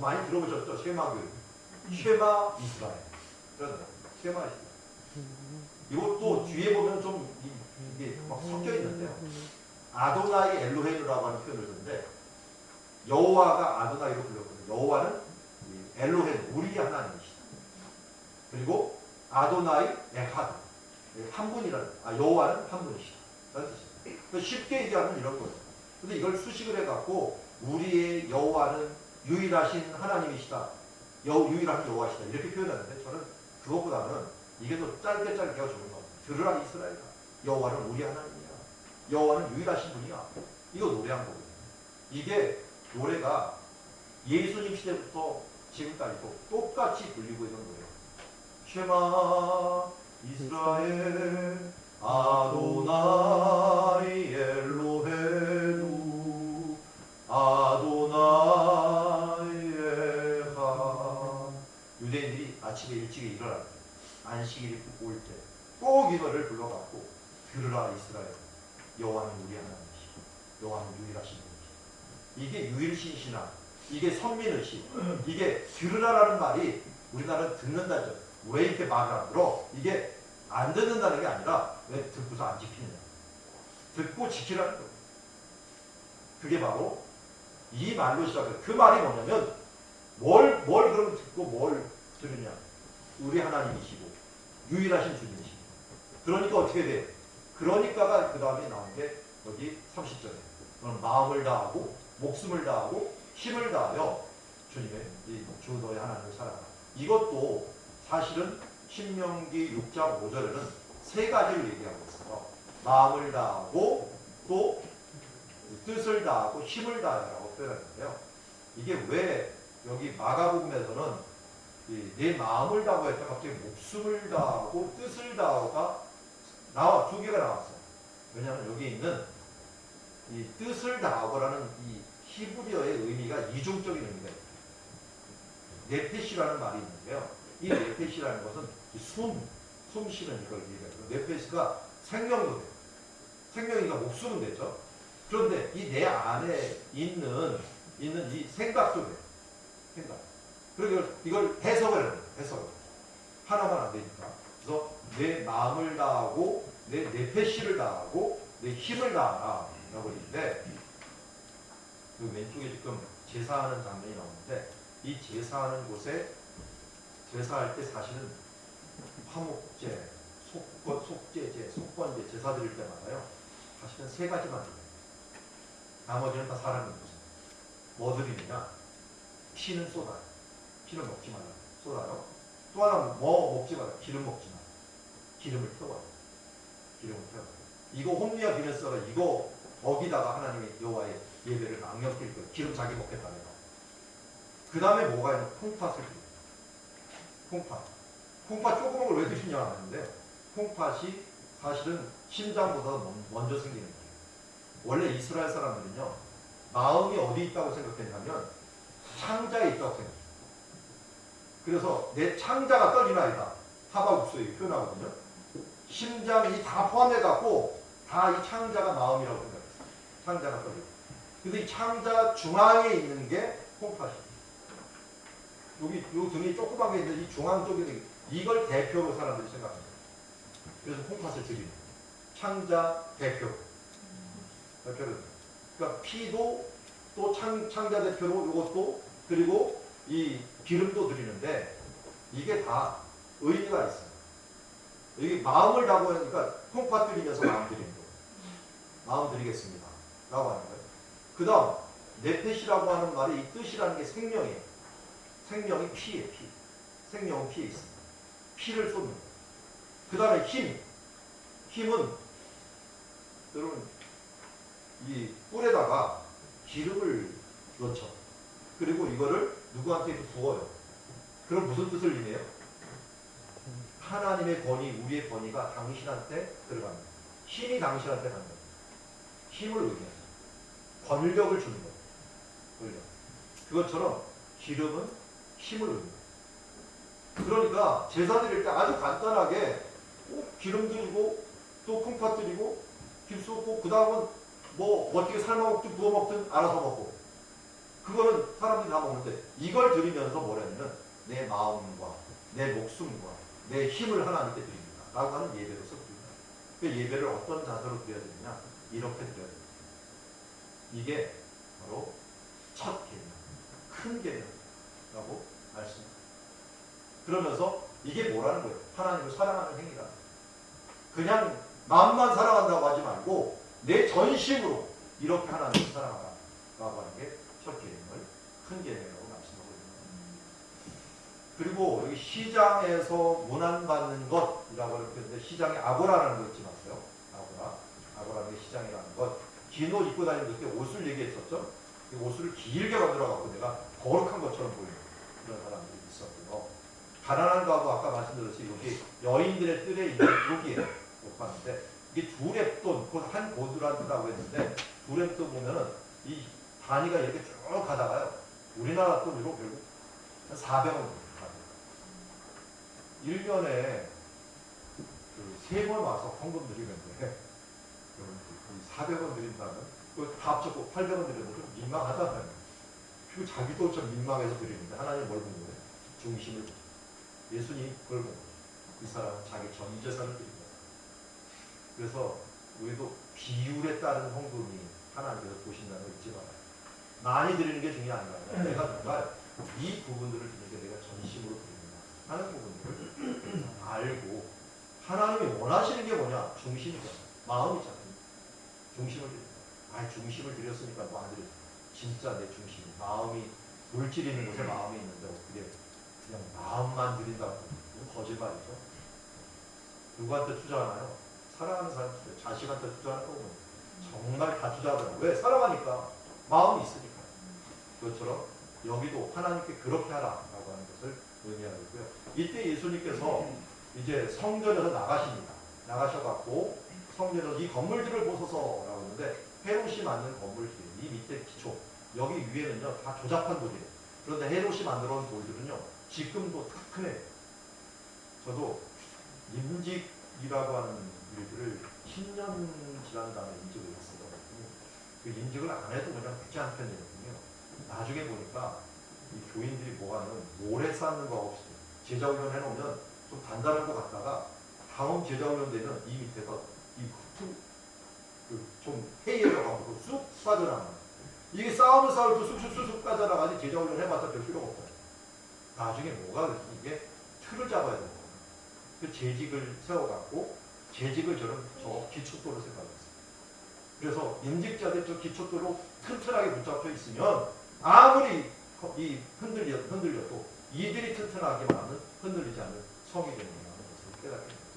많이 들어보셨죠? 쉐마 교육. 쉐마 이스라엘. 쉐마 이스라엘. 이것도 뒤에 보면 좀 이게 막 섞여 있는데요. 아도나이 엘로헤이라고 하는 표현을 쓰는데 여호와가 아도나이로 불렸거든요. 여호와는 엘로헤 우리의 하나님이시다. 그리고 아도나이 에하드 한 분이라는 여호와는 한 분이시다. 라는 뜻입니다. 쉽게 얘기하면 이런 거예요. 근데 이걸 수식을 해갖고 우리의 여호와는 유일하신 하나님이시다. 유일한 여호와시다. 이렇게 표현하는데 저는 그것보다는 이게 더 짧게 좋은 것 같아요. 들으라 이스라엘아. 여호와는 우리 하나님이야. 여호와는 유일하신 분이야. 이거 노래한 거거든요. 이게 노래가 예수님 시대부터 지금까지도 똑같이 불리고 있는 노래예요. 쉐마 이스라엘 아도나이 엘로헤누 아도나이 에하. 유대인들이 아침에 일찍 일어날 때 안식일이 올 때 꼭 이 노래를 불러갖고 들으라 이스라엘 여호와는 우리 하나님이시고 여호와는 유일하신 분이죠. 이게 유일신신앙, 이게 선민의식, 이게 들으라라는 말이 우리나라는 듣는다죠. 왜 이렇게 말을 안 들어? 이게 안 듣는다는 게 아니라 왜 듣고서 안 지키느냐. 듣고 지키라는 거예요. 그게 바로 이 말로 시작해요. 그 말이 뭐냐면 뭘 그러면 듣고 뭘 들으냐. 우리 하나님이시고 유일하신 주님이시고. 그러니까 어떻게 돼요? 그러니까가 그 다음에 나온 게 여기 30절에 너는 마음을 다하고 목숨을 다하고 힘을 다하여 주님의 이 주 너의 하나님을 사랑하라. 이것도 사실은 신명기 6장 5절에는 세 가지를 얘기하고 있어요. 마음을 다하고 또 뜻을 다하고 힘을 다하라고 표현하는데요. 이게 왜 여기 마가복음에서는 내 마음을 다하고 했다 갑자기 목숨을 다하고 뜻을 다하고가 두 개가 나왔어요. 왜냐하면 여기 있는 이 뜻을 다하고라는 이 히브리어의 의미가 이중적인 의미가 있어요. 네페시라는 말이 있는데요. 이 네페시라는 것은 숨 쉬는 이걸 얘기해요. 네페시가 생명도 돼요. 생명이니까 목숨은 되죠. 그런데 이 내 안에 있는 이 생각도 돼요. 생각. 그리고 이걸 해석을 해요. 해석을. 하나만 안 되니까. 그래서 내 마음을 다하고 내 네페시를 다하고 내 힘을 다하라 라고 있는데 그 왼쪽에 지금 제사하는 장면이 나오는데 이 제사하는 곳에 제사할 때 사실은 화목제, 속죄제, 속건제 제사 드릴 때마다요 사실은 세 가지만 드려요. 나머지는 다 사람입니다. 뭐 드리느냐? 피는 쏟아요. 피는 먹지 말라. 쏟아요. 또 하나는 뭐 먹지 말라. 기름 먹지 말라. 기름을 태워요. 기름을 태워요. 이거 홈리아 비네스가 이거 거기다가 하나님의 여호와의 예배를 망령낄 거예요. 기름 자기 먹겠다네요. 그 다음에 뭐가 있냐? 콩팥을 드려요. 콩팥 조그만 걸 왜 드시냐 하는데 콩팥이 사실은 심장보다 먼저 생기는 거예요. 원래 이스라엘 사람들은요 마음이 어디 있다고 생각했냐면 창자에 있다고 생각해요. 그래서 내 창자가 떨리나이다. 하박국서에 표현하거든요. 심장이 다 포함해갖고 다 이 창자가 마음이라고 생각했어요. 창자가 떨리고. 근데 이 창자 중앙에 있는 게 콩팥이에요. 여기 요 등이 조그만 게 있는데 이 중앙 쪽에 이걸 대표로 사람들이 생각합니다. 그래서 콩팥을 드리는 창자 대표를. 그러니까 피도 또 창자 대표로 이것도 그리고 이 기름도 드리는데 이게 다 의미가 있어요. 여기 마음을 다고 하니까 콩팥 드리면서 마음 드리는 거예요. 마음 드리겠습니다. 라고 하는 거예요. 그 다음 네펫이라고 하는 말이 이 뜻이라는 게 생명이에요. 생명이 피예요. 피. 생명은 피에 있습니다. 피를 쏟는 거예요. 그 다음에 힘은 여러분 이 꿀에다가 기름을 넣죠. 그리고 이거를 누구한테 부어요. 그럼 무슨 뜻을 의미해요? 하나님의 권위, 우리의 권위가 당신한테 들어갑니다. 힘이 당신한테 간다. 힘을 의미해요. 권력을 주는 거예요. 권력. 그것처럼 기름은 힘을 의미해요. 그러니까 제사 드릴 때 아주 간단하게 기름 드리고 또 콩팥 드리고 김 쏟고 그 다음은 뭐 어떻게 삶아 먹든 구워 먹든 알아서 먹고 그거는 사람들이 다 먹는데 이걸 드리면서 뭐라냐면 내 마음과 내 목숨과 내 힘을 하나님께 드립니다. 라고 하는 예배로서 드립니다. 그 예배를 어떤 자세로 드려야 되느냐? 이렇게 드려야 됩니다. 이게 바로 첫 계명, 큰 계명이라고 말씀합니다. 그러면서 이게 뭐라는 거예요? 하나님을 사랑하는 행위다. 그냥 마음만 사랑한다고 하지 말고 내 전심으로 이렇게 하나님을 사랑하라 라고 하는 게 첫 계명을 큰 계명이라고 말씀하고 있습니다. 그리고 여기 시장에서 문안받는 것이라고 하는데 시장에 아고라라는 거 잊지 마세요. 아고라는 게 시장이라는 것. 긴 옷 입고 다니는 그때 옷을 얘기했었죠. 이 옷을 길게 만들어갖고 내가 거룩한 것처럼 보이는 그런 사람들이 있었고요. 가난한 가구 아까 말씀드렸듯이 여기 여인들의 뜰에 있는 여기에 못 봤는데 이게 두 랩돈, 한 고두란이라고 했는데 두 랩돈 보면은 이 단위가 이렇게 쭉 가다가요. 우리나라 돈으로 결국 한 400원 갑니다. 1년에 그 3번 와서 헌금 드리는데 400원 드린다면 밥 적고 800원 드리는 좀 민망하잖아요. 그리고 자기도 좀 민망해서 드리는데 하나님 뭘 본 거예요? 중심을 본 거예요. 예수님 그걸 본 거예요. 이 사람은 자기 전 재산을 드린 거예요. 그래서 우리도 비율에 따른 헌금이 하나님께서 보신다는 거 잊지 말아요. 많이 드리는 게 중요한 게 아니라 내가 정말 이 부분들을 드리는 게 내가 전심으로 드립니다 하는 부분들을 알고 하나님이 원하시는 게 뭐냐? 중심이잖아요. 마음이잖아요. 중심을 드립니다. 중심을 드렸으니까 뭐 안 드려. 진짜 내 중심, 마음이 물질 있는 곳에 마음이 있는데 어떻게 그냥 마음만 드린다고? 이건 거짓말이죠. 누구한테 투자하나요? 사랑하는 사람 투자, 자식한테 투자하는 거고 정말 다 투자하더라고요. 왜? 사랑하니까, 마음이 있으니까. 그것처럼 여기도 하나님께 그렇게 하라라고 하는 것을 의미하고 있고요. 이때 예수님께서 이제 성전에서 나가십니다. 나가셔갖고 성전에서 이 건물들을 보소서라고 했는데 헤롯이 만든 건물들, 이 밑에 기초, 여기 위에는요 다 조잡한 돌이에요. 그런데 헤롯이 만들어 놓은 돌들은요 지금도 다 크네요. 저도 임직이라고 하는 일들을 10년 지난 다음에 임직을 했어요. 그 임직을 안 해도 그냥 되지 않은 편이거든요. 나중에 보니까 이 교인들이 뭐하는 모래 쌓는 거 없이 제자훈련 해놓으면 좀 단단한 거 같다가 다음 제자훈련 되면 이 밑에서 좀 해이해져가지고 쑥 빠져나가는 이게 싸우면 싸울수록 쑥쑥쑥 빠져나가지 제자훈련 해봤자 별 필요가 없어요. 나중에 뭐가 됐지? 이게 틀을 잡아야 되는 거예요. 그 재직을 세워갖고 재직을 저 기초도로 생각했어요. 그래서 임직자들 저 기초도로 튼튼하게 붙잡혀 있으면 아무리 이 흔들려도 이들이 튼튼하게 만은 흔들리지 않는 성이 되는구나 하는 것을 깨닫게 됩니다.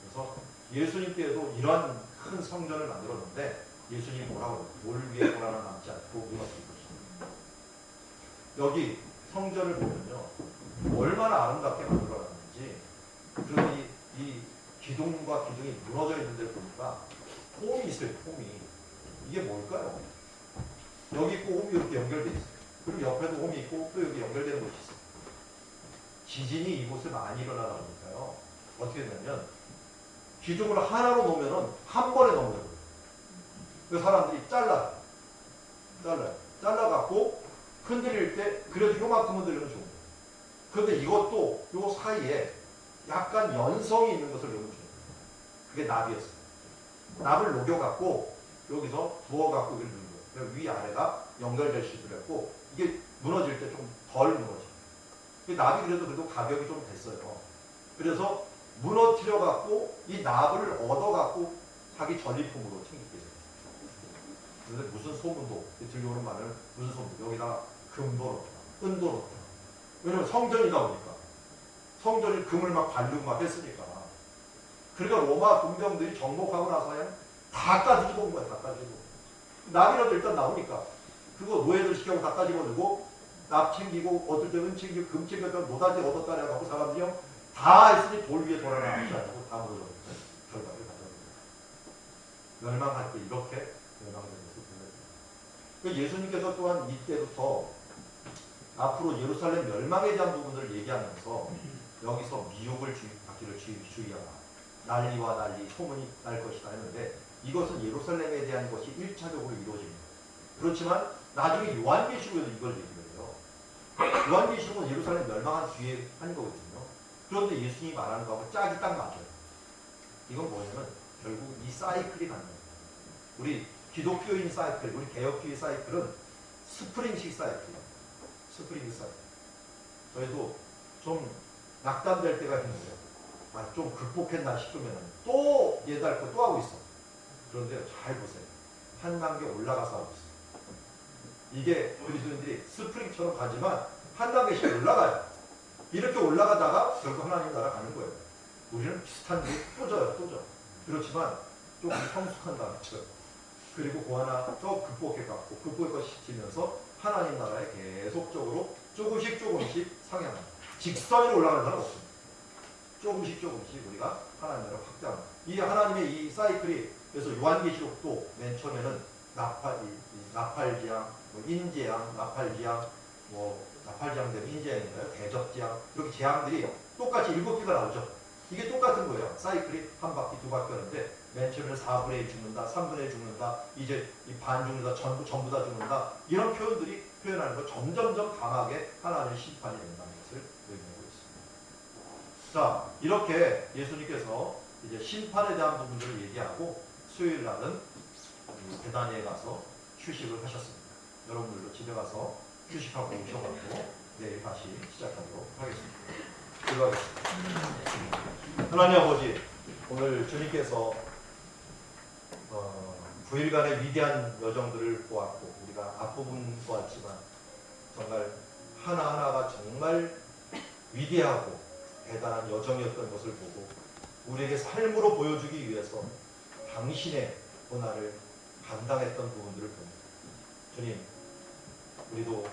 그래서 예수님 때에도 이러한 큰 성전을 만들었는데 예수님이 뭐라고 그래요? 돌 위에 돌 하나 남지 않고 무너뜨린 것입니다. 여기 성전을 보면요 얼마나 아름답게 만들어놨는지 그리고 이 기둥과 기둥이 무너져 있는 데 보니까 홈이 있어요. 홈이 이게 뭘까요? 여기 있고 홈이 이렇게 연결되어 있어요. 그리고 옆에도 홈이 있고 또 여기 연결되는 곳이 있어요. 지진이 이곳에 많이 일어나다 보니까요 어떻게 되냐면 기둥을 하나로 놓으면은 한 번에 넘어져요. 그 사람들이 잘라갖고 흔들릴 때 그래도 요만큼 흔들리면 좋은 거예요. 그런데 이것도 요 사이에 약간 연성이 있는 것을 넣으면 좋은 거예요. 그게 납이었어요. 납을 녹여갖고 여기서 부어갖고 이걸 넣는 거예요. 위아래가 연결될 수 있도록 했고 이게 무너질 때 좀 덜 무너져요. 납이 그래도 가격이 좀 됐어요. 그래서 무너뜨려갖고 이 납을 얻어갖고 자기 전리품으로 챙기게 돼요. 그런데 무슨 소문도 들려오는 말은 무슨 소문도 여기다 금도 넣다, 은도 넣다. 왜냐면 성전이다 보니까 성전이 금을 막 바르고 막 했으니까. 그러니까 로마 군병들이 정복하고 나서야 다 따지고 온 거야, 다 따지고. 납이라도 일단 나오니까 그거 노예들 시켜고 다 따지고 들고 납 챙기고 어떨 때 은 챙기고 금 챙겼다 노다지 얻었다 해갖고 사람들이요 다 했으니 돌 위에 돌아나 앉지 않고 다 무너져 결과를 가져옵니다. 멸망할 때 이렇게 멸망된 것을 보여줍니다. 그러니까 예수님께서 또한 이때부터 앞으로 예루살렘 멸망에 대한 부분을 얘기하면서 여기서 미혹을 받기를 주의하라. 난리와 난리 소문이 날 것이다 했는데 이것은 예루살렘에 대한 것이 1차적으로 이루어집니다. 그렇지만 나중에 요한계시록에도 이걸 얘기해요. 요한계시록은 예루살렘 멸망한 뒤에 한 거거든요. 그런데 예수님이 말하는 거하고 짝이 딱 맞아요. 이건 뭐냐면 결국 이 사이클이 갖는 거예요. 우리 기독교인 사이클, 우리 개혁주의 사이클은 스프링식 사이클이에요. 스프링 사이클. 저희도 좀 낙담될 때가 있는데 좀 극복했나 싶으면 또 예달 거 또 하고 있어. 그런데 잘 보세요. 한 단계 올라가서 하고 있어. 이게 그리스도인들이 스프링처럼 가지만 한 단계씩 올라가요. 이렇게 올라가다가 결국 하나님 나라 가는 거예요. 우리는 비슷한 게 또 져요. 그렇지만 좀 성숙한 다음에 그리고 그 하나 더 극복해갖고 극복해시키면서 하나님 나라에 계속적으로 조금씩 상향합니다. 직선으로 올라가는 사람은 없습니다. 조금씩 우리가 하나님 나라를 확장합니다. 이 하나님의 이 사이클이 그래서 요한계시록도 맨 처음에는 나팔지향, 인재향, 나팔지향, 나팔지향 되면 인재향인가요? 대접지향 이렇게 재향들이 똑같이 7개가 나오죠. 이게 똑같은 거예요. 사이클이 한 바퀴 두 바퀴 하는데 맨 처음에 4분의 1 죽는다, 3분의 1 죽는다, 이제 이 반 죽는다, 전부 다 죽는다, 이런 표현들이 표현하는 거 점점점 강하게 하나님의 심판이 된다는 것을 의미하고 있습니다. 자, 이렇게 예수님께서 이제 심판에 대한 부분들을 얘기하고 수요일 날은 베다니에 가서 휴식을 하셨습니다. 여러분들도 집에 가서 휴식하고 오셔가지고 내일 다시 시작하도록 하겠습니다. 기도하겠습니다. 하나님 아버지, 오늘 주님께서 9일간의 위대한 여정들을 보았고 우리가 앞부분 보았지만 정말 하나하나가 정말 위대하고 대단한 여정이었던 것을 보고 우리에게 삶으로 보여주기 위해서 당신의 고난을 감당했던 부분들을 봅니다. 주님, 우리도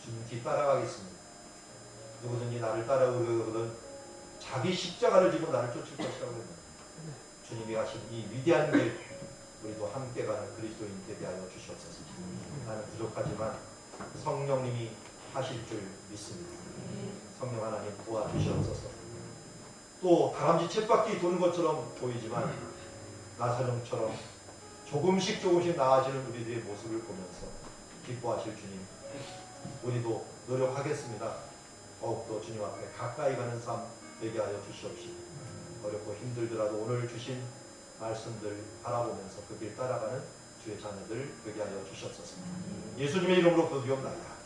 주님 뒤 따라가겠습니다. 누구든지 나를 따라오려거든 자기 십자가를 지고 나를 쫓을 것이라고 합니다. 주님이 하신 이 위대한 길 우리도 함께 가는 그리스도인 되게 하여 주시옵소서. 나는 부족하지만 성령님이 하실 줄 믿습니다. 성령 하나님 도와주시옵소서. 또 다람쥐 쳇바퀴 도는 것처럼 보이지만 나사령처럼 조금씩 나아지는 우리들의 모습을 보면서 기뻐하실 주님, 우리도 노력하겠습니다. 더욱더 주님 앞에 가까이 가는 삶 되게 하여 주시옵시고, 어렵고 힘들더라도 오늘 주신 말씀들 바라보면서 그 길 따라가는 주의 자녀들 되게 하여 주시옵소서. 예수님의 이름으로 기도하옵나이다.